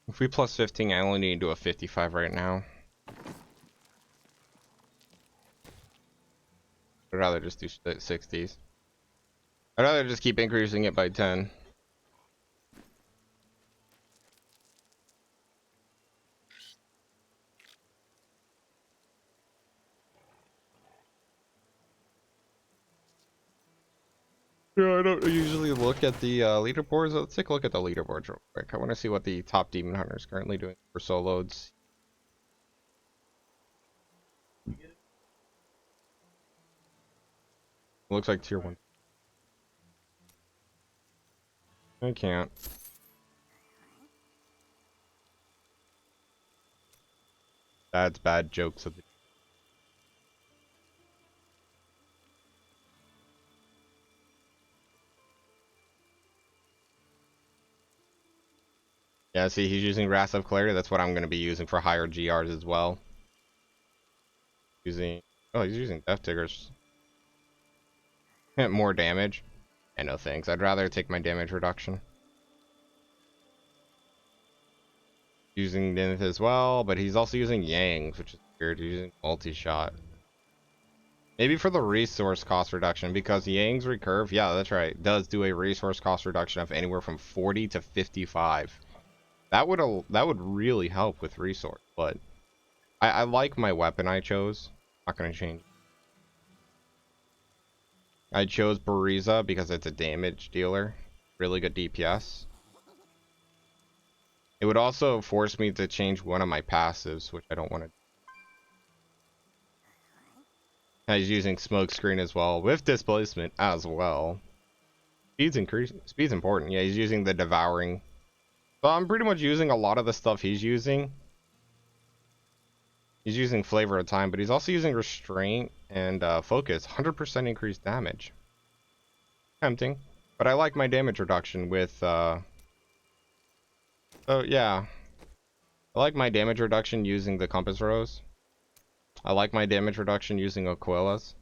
Speaker 1: If we plus 15, I only need to do a 55 right now. I'd rather just do 60s. I'd rather just keep increasing it by 10. Yeah, I don't usually look at the leaderboards. Let's take a look at the leaderboards real quick. I want to see what the top demon hunter is currently doing for solos. Looks like tier 1. I can't. That's bad jokes of the. Yeah, see, he's using Wrath of Clarity. That's what I'm going to be using for higher GRs as well. Using. Oh, he's using Death Tiggers. More damage. And no thanks. I'd rather take my damage reduction. Using Nith as well, but he's also using Yangs, which is weird. He's using multi-shot. Maybe for the resource cost reduction, because Yang's recurve, yeah, that's right, does do a resource cost reduction of anywhere from 40 to 55. That would really help with resource, but I like my weapon I chose. Not gonna change. I chose Bariza because it's a damage dealer. Really good DPS. It would also force me to change one of my passives, which I don't want to. He's using smoke screen as well, with displacement as well. Speed's important. Yeah, he's using the devouring. So I'm pretty much using a lot of the stuff he's using. He's using flavor of time, but he's also using restraint and focus. 100% increased damage. Tempting, but I like my damage reduction with. So yeah, I like my damage reduction using the compass rose. I like my damage reduction using Aquillas.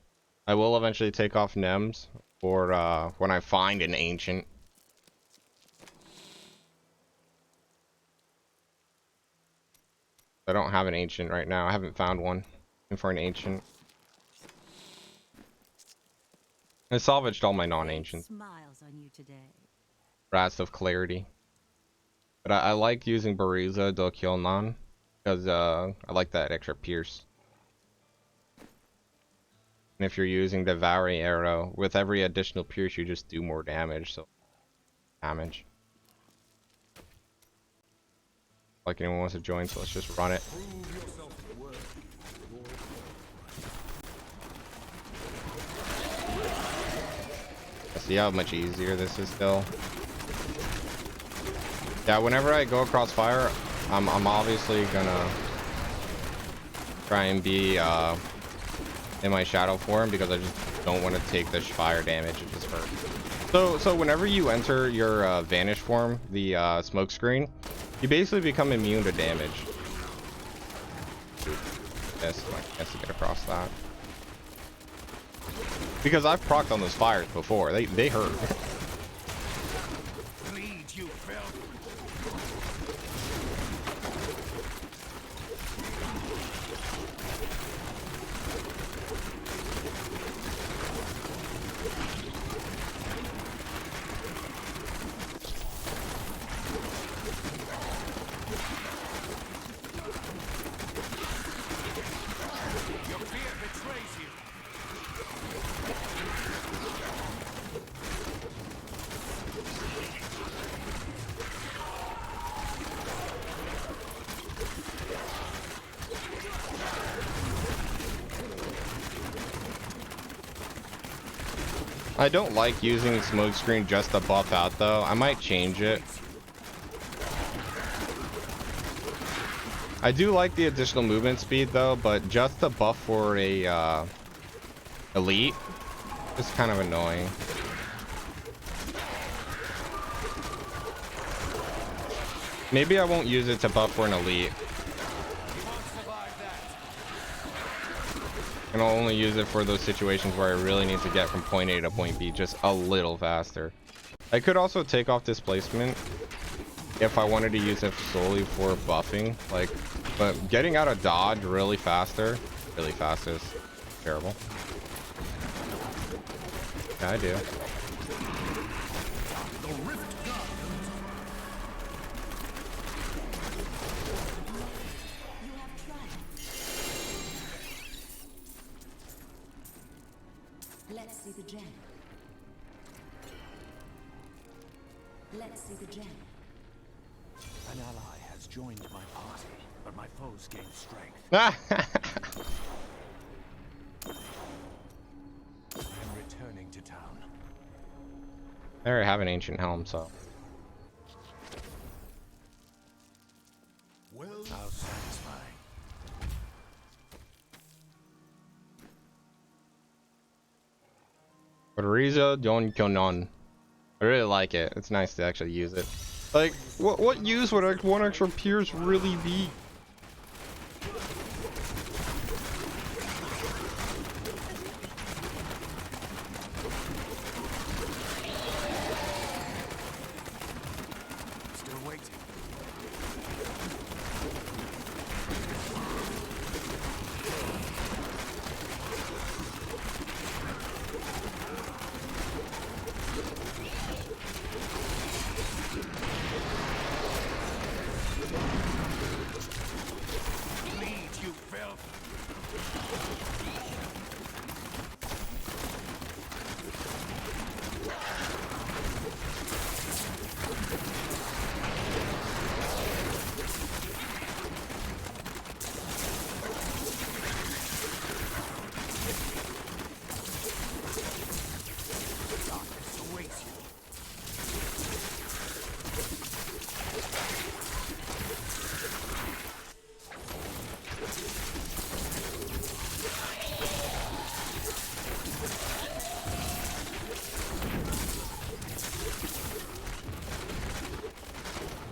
Speaker 1: I will eventually take off Nems for when I find an ancient. I don't have an ancient right now. I haven't found one. Looking for an ancient. I salvaged all my non-ancients.
Speaker 4: Smiles on you today.
Speaker 1: Wrath of Clarity. But I like using Bariza do Kyolnan because I like that extra pierce. And if you're using the Devouring Arrow, with every additional pierce you just do more damage, so damage. Like anyone wants to join, so let's just run it. See how much easier this is still. Yeah, whenever I go across fire, I'm obviously gonna try and be in my shadow form because I just don't want to take this fire damage. It just hurts. So whenever you enter your vanish form, the smoke screen, you basically become immune to damage. Yes, I guess to get across that. Because I've procced on those fires before. They hurt.
Speaker 2: Bleed, you filth. Your fear betrays you.
Speaker 1: I don't like using smokescreen just to buff out though. I might change it. I do like the additional movement speed though, but just to buff for a elite is kind of annoying. Maybe I won't use it to buff for an elite. And I'll only use it for those situations where I really need to get from point A to point B just a little faster. I could also take off displacement if I wanted to use it solely for buffing, like, but getting out of dodge really fast is terrible. Yeah, I do.
Speaker 3: Let's see the gem. Let's see the gem.
Speaker 9: An ally has joined my party, but my foes gain strength.
Speaker 7: Ah!
Speaker 9: I am returning to town.
Speaker 1: I already have an ancient helm, so.
Speaker 2: Well,
Speaker 9: How satisfying.
Speaker 1: Riza Don Konon. I really like it. It's nice to actually use it. Like, what use would one extra pierce really be?
Speaker 9: Still waiting. Bleed, you filth. Darkness awaits you.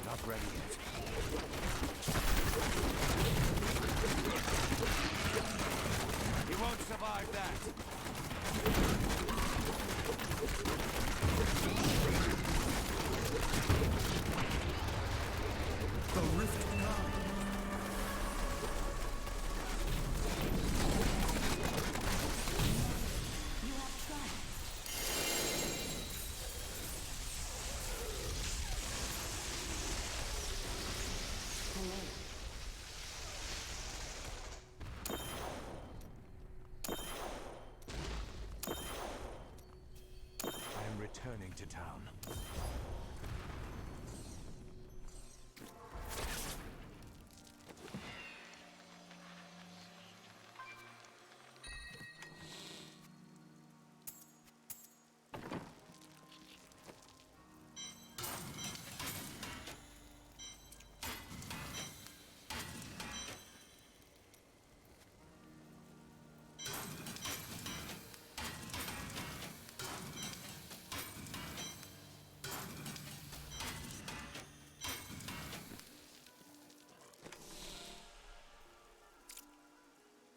Speaker 9: Not ready yet. You won't survive that.
Speaker 2: the rift comes.
Speaker 3: You have tried. Hello.
Speaker 9: I am returning to town.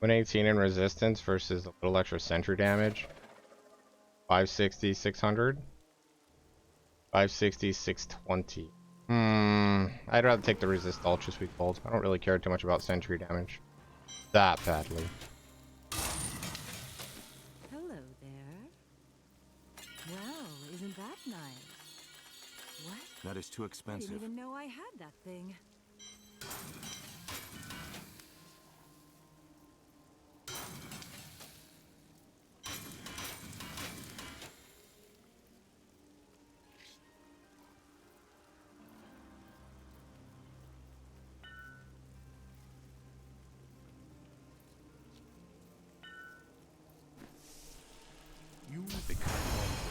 Speaker 1: $118 in resistance versus a little extra sentry damage. 560, 600. 560, 620. I'd rather take the resist all, truth be told. I don't really care too much about sentry damage that badly.
Speaker 4: Hello there. Well, isn't that nice? What?
Speaker 9: That is too
Speaker 4: I
Speaker 9: expensive.
Speaker 4: didn't even know I had that thing.
Speaker 2: You
Speaker 9: I've become more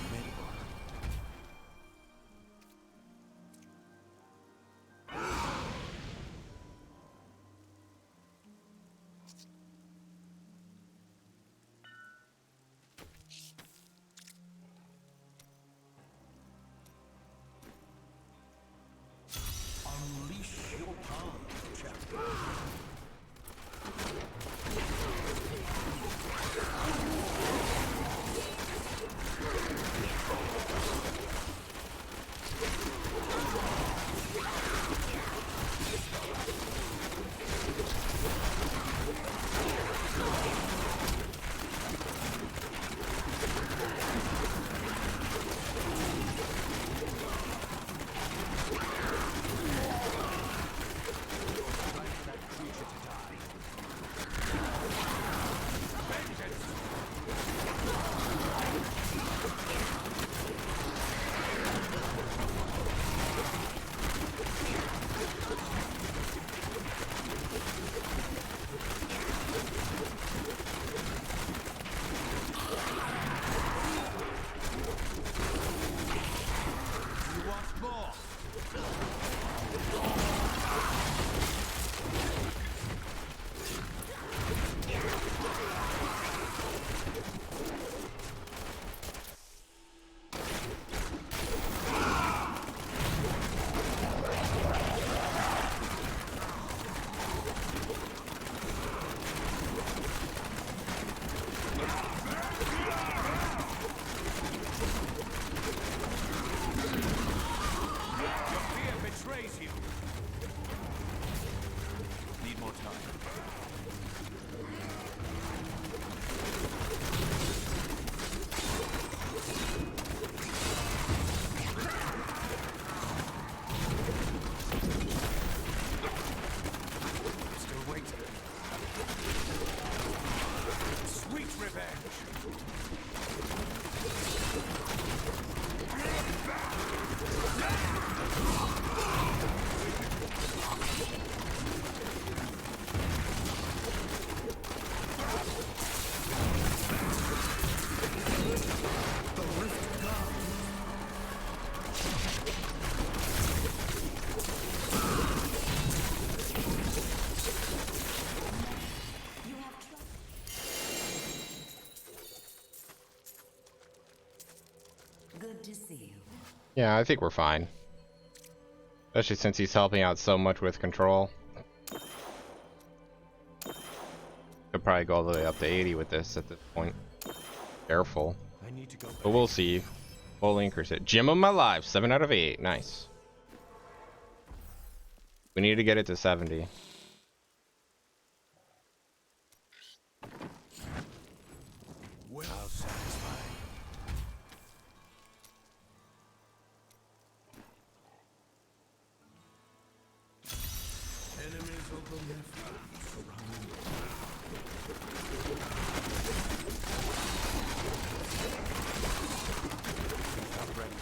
Speaker 9: Still waiting. Sweet revenge.
Speaker 3: You have trouble. Good to see you.
Speaker 1: Yeah, I think we're fine. Especially since he's helping out so much with control. Could probably go all the way up to 80 with this at this point. Careful.
Speaker 9: I need to go
Speaker 1: But we'll see. Full increase it. Gym of my life, 7 out of 8. Nice. We need to get it to 70.
Speaker 9: well satisfied.
Speaker 2: Enemies of the Nephilim surround you.
Speaker 9: I'm ready.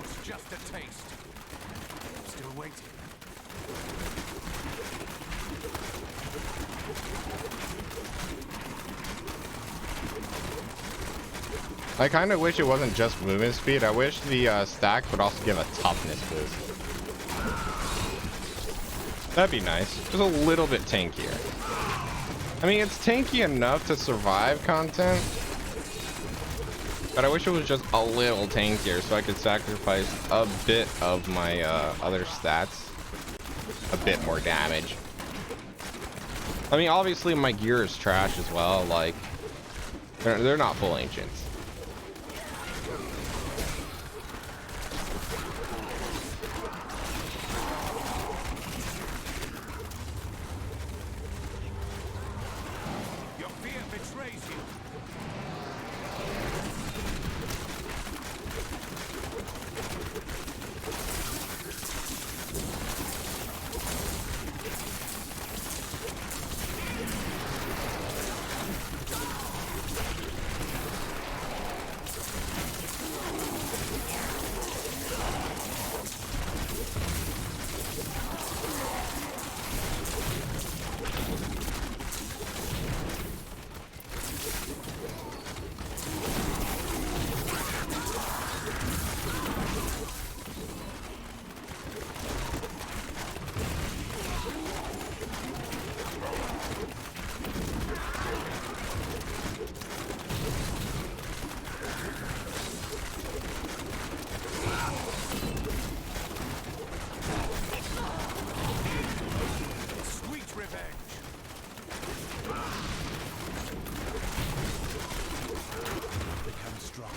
Speaker 9: It's just a taste. Still waiting.
Speaker 1: I kind of wish it wasn't just movement speed. I wish the stack would also give a toughness boost. That'd be nice. Just a little bit tankier. I mean, it's tanky enough to survive content, but I wish it was just a little tankier so I could sacrifice a bit of my other stats. A bit more damage. I mean, obviously my gear is trash as well. Like, they're not full ancients.
Speaker 9: Your fear betrays you. Sweet revenge.
Speaker 2: Become stronger.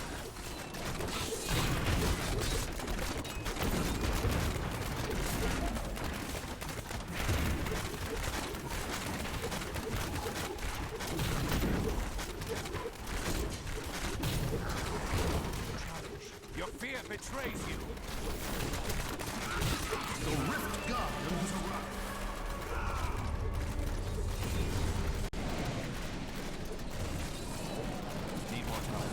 Speaker 9: Your fear betrays you.
Speaker 2: The Rift Guardian has arrived.
Speaker 9: Need more time.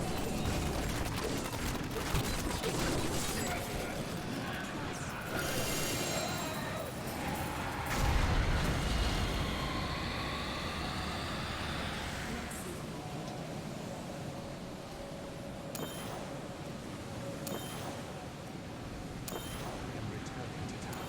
Speaker 9: I am returning to town.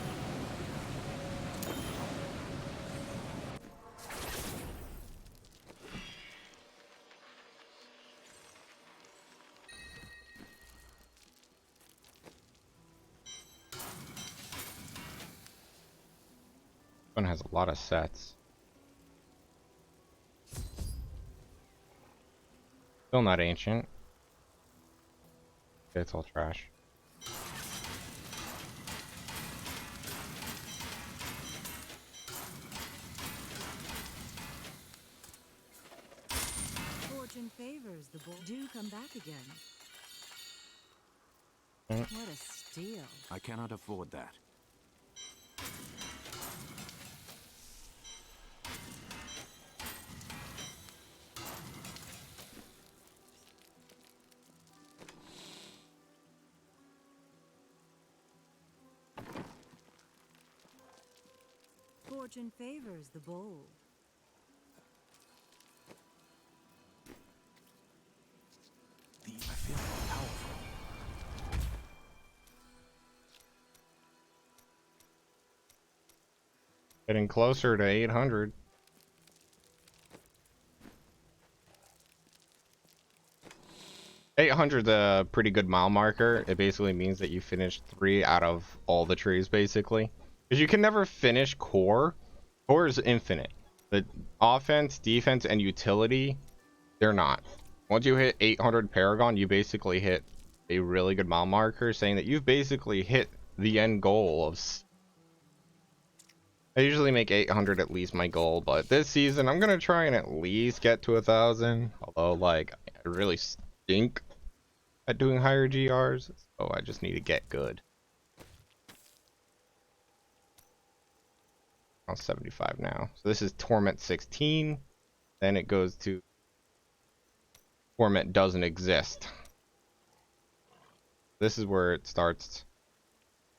Speaker 7: One has a lot of sets. Still not ancient. It's all trash.
Speaker 4: Fortune favors the bull. Do come back again. What a steal.
Speaker 9: I cannot afford that.
Speaker 4: Fortune favors the bold.
Speaker 9: I feel more powerful.
Speaker 1: Getting closer to 800. $800's a pretty good mile marker. It basically means that you finished 3 out of all the trees, basically. Because you can never finish core. Core is infinite. The offense, defense, and utility, they're not. Once you hit 800 Paragon, you basically hit a really good mile marker, saying that you've basically hit the end goal of... I usually make 800 at least my goal, but this season I'm gonna try and at least get to 1,000. Although, like, I really stink at doing higher GRs, so I just need to get good. I'm 75 now. So this is Torment 16. Then it goes to Torment doesn't exist. This is where it starts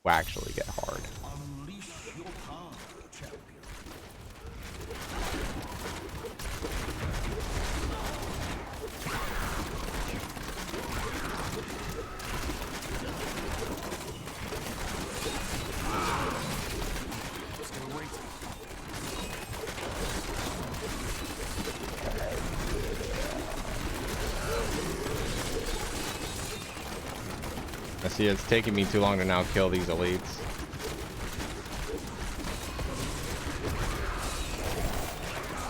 Speaker 1: to actually get hard.
Speaker 2: Unleash your power, champion.
Speaker 9: Still waiting.
Speaker 1: I see it's taking me too long to now kill these elites.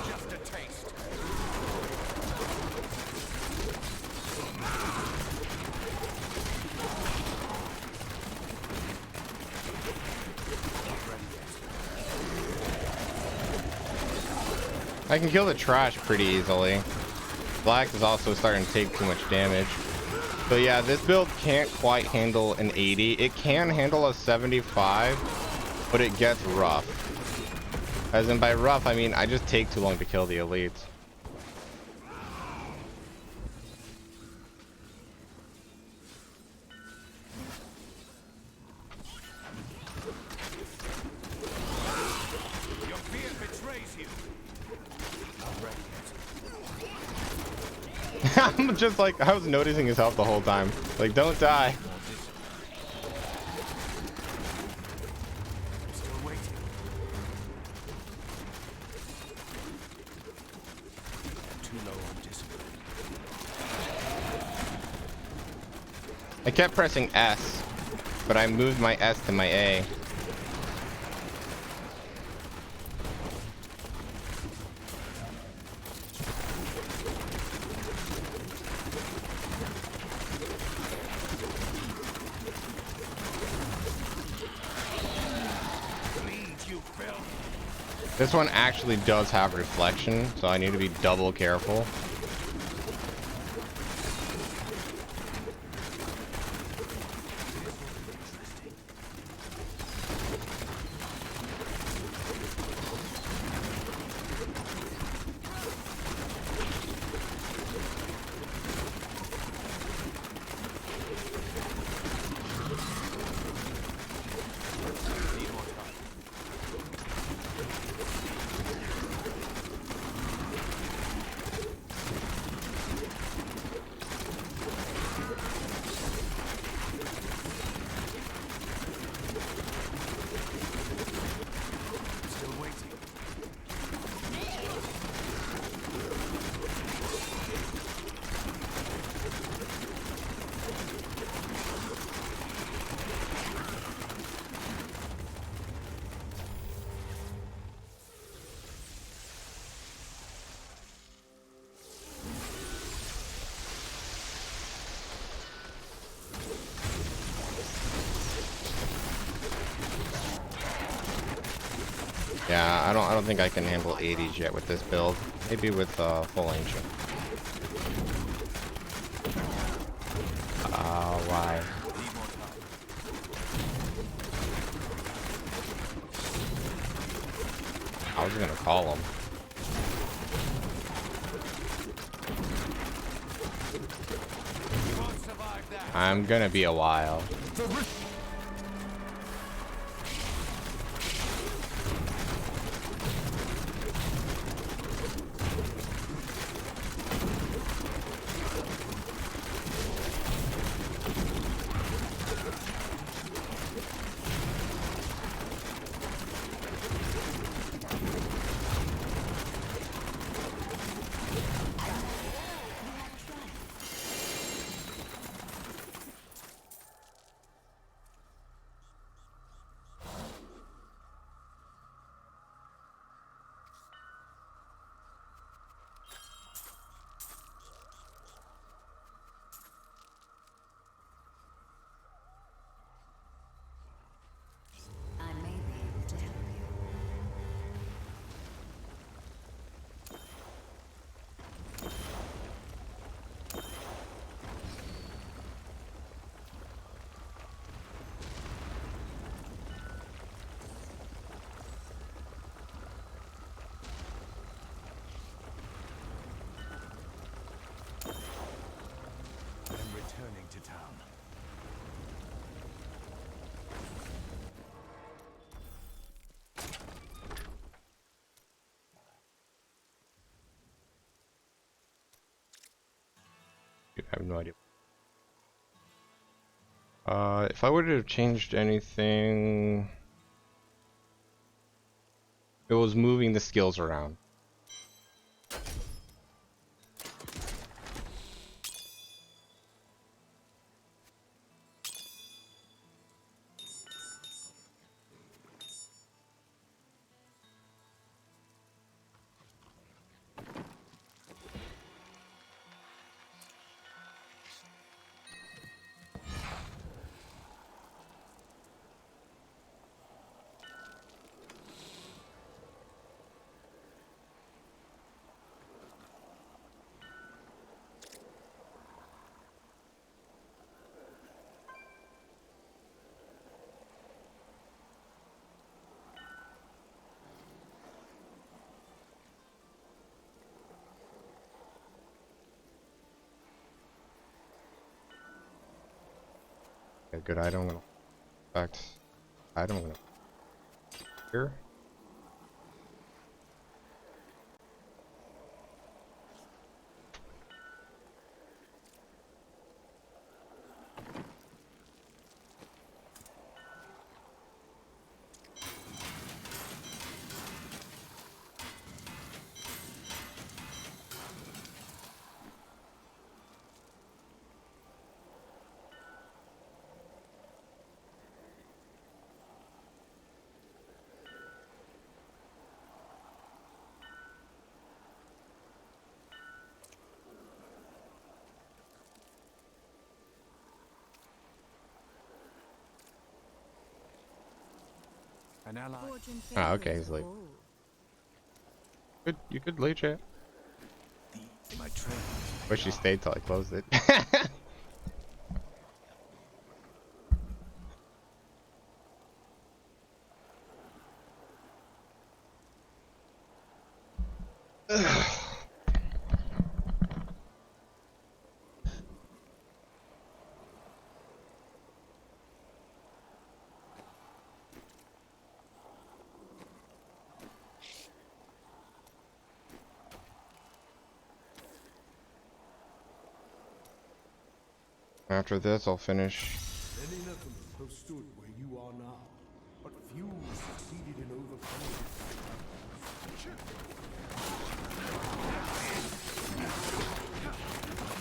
Speaker 2: Just a taste.
Speaker 1: I can kill the trash pretty easily. Black is also starting to take too much damage. So yeah, this build can't quite handle an 80. It can handle a 75, but it gets rough. As in by rough, I mean I just take too long to kill the elites.
Speaker 2: Your fear betrays you.
Speaker 1: I'm just like, I was noticing his health the whole time. Like, don't die.
Speaker 9: Still waiting. Too low on discipline.
Speaker 1: I kept pressing S, but I moved my S to my A. This one actually does have reflection, so I need to be double careful. Yeah, I don't think I can handle 80s yet with this build. Maybe with full ancient. Why? I was gonna call him. I'm gonna be a while.
Speaker 3: I may be able to help you.
Speaker 9: I am returning to town.
Speaker 1: I have no idea. If I were to have changed anything, it was moving the skills around. A good item. In fact, item here.
Speaker 9: An ally.
Speaker 4: Fortune
Speaker 1: Ah, okay,
Speaker 4: favors
Speaker 1: he's like,
Speaker 4: bold.
Speaker 1: you could late chat.
Speaker 9: My train.
Speaker 1: Wish she stayed till I closed it. After this, I'll finish.
Speaker 5: Many Nephilims have stood where you are now, but few succeeded in overcoming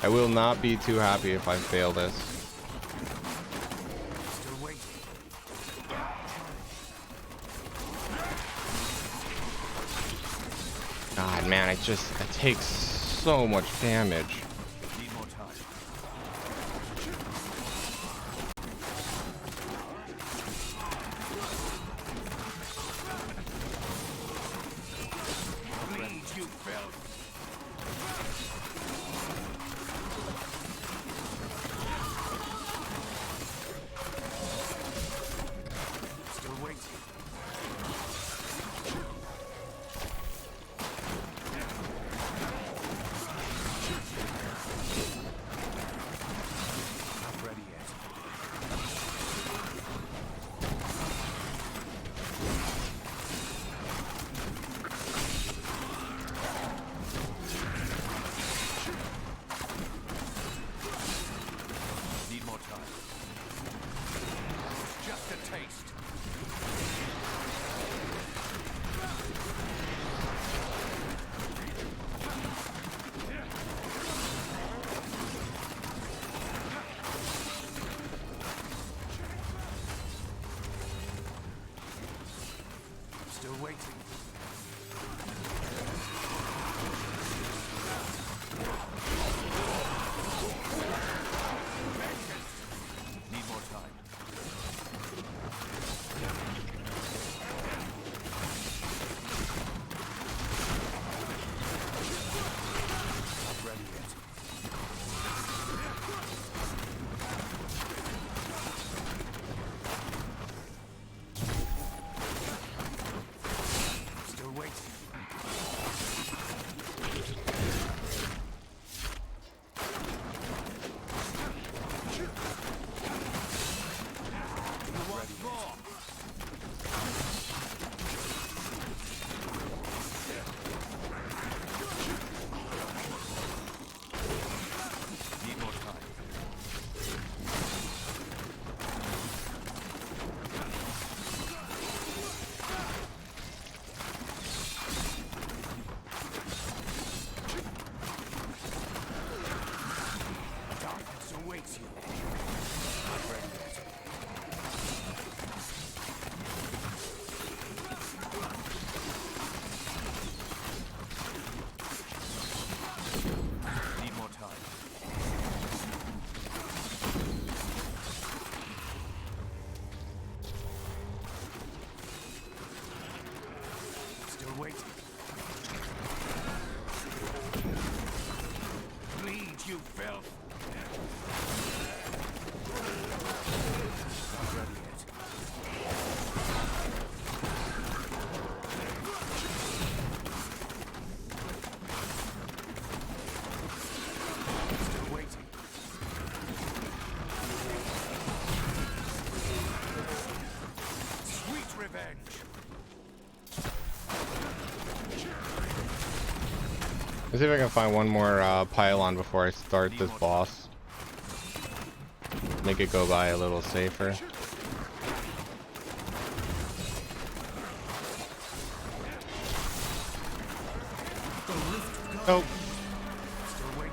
Speaker 1: I will not be too happy if I fail this.
Speaker 9: Still waiting.
Speaker 1: God, man, it takes so much damage.
Speaker 9: Need more time. filth. Not ready yet. Still waiting. Sweet revenge.
Speaker 1: Let's see if I can find one more pylon before I start this boss. Make it go by a little safer. Nope.
Speaker 9: Still waiting.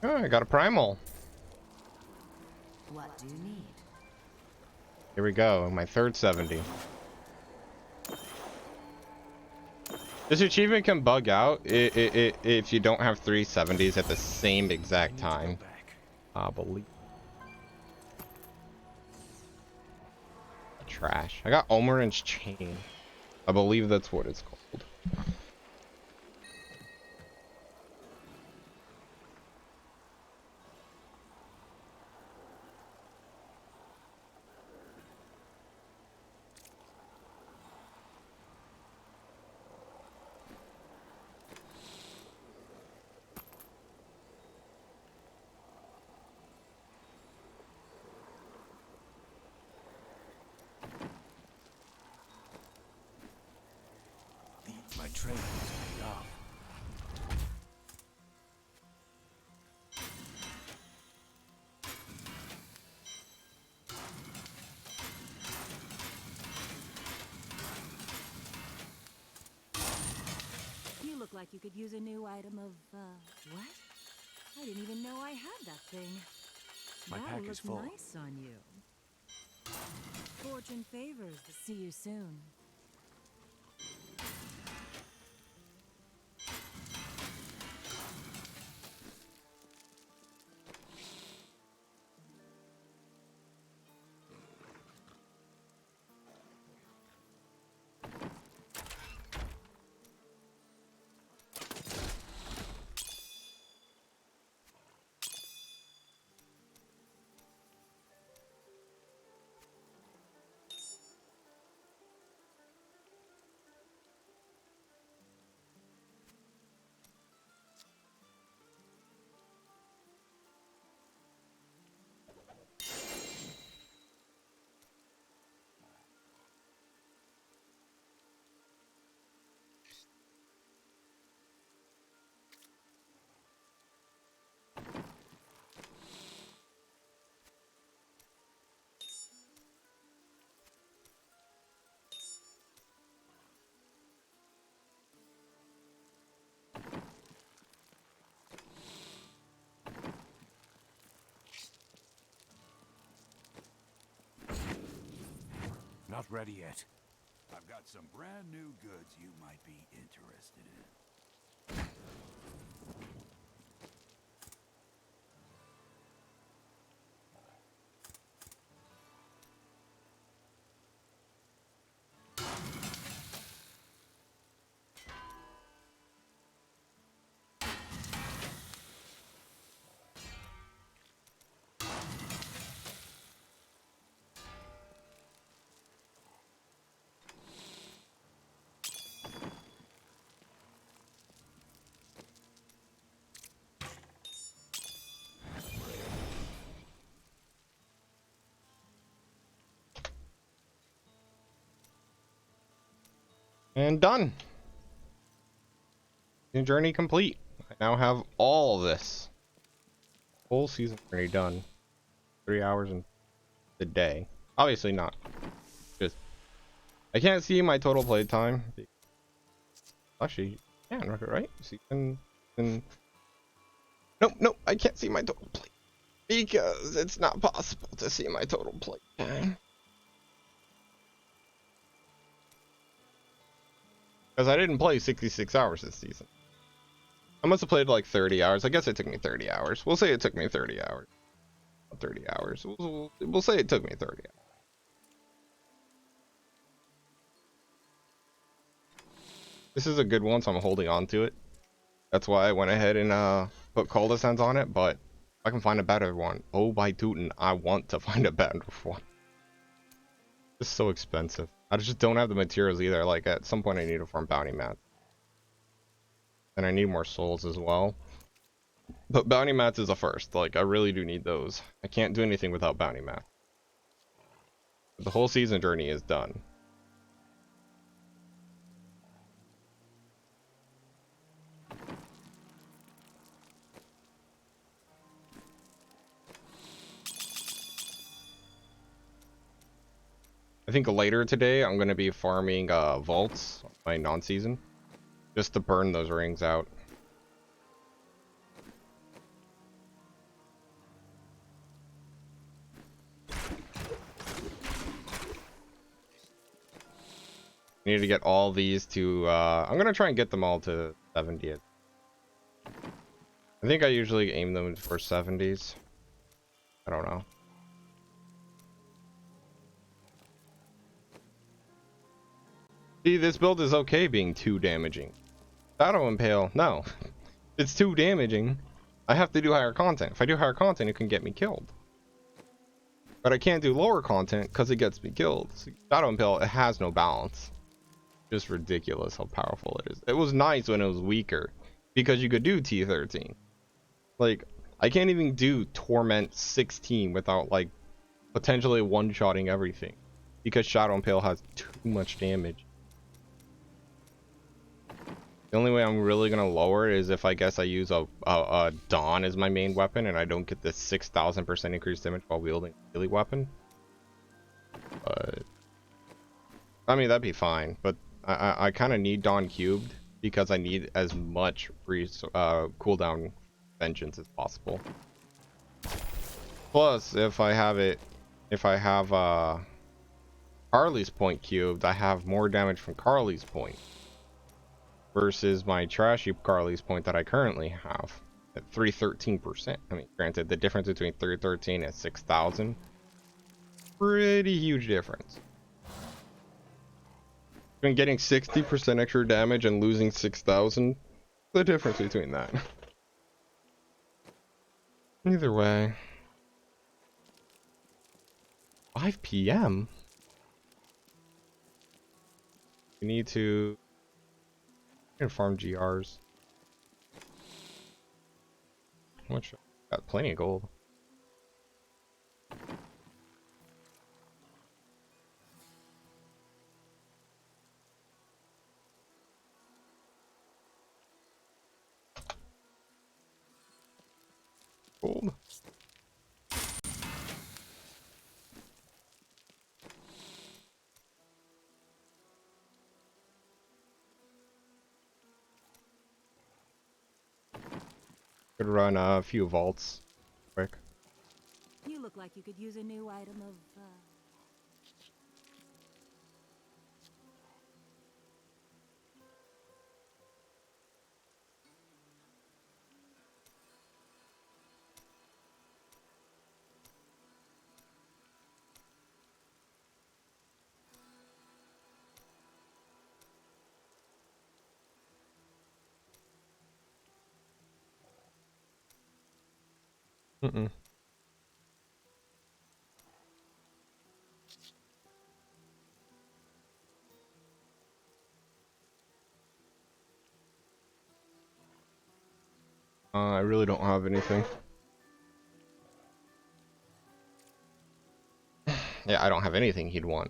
Speaker 1: Oh, I got a primal.
Speaker 3: What do you need?
Speaker 1: Here we go, my third 70. This achievement can bug out if you don't have 3 70s at the same exact time. I believe. Trash. I got Omeran's chain. I believe that's what it's called.
Speaker 9: My training is paid off.
Speaker 4: You look like you could use a new item of, what? I didn't even know I had that thing.
Speaker 9: My
Speaker 4: That
Speaker 9: pack is
Speaker 4: looks
Speaker 9: full.
Speaker 4: nice on you. Fortune favors to see you soon.
Speaker 9: Not ready yet.
Speaker 2: I've got some brand new goods you might be interested in.
Speaker 1: And done. New journey complete. I now have all this. Full season journey done. 3 hours in the day. Obviously not. Just I can't see my total play time. Actually, you can, right? Season. Nope, I can't see my total play because it's not possible to see my total play time. Because I didn't play 66 hours this season. I must have played like 30 hours. I guess it took me 30 hours. We'll say it took me 30 hours. 30 hours. We'll say it took me 30 hours. This is a good one, so I'm holding on to it. That's why I went ahead and put Coldescents on it, but if I can find a better one, oh by Tootin, I want to find a better one. It's so expensive. I just don't have the materials either. Like, at some point I need to farm bounty mats. And I need more souls as well. But bounty mats is a first. Like, I really do need those. I can't do anything without bounty mats. The whole season journey is done. I think later today I'm going to be farming vaults, my non-season, just to burn those rings out. I need to get all these to, I'm going to try and get them all to 70. I think I usually aim them for 70s. I don't know. See, this build is okay being too damaging. Shadow Impale, no. It's too damaging. I have to do higher content. If I do higher content, it can get me killed. But I can't do lower content because it gets me killed. See, Shadow Impale, it has no balance. Just ridiculous how powerful it is. It was nice when it was weaker because you could do T13. Like, I can't even do Torment 16 without, like, potentially one-shotting everything because Shadow Impale has too much damage. The only way I'm really gonna lower it is if I guess I use a Dawn as my main weapon and I don't get this 6,000% increased damage while wielding a melee weapon. But I mean, that'd be fine. But I kind of need Dawn cubed because I need as much cooldown vengeance as possible. Plus, if I have Carly's point cubed, I have more damage from Carly's point. Versus my trashy Carly's point that I currently have at 313%. I mean, granted, the difference between 313 and 6,000, pretty huge difference. Been getting 60% extra damage and losing 6,000. The difference between that. Either way. 5 p.m. We need to farm GRs. How much? Got plenty of gold. Gold. Could run a few vaults quick.
Speaker 4: You look like you could use a new item of,
Speaker 1: Mm-mm. I really don't have anything. Yeah, I don't have anything he'd want.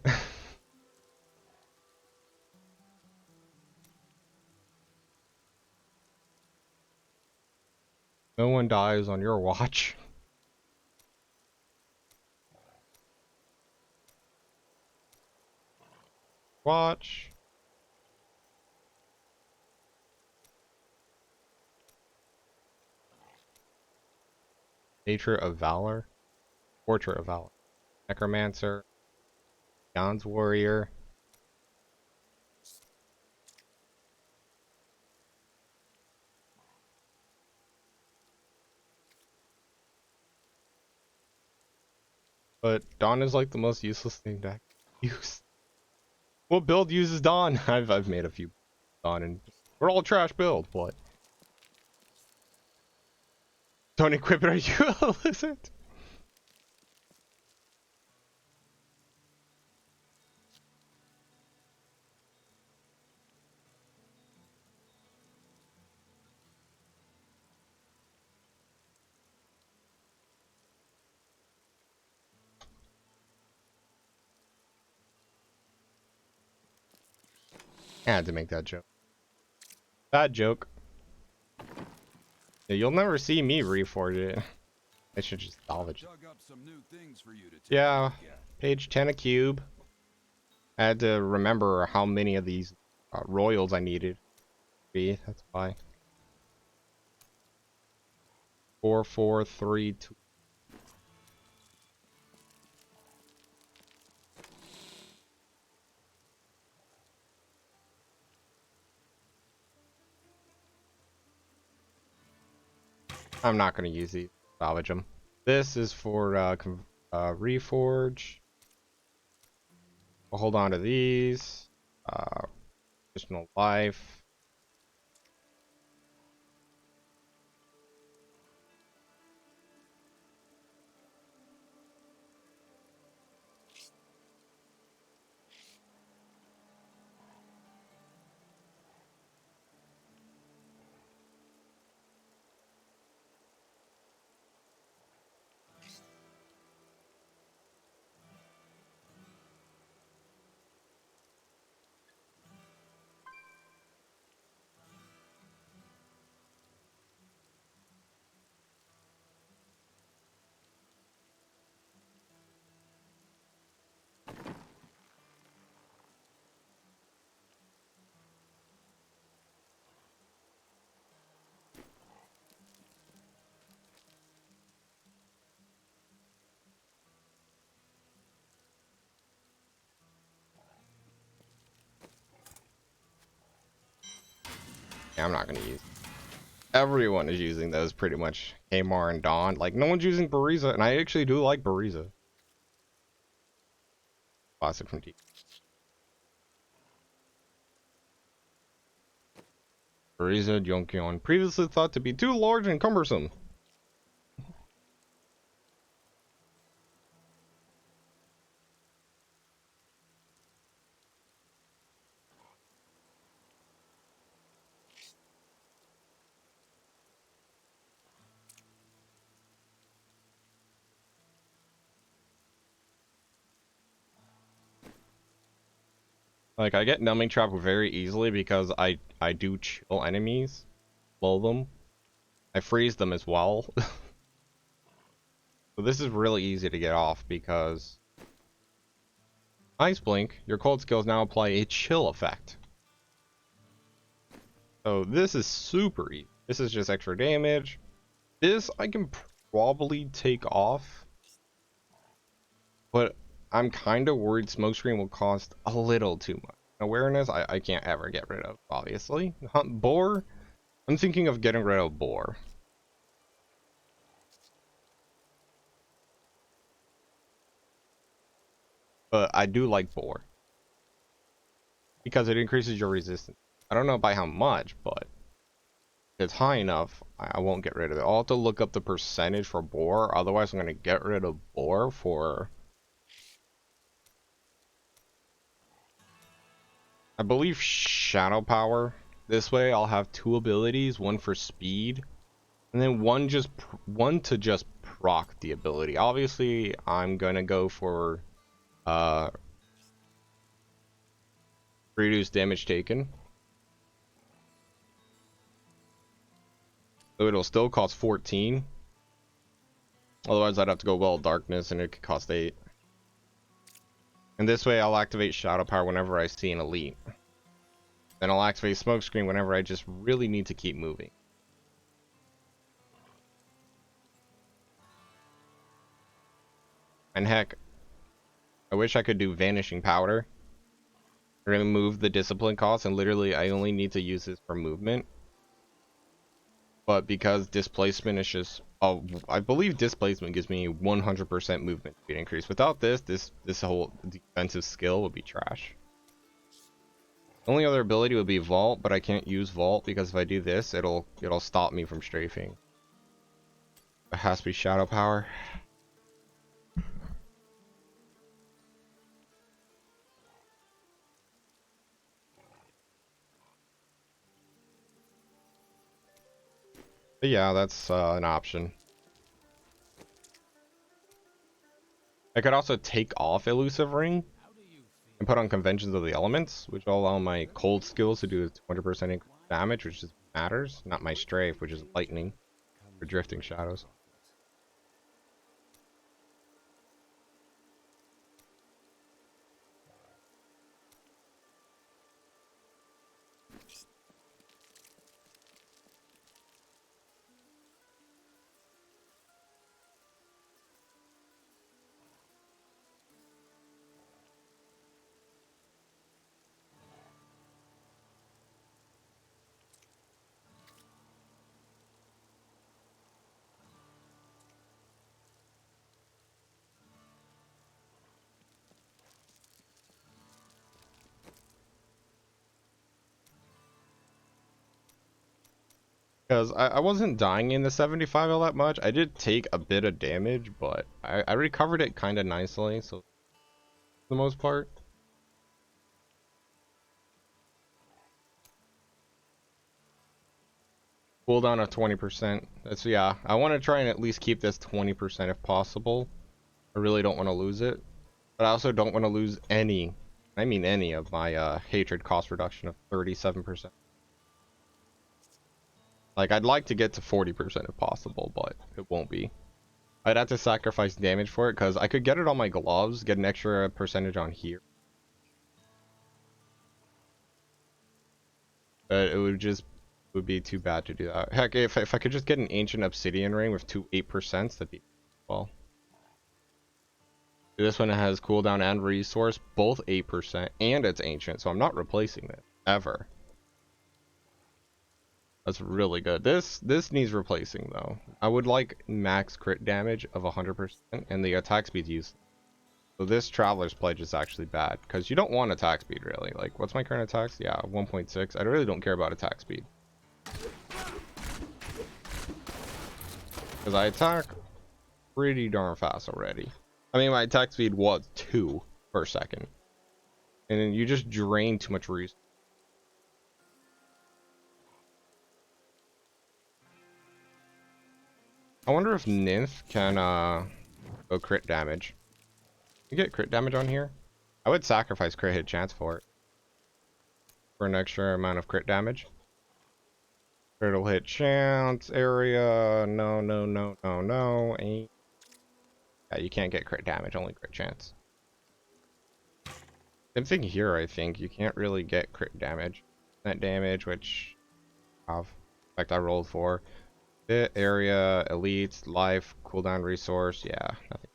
Speaker 1: No one dies on your watch. Watch. Nature of Valor. Portrait of Valor. Necromancer. Jan's Warrior. But Dawn is like the most useless thing to use. What build uses Dawn? I've made a few. done, and we're all trash build. What? Don't equip it. Are you a lizard? I had to make that joke. Bad joke. Yeah, you'll never see me reforge it. I should just salvage it.
Speaker 2: Dug up some new things for you to take a
Speaker 1: Yeah,
Speaker 2: look at.
Speaker 1: page 10 a cube. I had to remember how many of these royals I needed. That's why. 4, 4, 3, 2. I'm not going to use these. Salvage them. This is for reforge. We'll hold on to these. Additional life. Yeah, I'm not going to use. Everyone is using those pretty much. Hamar and Dawn. Like, no one's using Bariza, and I actually do like Bariza. Classic from D. Bariza Jonkion. Previously thought to be too large and cumbersome. Like, I get numbing trap very easily because I do chill enemies, slow them. I freeze them as well. So this is really easy to get off because Ice Blink, your cold skills now apply a chill effect. So this is super easy. This is just extra damage. This I can probably take off, but I'm kind of worried Smokescreen will cost a little too much. Awareness, I can't ever get rid of, obviously. Hunt Boar, I'm thinking of getting rid of Boar. But I do like Boar. Because it increases your resistance. I don't know by how much, but if it's high enough, I won't get rid of it. I'll have to look up the percentage for Boar, otherwise I'm going to get rid of Boar for... I believe Shadow Power. This way I'll have 2 abilities, one for speed, and then one to just proc the ability. Obviously, I'm going to go for reduce damage taken. So it'll still cost 14. Otherwise I'd have to go Well Darkness and it could cost 8. And this way I'll activate Shadow Power whenever I see an elite. Then I'll activate Smokescreen whenever I just really need to keep moving. And heck, I wish I could do Vanishing Powder. Remove the discipline cost, and literally I only need to use this for movement. But because displacement is just... Oh, I believe displacement gives me 100% movement speed increase. Without this whole defensive skill would be trash. Only other ability would be Vault, but I can't use Vault because if I do this, it'll stop me from strafing. It has to be Shadow Power. But yeah, that's an option. I could also take off Elusive Ring and put on Conventions of the Elements, which will allow my cold skills to do 200% damage, which just matters, not my strafe, which is lightning for drifting shadows. Because I wasn't dying in the 75 all that much. I did take a bit of damage, but I recovered it kind of nicely, so for the most part. Cooldown of 20%. That's, yeah, I want to try and at least keep this 20% if possible. I really don't want to lose it. But I also don't want to lose any, I mean any, of my hatred cost reduction of 37%. Like, I'd like to get to 40% if possible, but it won't be. I'd have to sacrifice damage for it, because I could get it on my gloves, get an extra percentage on here. But it would be too bad to do that. Heck, if I could just get an Ancient Obsidian Ring with two 8%, that'd be well. This one has cooldown and resource, both 8%, and it's ancient, so I'm not replacing it ever. That's really good. This needs replacing though. I would like max crit damage of 100%, and the attack speed's useless. So this Traveler's Pledge is actually bad because you don't want attack speed really. Like, what's my current attacks? Yeah, 1.6. I really don't care about attack speed because I attack pretty darn fast already. I mean, my attack speed was 2 per second. And then you just drain too much resource. I wonder if Nymph can go crit damage. You get crit damage on here? I would sacrifice crit hit chance for it. For an extra amount of crit damage. Critical hit chance area. No, no, no, no, no. Ain't. Yeah, you can't get crit damage, only crit chance. Same thing here, I think. You can't really get crit damage. Net damage, which in fact I rolled for. Hit area, elites, life, cooldown resource, yeah, nothing.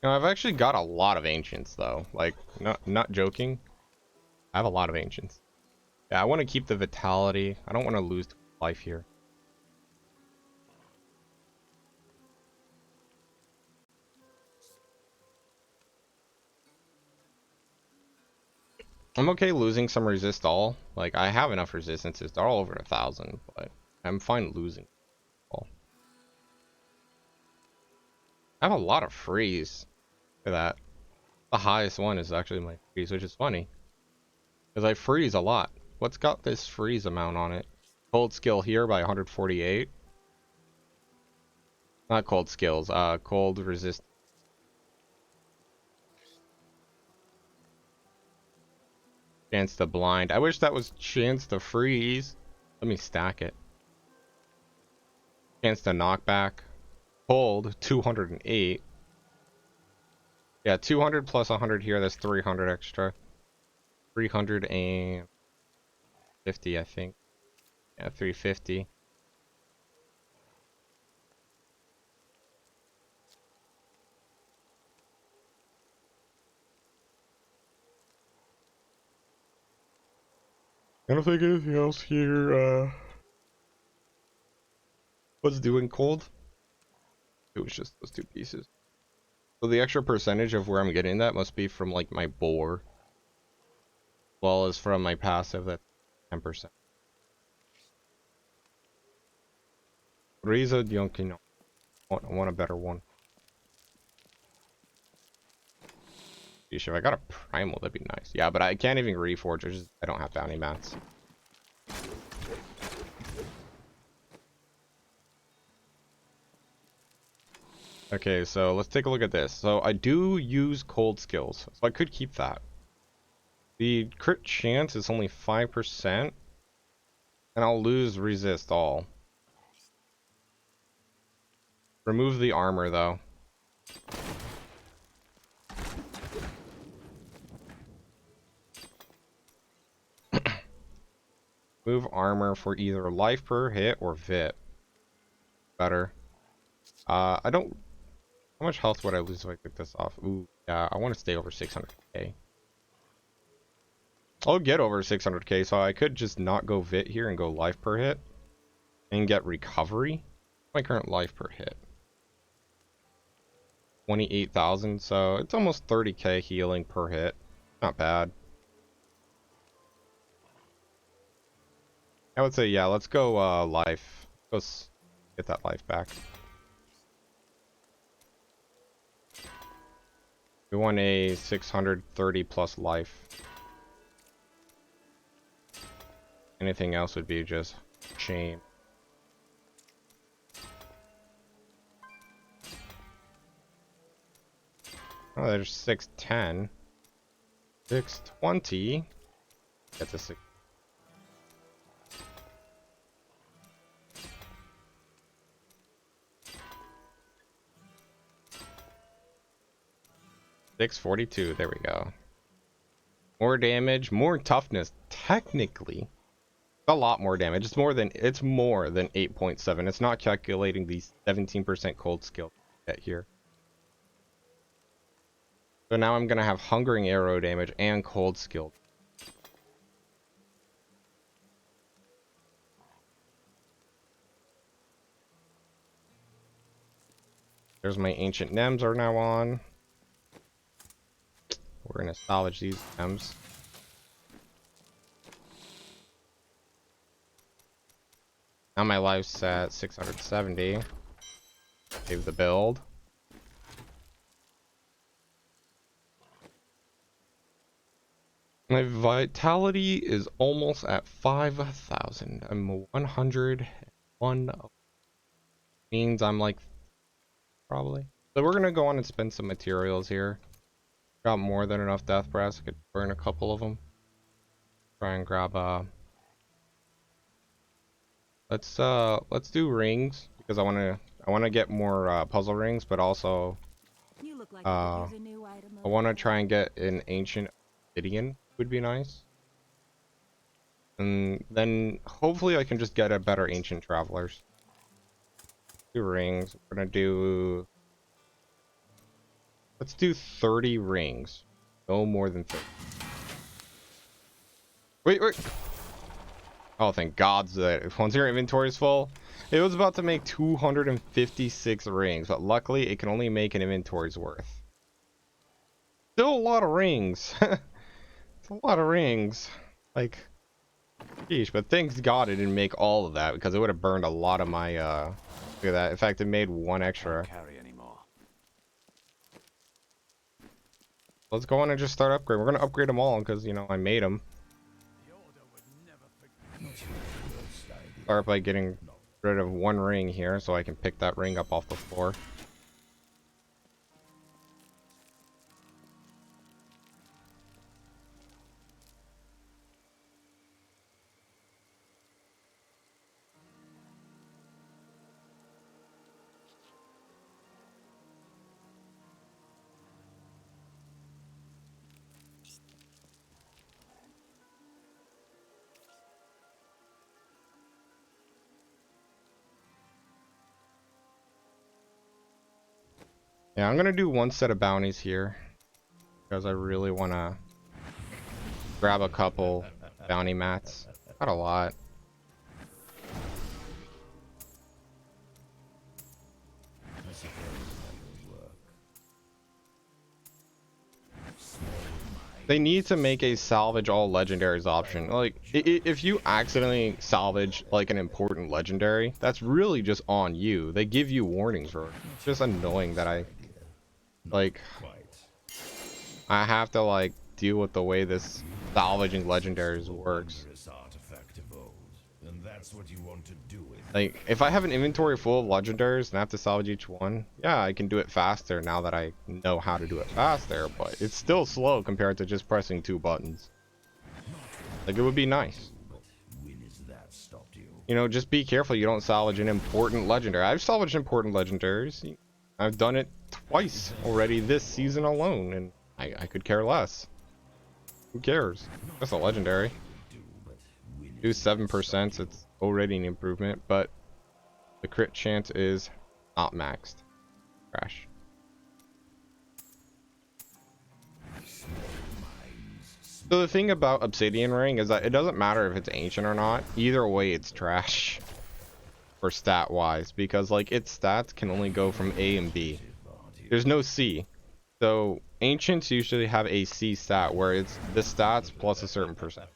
Speaker 1: You know, I've actually got a lot of ancients though. Like, not joking. I have a lot of ancients. Yeah, I want to keep the vitality. I don't want to lose life here. I'm okay losing some resist all. Like, I have enough resistances. They're all over 1,000, but I'm fine losing all. I have a lot of freeze for that. The highest one is actually my freeze, which is funny. Because I freeze a lot. What's got this freeze amount on it? Cold skill here by 148. Not cold skills, cold resist. Chance to blind. I wish that was chance to freeze. Let me stack it. Chance to knockback. Cold, 208. Yeah, 200 plus 100 here, that's 300 extra. 350, I think. Yeah, 350.
Speaker 7: I don't think anything else here was doing cold. It was just those two pieces. So the extra percentage of where I'm getting that must be from like my boar, as well as from my passive. That's 10%. Riza Yonkino. I want a better one. If I got a primal, that'd be nice. Yeah, but I can't even reforge. I don't have bounty mats. Okay, so let's take a look at this. So I do use cold skills, so I could keep that. The crit chance is only 5%, and I'll lose resist all. Remove the armor though. Move armor for either life per hit or vit. Better. I don't. How much health would I lose if I took this off? Ooh, yeah, I want to stay over 600k. I'll get over 600k, so I could just not go vit here and go life per hit and get recovery. My current life per hit 28,000, so it's almost 30k healing per hit. Not bad. I would say, yeah, let's go life. Let's get that life back. We want a 630 plus life. Anything else would be just shame. Oh, there's 610. 620. Get to 6. $642. There we go. More damage, more toughness. Technically, a lot more damage. It's more than 8.7. It's not calculating the 17% cold skill get here. So now I'm gonna have hungering arrow damage and cold skill. There's my ancient nems are now on. We're gonna salvage these nems. Now my life's at 670. Save the build. My vitality is almost at 5,000. I'm 101. Means I'm like probably. So we're gonna go on and spend some materials here. Got more than enough death brass. I could burn a couple of them. Try and grab let's do rings because I wanna get more puzzle rings, but also
Speaker 4: You look like
Speaker 7: I
Speaker 4: you could use a new item
Speaker 7: wanna try and get an ancient obsidian. Would be nice. And then hopefully I can just get a better ancient travelers. 2 rings. We're gonna do. Let's do 30 rings. No more than 30. Wait. Oh, thank God that once your inventory is full, it was about to make 256 rings, but luckily it can only make an inventory's worth. Still a lot of rings. It's a lot of rings. Like, sheesh, but thanks God it didn't make all of that because it would have burned a lot of my, look at that. In fact, it made 1 extra.
Speaker 9: Carry anymore.
Speaker 7: Let's go on and just start upgrade. We're going to upgrade them all because, you know, I made them. Start by getting rid of 1 ring here so I can pick that ring up off the floor. Yeah, I'm gonna do 1 set of bounties here because I really want to grab a couple bounty mats.
Speaker 1: Not a lot. They need to make a salvage all legendaries option. Like, if you accidentally salvage like an important legendary, that's really just on you. They give you warnings for it. It's just annoying that I have to like deal with the way this salvaging legendaries works.
Speaker 2: And that's what you want to do with
Speaker 1: Like, if I have an inventory full of legendaries and I have to salvage each one, yeah, I can do it faster now that I know how to do it faster, but it's still slow compared to just pressing 2 buttons. Like, it would be nice.
Speaker 2: when has that stopped you?
Speaker 1: You know, just be careful you don't salvage an important legendary. I've salvaged important legendaries. I've done it twice already this season alone, and I could care less. Who cares? That's a legendary. Do 7%, it's already an improvement, but the crit chance is not maxed. Crash. So the thing about Obsidian Ring is that it doesn't matter if it's ancient or not. Either way, it's trash for stat wise, because like its stats can only go from A and B. There's no C. So ancients usually have a C stat where it's the stats plus a certain percent.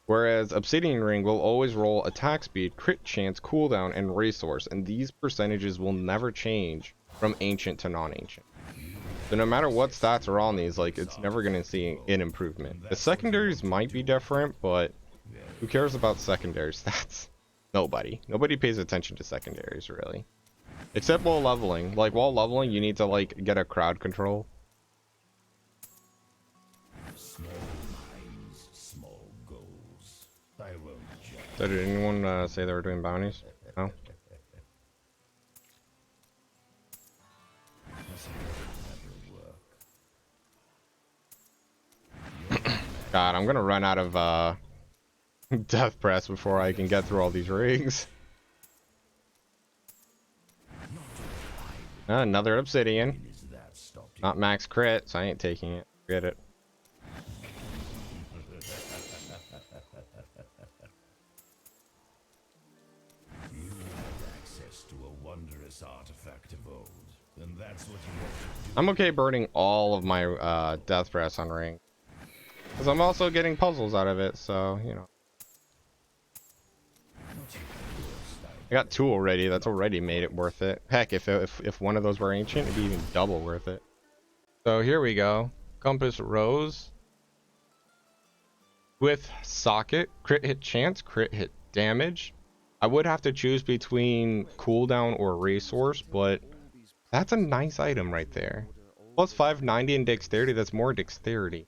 Speaker 1: Whereas Obsidian Ring will always roll attack speed, crit chance, cooldown, and resource, and these percentages will never change from ancient to non-ancient. So no matter what stats are on these, like, it's never going to see an improvement. The secondaries might be different, but who cares about secondary stats? Nobody. Nobody pays attention to secondaries, really. Except while leveling. Like, while leveling, you need to, like, get a crowd control. So did anyone say they were doing bounties? No? God, I'm gonna run out of death press before I can get through all these rings. Another obsidian. Not max crit, so I ain't taking it. Forget it. I'm okay burning all of my death press on ring, because I'm also getting puzzles out of it, so you know. I got 2 already. That's already made it worth it. Heck, if one of those were ancient, it'd be even double worth it. So here we go. Compass Rose with socket, crit hit chance, crit hit damage. I would have to choose between cooldown or resource, but that's a nice item right there. Plus 590 in dexterity, that's more dexterity.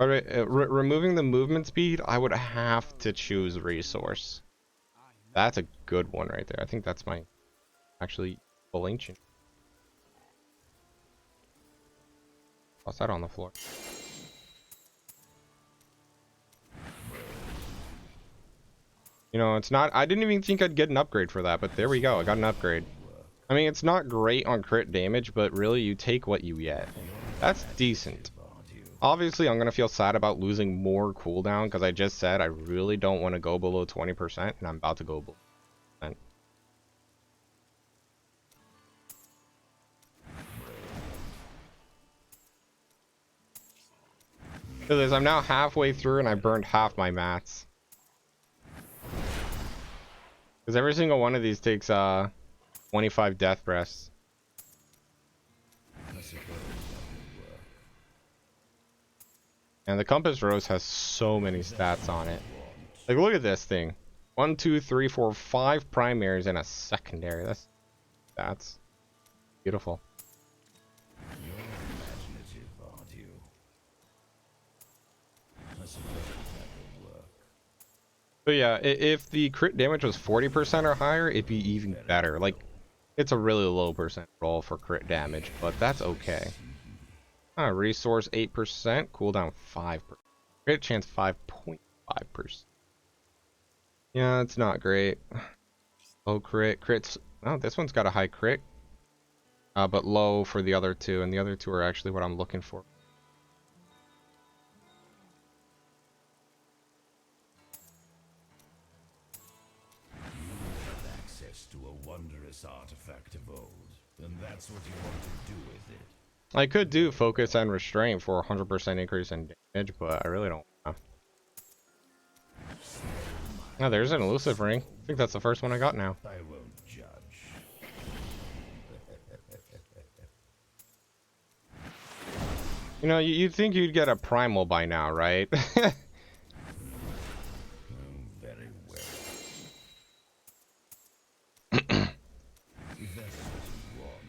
Speaker 1: Alright, removing the movement speed, I would have to choose resource. That's a good one right there. I think that's my actually full ancient. Toss that on the floor. You know, it's not, I didn't even think I'd get an upgrade for that, but there we go, I got an upgrade. I mean, it's not great on crit damage, but really you take what you get. That's decent. Obviously, I'm going to feel sad about losing more cooldown, because I just said I really don't want to go below 20%, and I'm about to go below 20%. Look at this, I'm now halfway through, and I burned half my mats. Because every single one of these takes 25 death breaths. And the Compass Rose has so many stats on it. Like, look at this thing. 1, 2, 3, 4, 5 primaries and a secondary. That's beautiful. So yeah, if the crit damage was 40% or higher, it'd be even better. Like, it's a really low percent roll for crit damage, but that's okay. Resource 8%, cooldown 5%. Crit chance 5.5%. Yeah, it's not great. Low crit. Crits. Oh, this one's got a high crit. But low for the other two, and the other two are actually what I'm looking for.
Speaker 2: access to a wondrous artifact of old, and that's what you want to do with it.
Speaker 1: I could do focus and restraint for 100% increase in damage, but I really don't want to. Oh, there's an elusive ring. I think that's the first one I got now.
Speaker 2: I won't judge.
Speaker 1: You know, you'd think you'd get a primal by now, right?
Speaker 2: Very well. If that's what you want.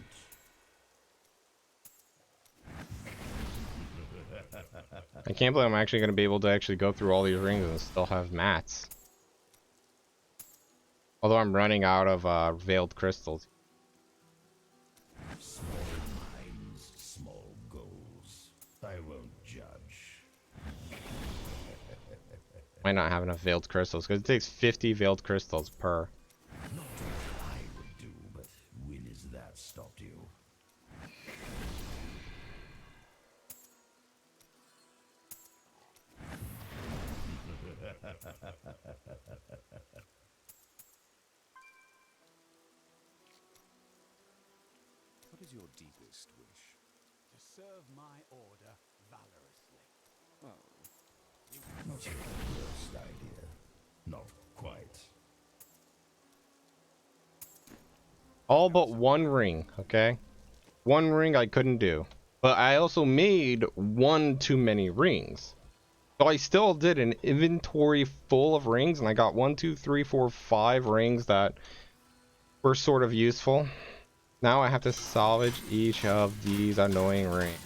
Speaker 1: I can't believe I'm actually going to be able to actually go through all these rings and still have mats. Although I'm running out of veiled crystals.
Speaker 2: Small minds, small goals. I won't judge.
Speaker 1: Might not have enough veiled crystals because it takes 50 veiled crystals per.
Speaker 2: Not what I would do, but when has that stopped you?
Speaker 9: What is your deepest wish?
Speaker 5: To serve my order valorously.
Speaker 2: Not your worst idea. Not quite.
Speaker 1: All but one ring, okay? One ring I couldn't do. But I also made one too many rings. So I still did an inventory full of rings, and I got 1, 2, 3, 4, 5 rings that were sort of useful. Now I have to salvage each of these annoying rings.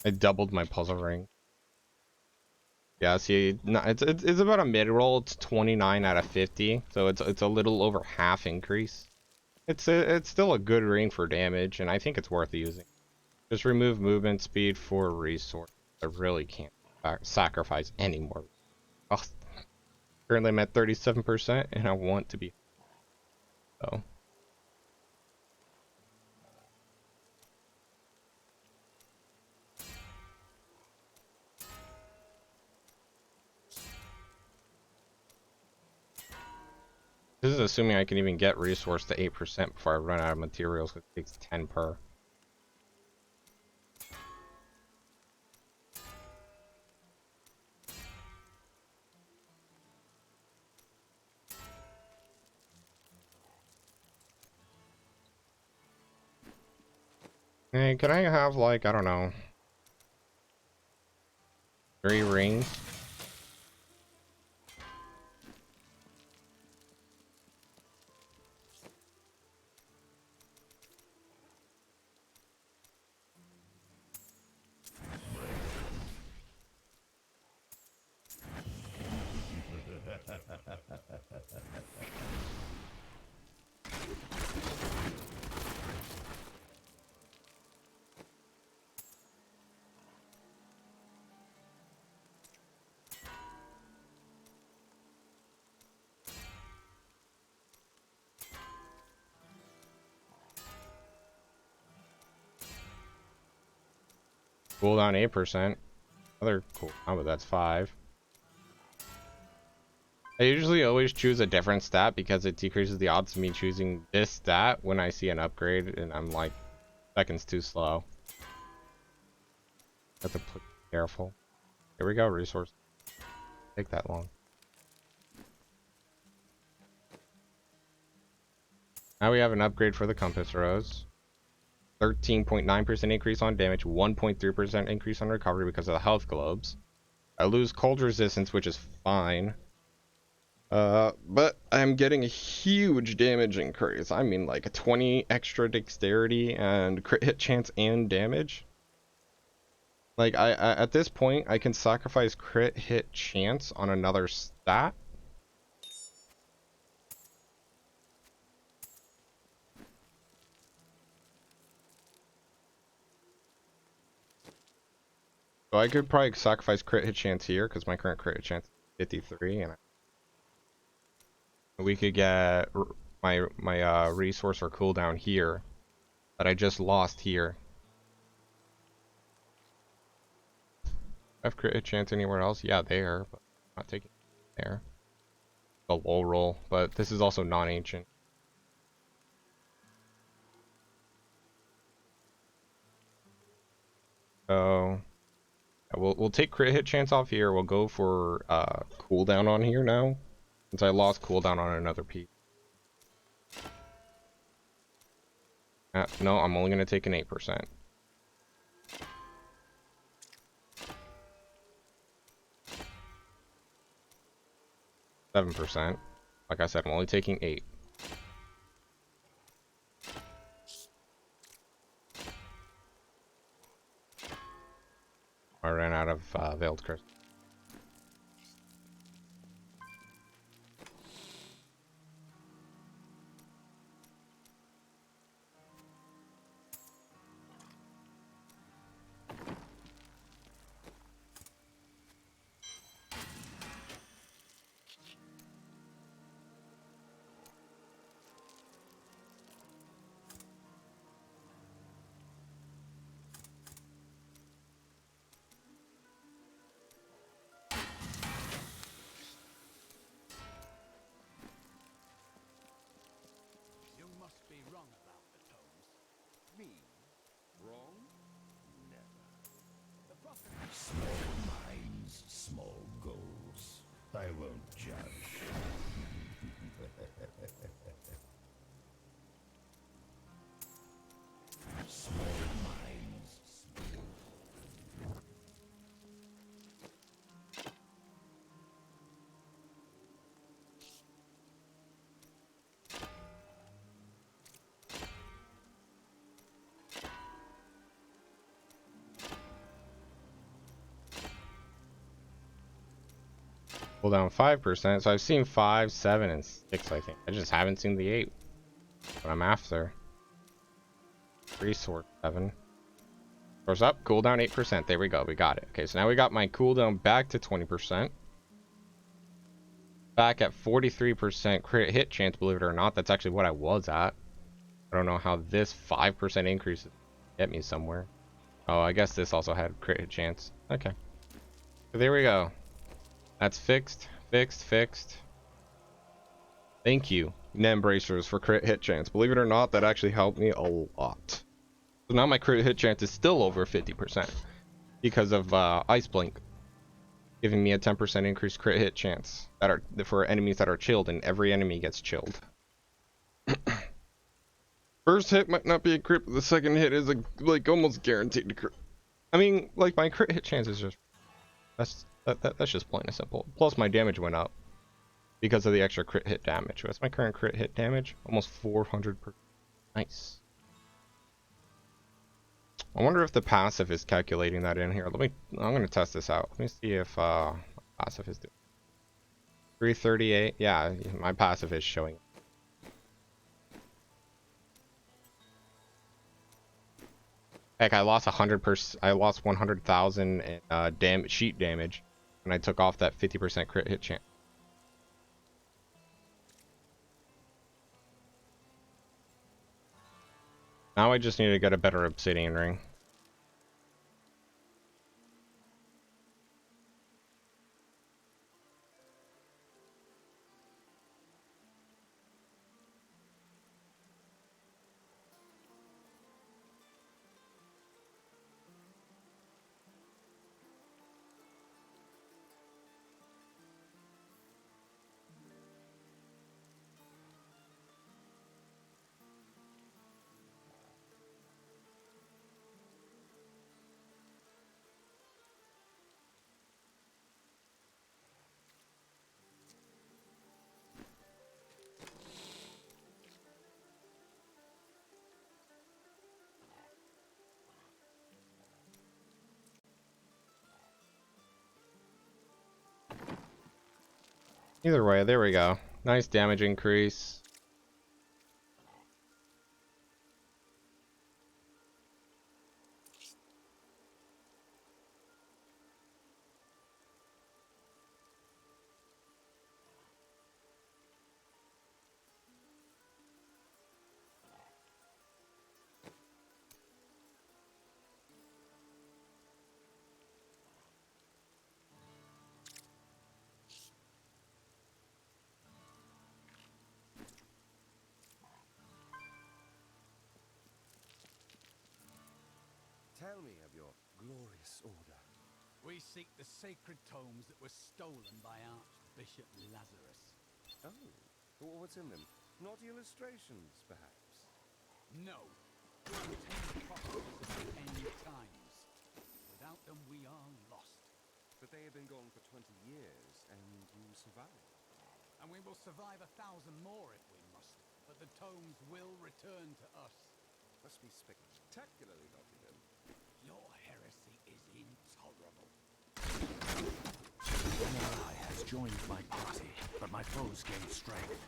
Speaker 1: I doubled my puzzle ring. Yeah, see, no, it's about a mid roll. It's 29 out of 50, so it's a little over half increase. It's still a good ring for damage, and I think it's worth using. Just remove movement speed for resource. I really can't sacrifice any more. Oh, currently I'm at 37%, and I want to be. So. This is assuming I can even get resource to 8% before I run out of materials, because it takes 10 per. Hey, can I have, like, I don't know, 3 rings? Cooldown 8%. Another cool. Oh, but that's 5. I usually always choose a different stat because it decreases the odds of me choosing this stat when I see an upgrade and I'm like seconds too slow. Have to be careful. Here we go, resource. Take that long. Now we have an upgrade for the compass rose. 13.9% increase on damage, 1.3% increase on recovery because of the health globes. I lose cold resistance, which is fine. But I'm getting a huge damage increase. I mean, like a 20 extra dexterity and crit hit chance and damage. Like, I at this point, I can sacrifice crit hit chance on another stat. So I could probably sacrifice crit hit chance here because my current crit hit chance is 53, and we could get my resource or cooldown here that I just lost here. I have crit hit chance anywhere else? Yeah, there, but I'm not taking it there. A low roll, but this is also non-ancient. So we'll take crit hit chance off here. We'll go for cooldown on here now, since I lost cooldown on another piece. No, I'm only gonna take an 8%. 7%. Like I said, I'm only taking 8. I ran out of Veiled Crystal.
Speaker 9: You must be wrong about the tomes.
Speaker 2: Me? Wrong? Never.
Speaker 9: The prophet.
Speaker 5: Small minds, small goals. I won't judge. Small minds, small.
Speaker 1: Cooldown 5%. So I've seen 5, 7, and 6, I think. I just haven't seen the 8. What I'm after. Resource 7. Source up, cooldown 8%. There we go. We got it. Okay, so now we got my cooldown back to 20%. Back at 43% crit hit chance, believe it or not. That's actually what I was at. I don't know how this 5% increase get me somewhere. Oh, I guess this also had crit hit chance. Okay. So there we go. That's fixed, fixed, fixed. Thank you, Nem Bracers, for crit hit chance. Believe it or not, that actually helped me a lot. So now my crit hit chance is still over 50% because of Ice Blink, giving me a 10% increased crit hit chance that are for enemies that are chilled, and every enemy gets chilled. First hit might not be a crit, but the second hit is like almost guaranteed to crit. I mean, like my crit hit chance is just that's just plain and simple. Plus my damage went up because of the extra crit hit damage. What's my current crit hit damage? Almost 400%. Nice. I wonder if the passive is calculating that in here. I'm gonna test this out. Let me see if passive is doing 338. Yeah, my passive is showing. Heck, I lost 100%. I lost 100,000 in sheet damage when I took off that 50% crit hit chance. Now I just need to get a better obsidian ring. Either way, there we go. Nice damage increase.
Speaker 2: Tell me of your glorious order.
Speaker 9: We seek the sacred tomes that were stolen by Archbishop Lazarus.
Speaker 2: Oh, what's in them? Not illustrations, perhaps?
Speaker 9: No, they contain the prophecies of the end times. Without them, we are lost.
Speaker 2: But they have been gone for 20 years, and you survived.
Speaker 9: And we will survive 1,000 more if we must. But the tomes will return to us.
Speaker 2: Must be spectacularly lovely, then.
Speaker 9: Your heresy is intolerable. An ally has joined my party, but my foes gain strength.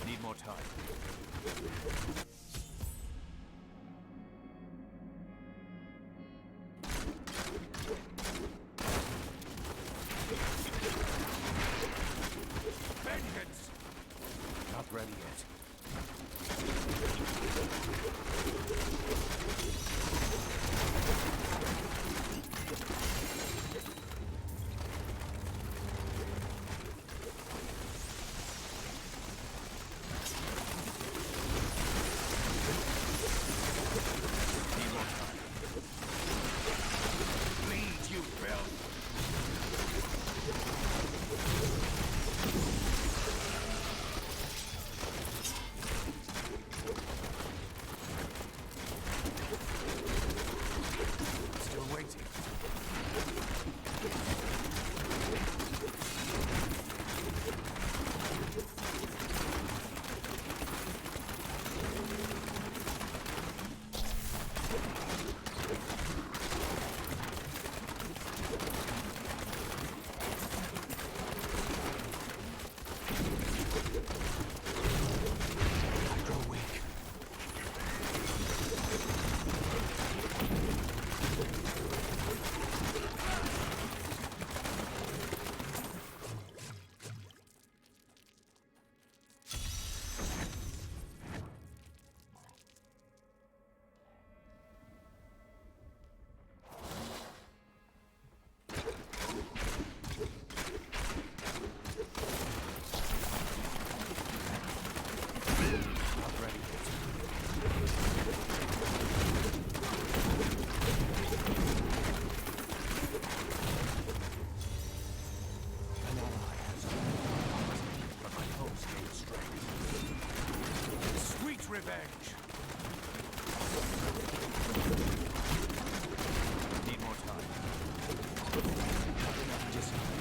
Speaker 2: Need more time. Vengeance!
Speaker 9: Not ready yet.
Speaker 2: Need more time. Bleed, you filth!
Speaker 9: Still waiting. I grow weak. Not ready yet. An ally has joined my party, but my foes gain strength.
Speaker 2: Sweet revenge! Need more time.
Speaker 9: Not enough discipline.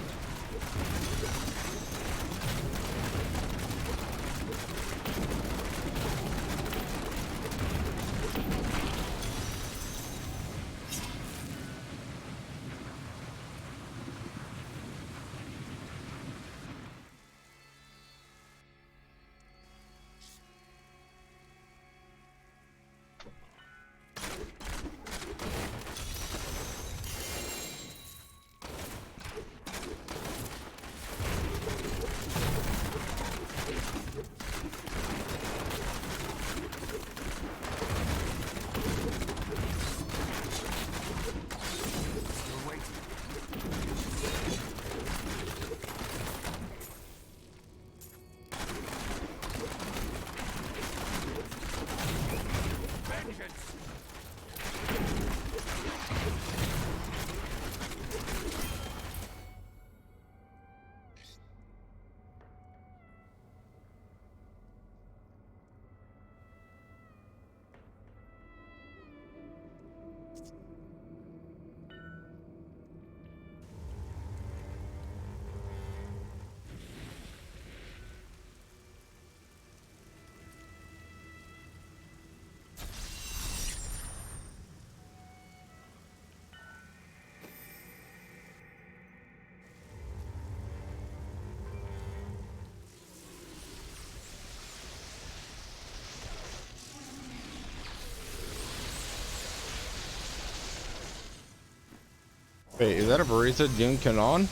Speaker 7: Wait, is that a barista Dune Canon?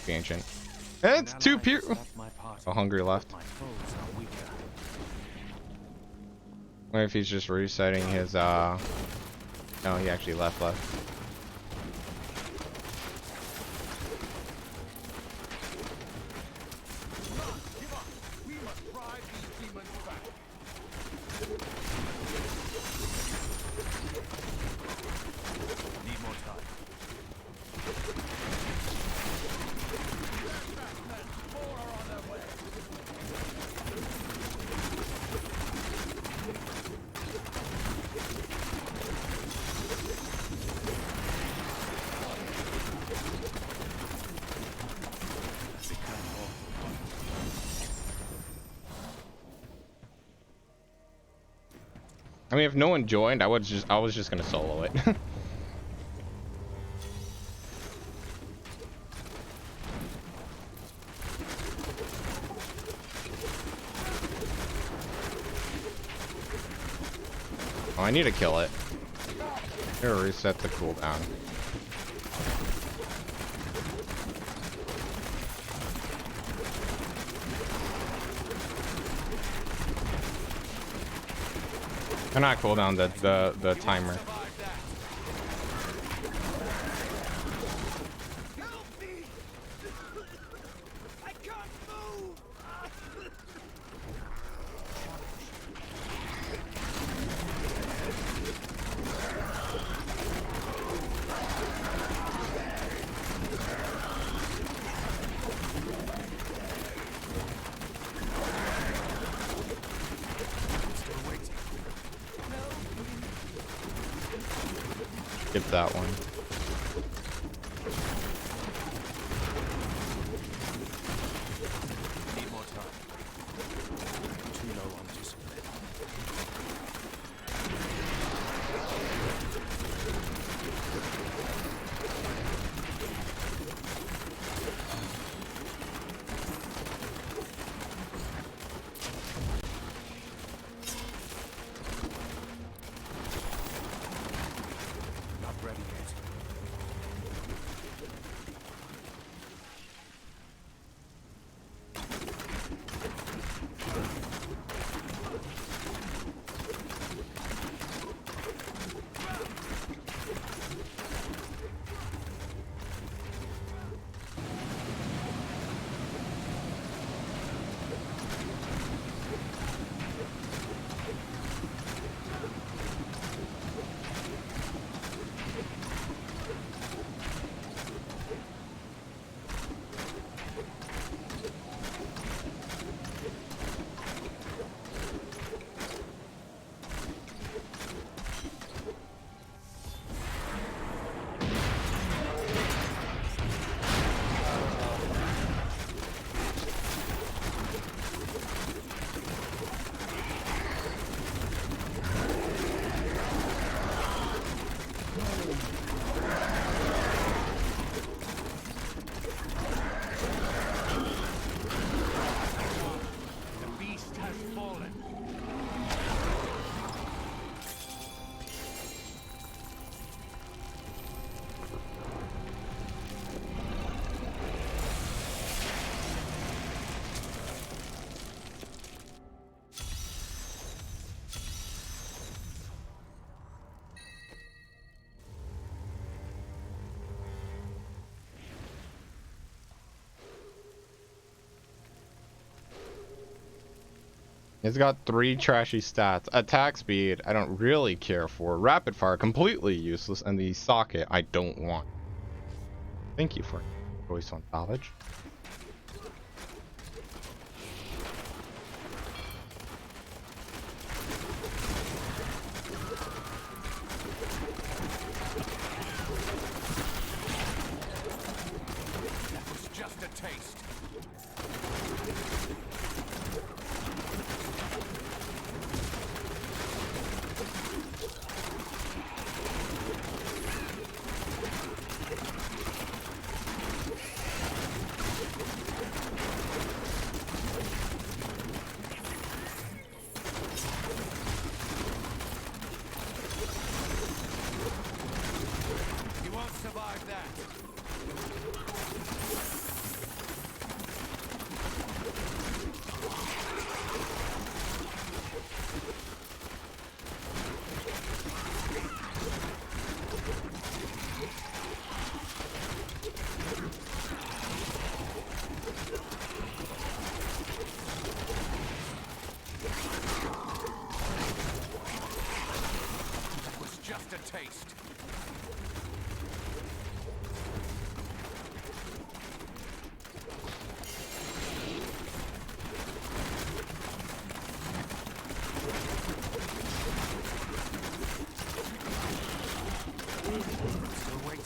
Speaker 7: Ancient. It's two people. Oh, hungry left. What if he's just resetting his no, he actually left. I mean, if no one joined, I was just gonna solo it. Oh, I need to kill it. Here, reset the cooldown. Or not cooldown, the timer. Skip that one.
Speaker 2: Need more time. Too low on discipline. Not ready yet. The beast has fallen.
Speaker 7: It's got 3 trashy stats. Attack speed, I don't really care for. Rapid fire, completely useless. And the socket, I don't want. Thank you for choice on knowledge.
Speaker 2: That was just a taste. haste. Still waiting.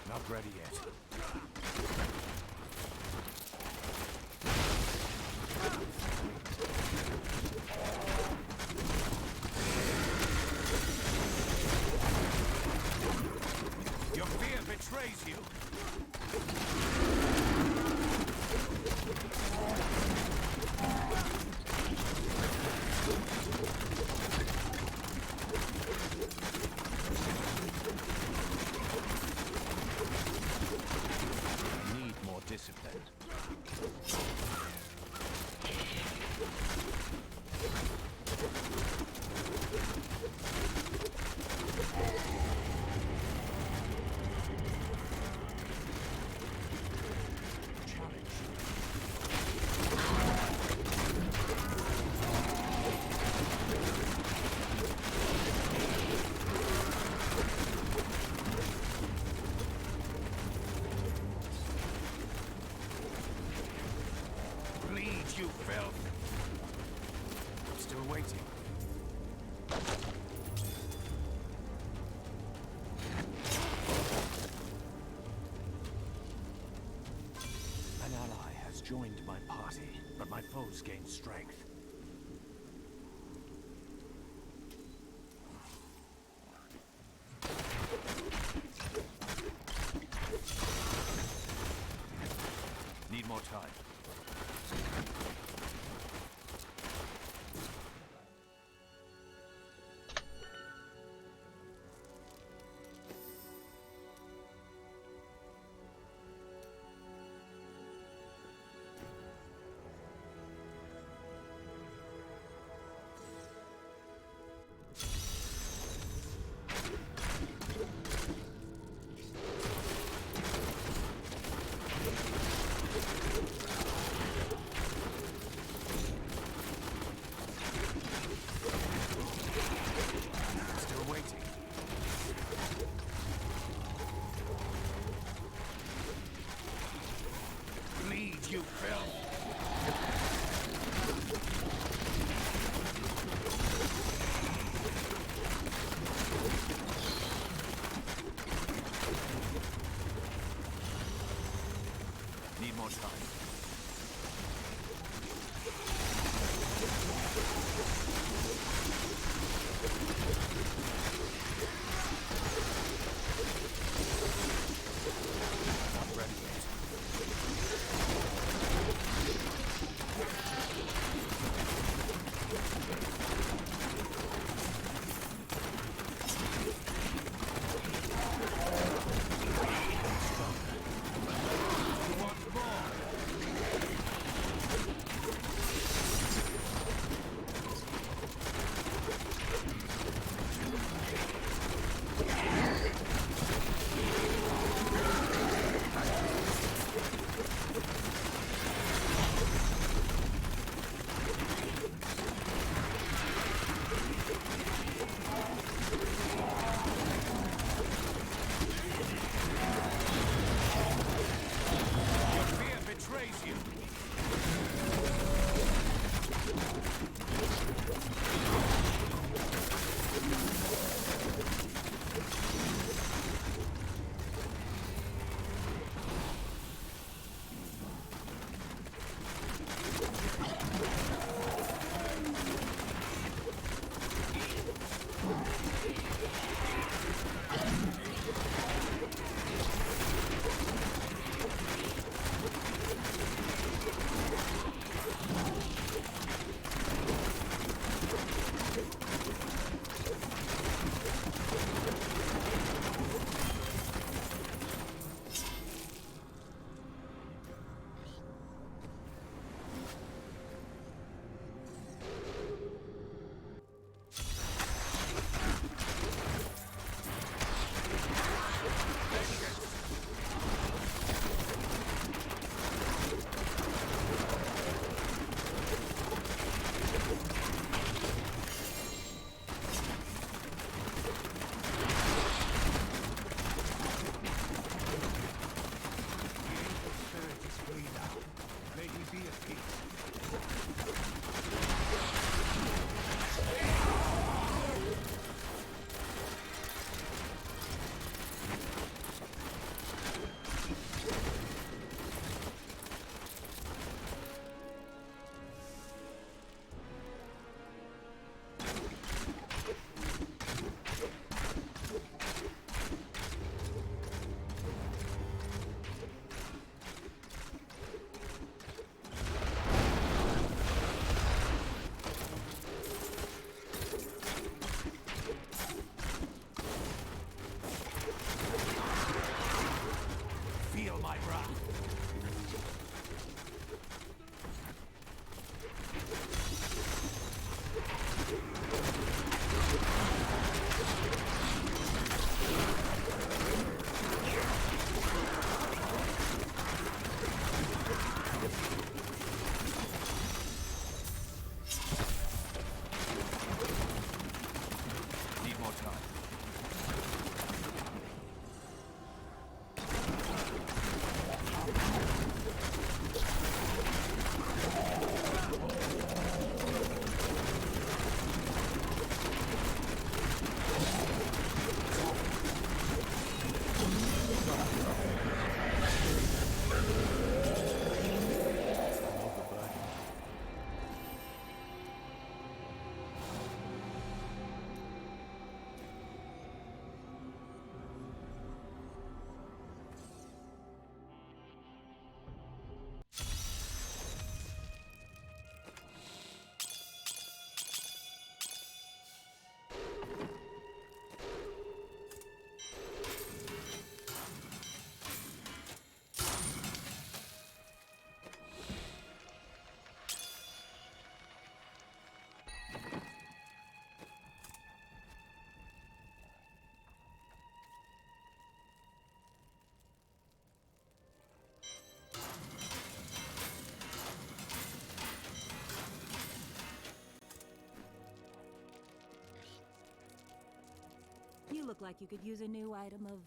Speaker 2: Not ready yet. Your fear betrays you. I need more discipline. Bleed, you filth! Still waiting. An ally has joined my party, but my foes gain strength. Need more time. Still waiting. Bleed, you filth! Need more time. Not ready yet. You want more? Need more time.
Speaker 4: You look like you could use a new item of,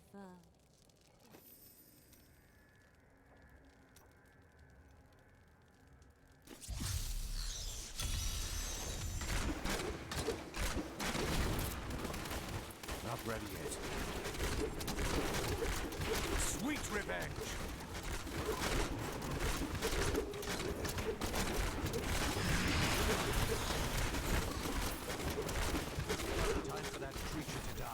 Speaker 2: Not ready yet. Sweet revenge! Time for that creature to die.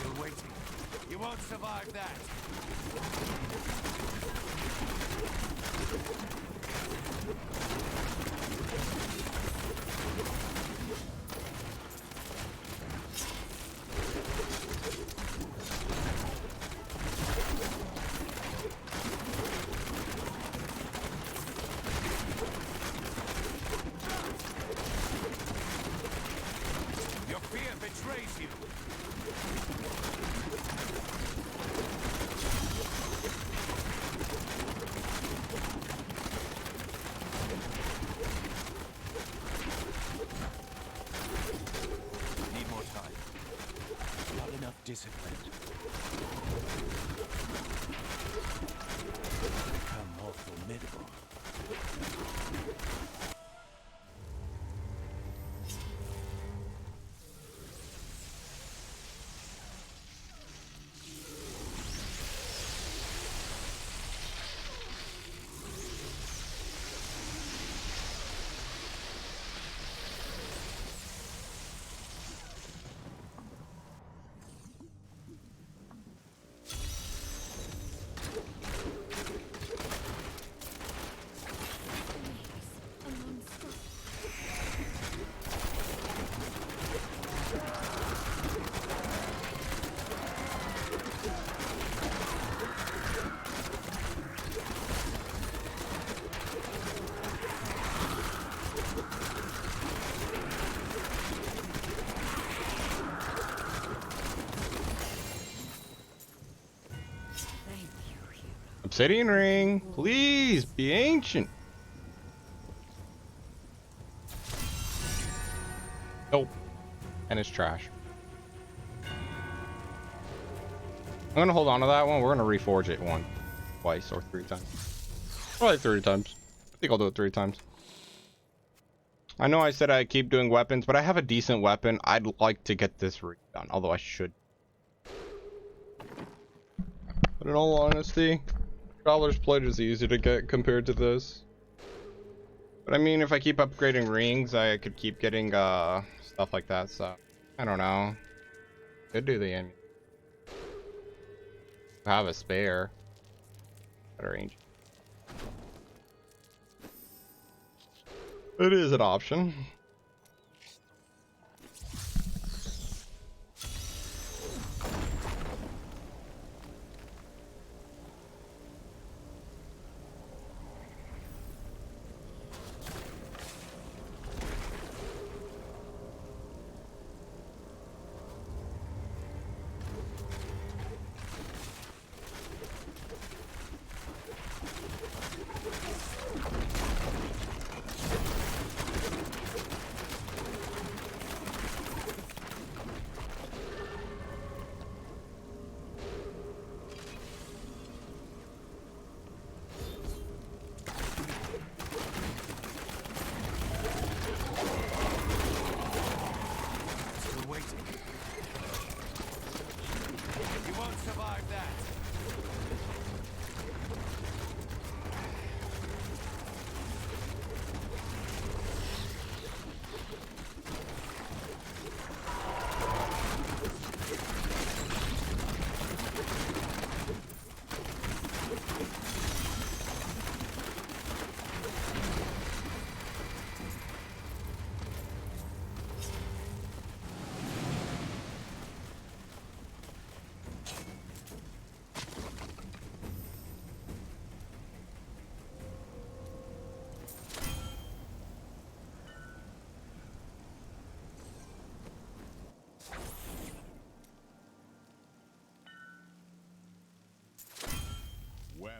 Speaker 2: Still waiting. You won't survive that. Your fear betrays you. Need more time. Not enough discipline. Become more formidable.
Speaker 7: Obsidian ring. Please be ancient. Nope. And it's trash. I'm gonna hold on to that one. We're gonna reforge it twice or 3 times. Probably 3 times. I think I'll do it 3 times. I know I said I'd keep doing weapons, but I have a decent weapon. I'd like to get this redone, although I should. But in all honesty, Traveler's Pledge is easy to get compared to this. But I mean, if I keep upgrading rings, I could keep getting stuff like that, so I don't know. Could do the end. Have a spare. Better range. It is an option.
Speaker 2: Well.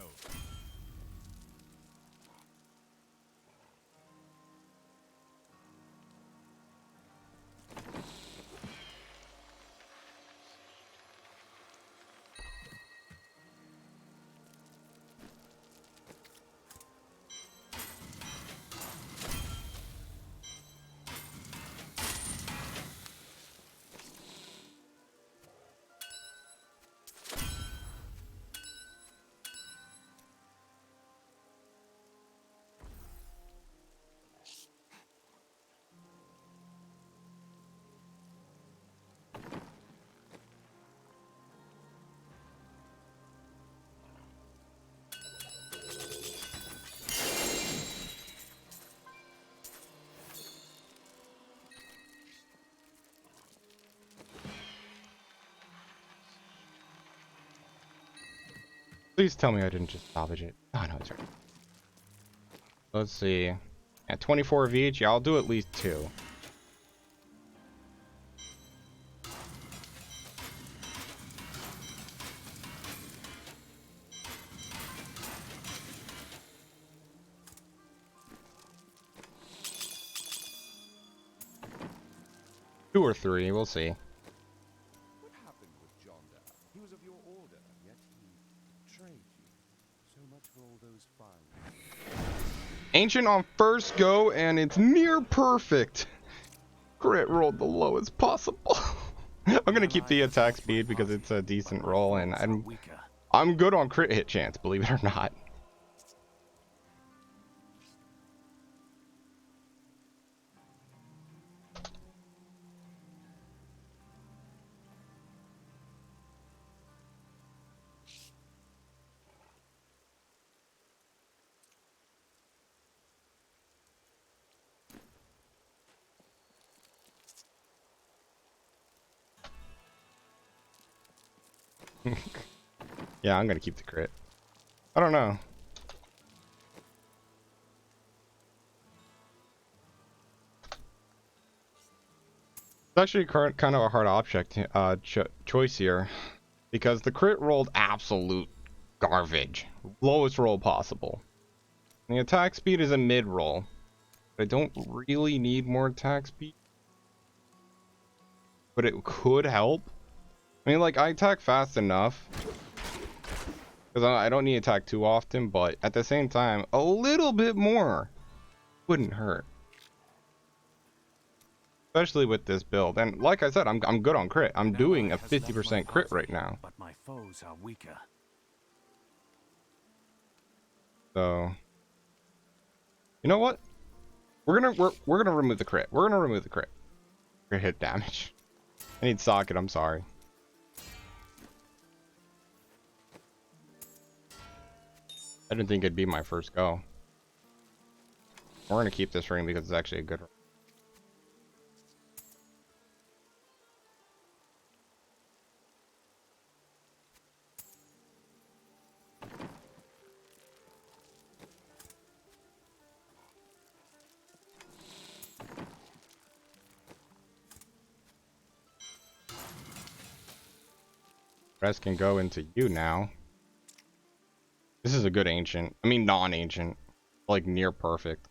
Speaker 7: Please tell me I didn't just salvage it. Oh no, it's right. Let's see. At 24 of each, yeah, I'll do at least 2. Two or 3, we'll see.
Speaker 5: What happened with Jonda? He was of your order, yet he betrayed you. So much for all those fines.
Speaker 7: Ancient on first go, and it's near perfect. Crit rolled the lowest possible. I'm gonna keep the attack speed because it's a decent roll, and I'm good on crit hit chance, believe it or not. Yeah, I'm gonna keep the crit. I don't know. It's actually kind of a hard object choice here, because the crit rolled absolute
Speaker 1: garbage. Lowest roll possible. And the attack speed is a mid roll. But I don't really need more attack speed. But it could help. I mean, like, I attack fast enough. Because I don't need to attack too often, but at the same time, a little bit more wouldn't hurt. Especially with this build. And like I said, I'm good on crit. I'm doing a 50% crit right now.
Speaker 2: But my foes are weaker.
Speaker 1: So, you know what? We're gonna remove the crit. We're gonna remove the crit. Crit hit damage. I need socket, I'm sorry. I didn't think it'd be my first go. We're gonna keep this ring because it's actually a good ring. Rest can go into you now. This is a good ancient. I mean, non-ancient. Like, near perfect.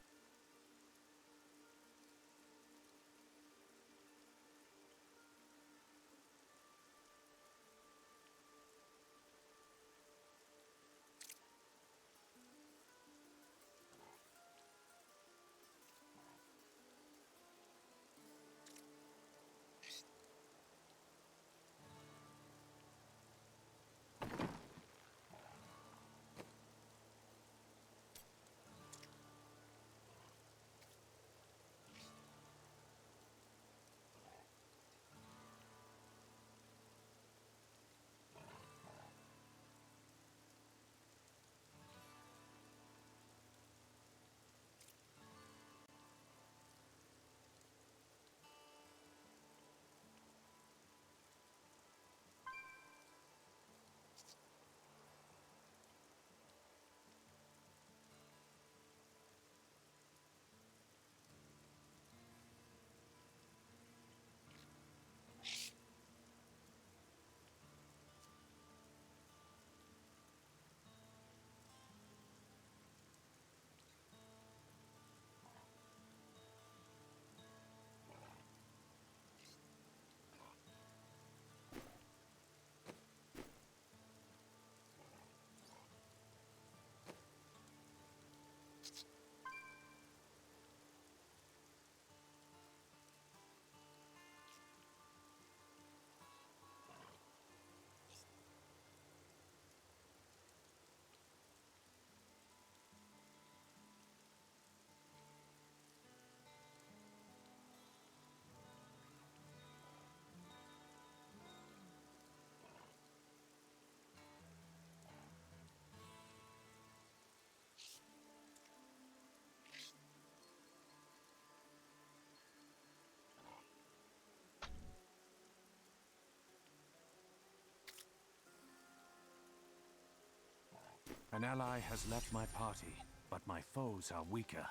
Speaker 2: An ally has left my party, but my foes are weaker.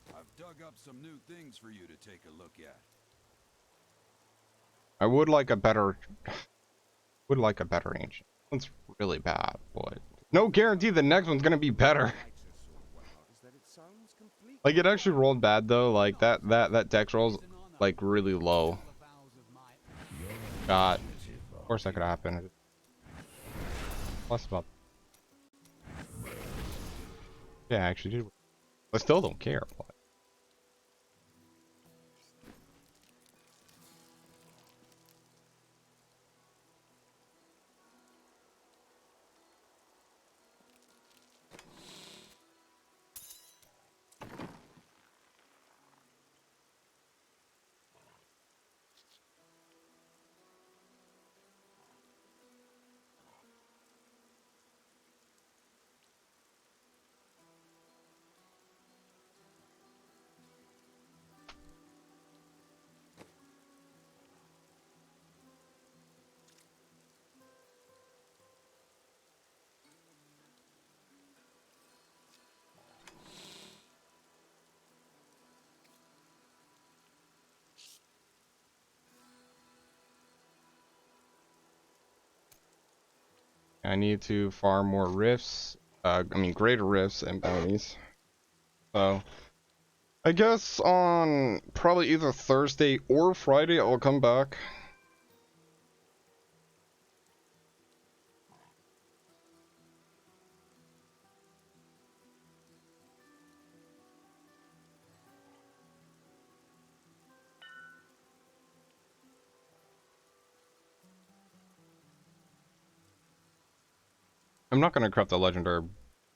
Speaker 5: I've dug up some new things for you to take a look at.
Speaker 1: I would like a better... Would like a better ancient. One's really bad, but... No guarantee the next one's gonna be better. Like, it actually rolled bad, though. Like, that dex rolls, like, really low. God. Of course that could happen. Plus about... Yeah, I actually did. I still don't care, but...
Speaker 7: I need to farm more rifts. I mean, greater rifts and bounties. So, I guess on probably either Thursday or Friday, I'll come back. I'm not gonna craft the legendary.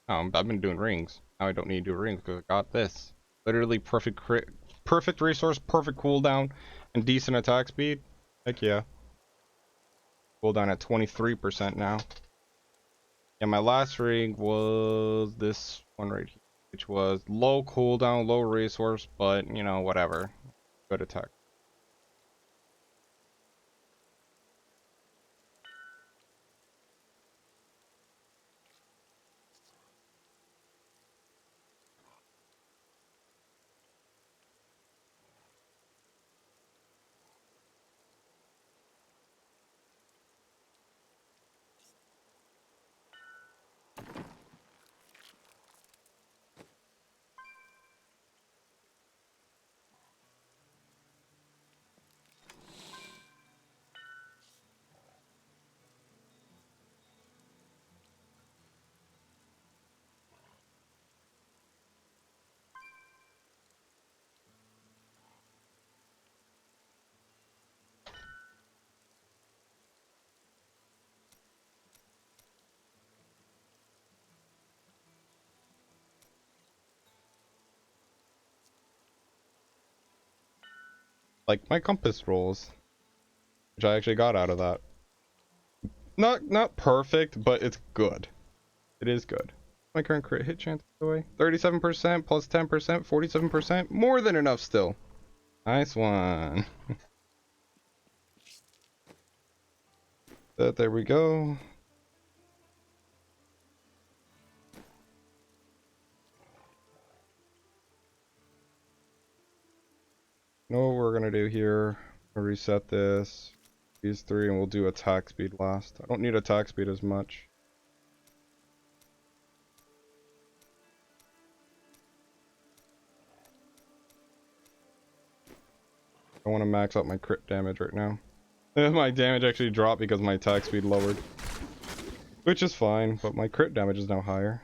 Speaker 7: I've been doing rings. Now I don't need to do rings because I got this. Literally perfect crit, perfect resource, perfect cooldown, and decent attack speed. Heck yeah. Cooldown at 23% now. Yeah, my last ring was this one right here, which was low cooldown, low resource, but you know, whatever. Good attack. Like my compass rolls, which I actually got out of that. Not perfect, but it's good. It is good. My current crit hit chance, by the way. 37% plus 10%, 47%. More than enough still. Nice one. There we go. You know what we're gonna do here? We'll reset this. These three, and we'll do attack speed last. I don't need attack speed as much. I want to max out my crit damage right now. My damage actually dropped because my attack speed lowered. Which is fine, but my crit damage is now higher.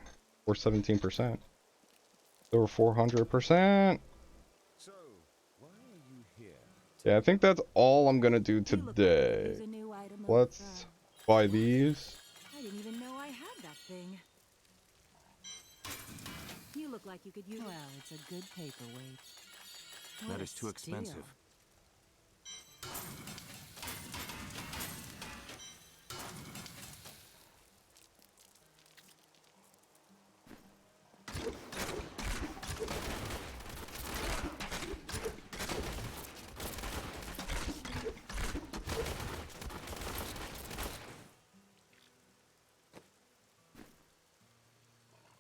Speaker 7: Or 17%. Over 400%.
Speaker 5: So, why are you here?
Speaker 7: Yeah, I think that's all I'm gonna do
Speaker 4: You look like you could
Speaker 7: today.
Speaker 4: use a new item of,
Speaker 7: Let's buy these.
Speaker 4: I didn't even know I had that thing. You look like you could use.
Speaker 3: Well, it's a good paperweight.
Speaker 2: That
Speaker 3: What
Speaker 2: is
Speaker 3: a
Speaker 2: too
Speaker 3: steal.
Speaker 2: expensive.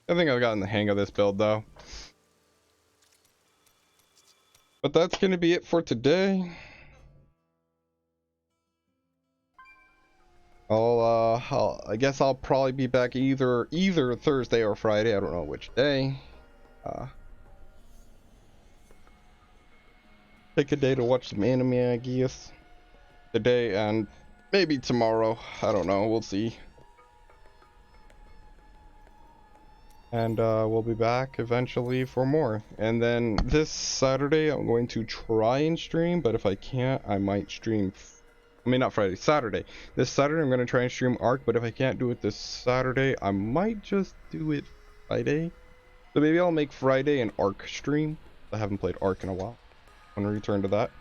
Speaker 7: I think I've gotten the hang of this build though. But that's gonna be it for today. I guess I'll probably be back either Thursday or Friday. I don't know which day. Take a day to watch some anime, I guess. Today and maybe tomorrow. I don't know. We'll see. And we'll be back eventually for more. And then this Saturday, I'm going to try and stream, but if I can't, I might stream. I mean, not Friday, Saturday. This Saturday, I'm going to try and stream Ark, but if I can't do it this Saturday, I might just do it Friday. So maybe I'll make Friday an Ark stream. I haven't played Ark in a while. I'm going to return to that.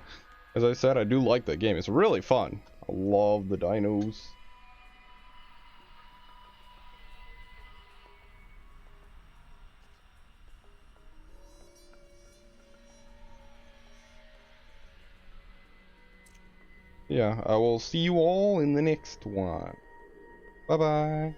Speaker 7: As I said, I do like the game. It's really fun. I love the dinos. Yeah, I will see you all in the next one. Bye bye.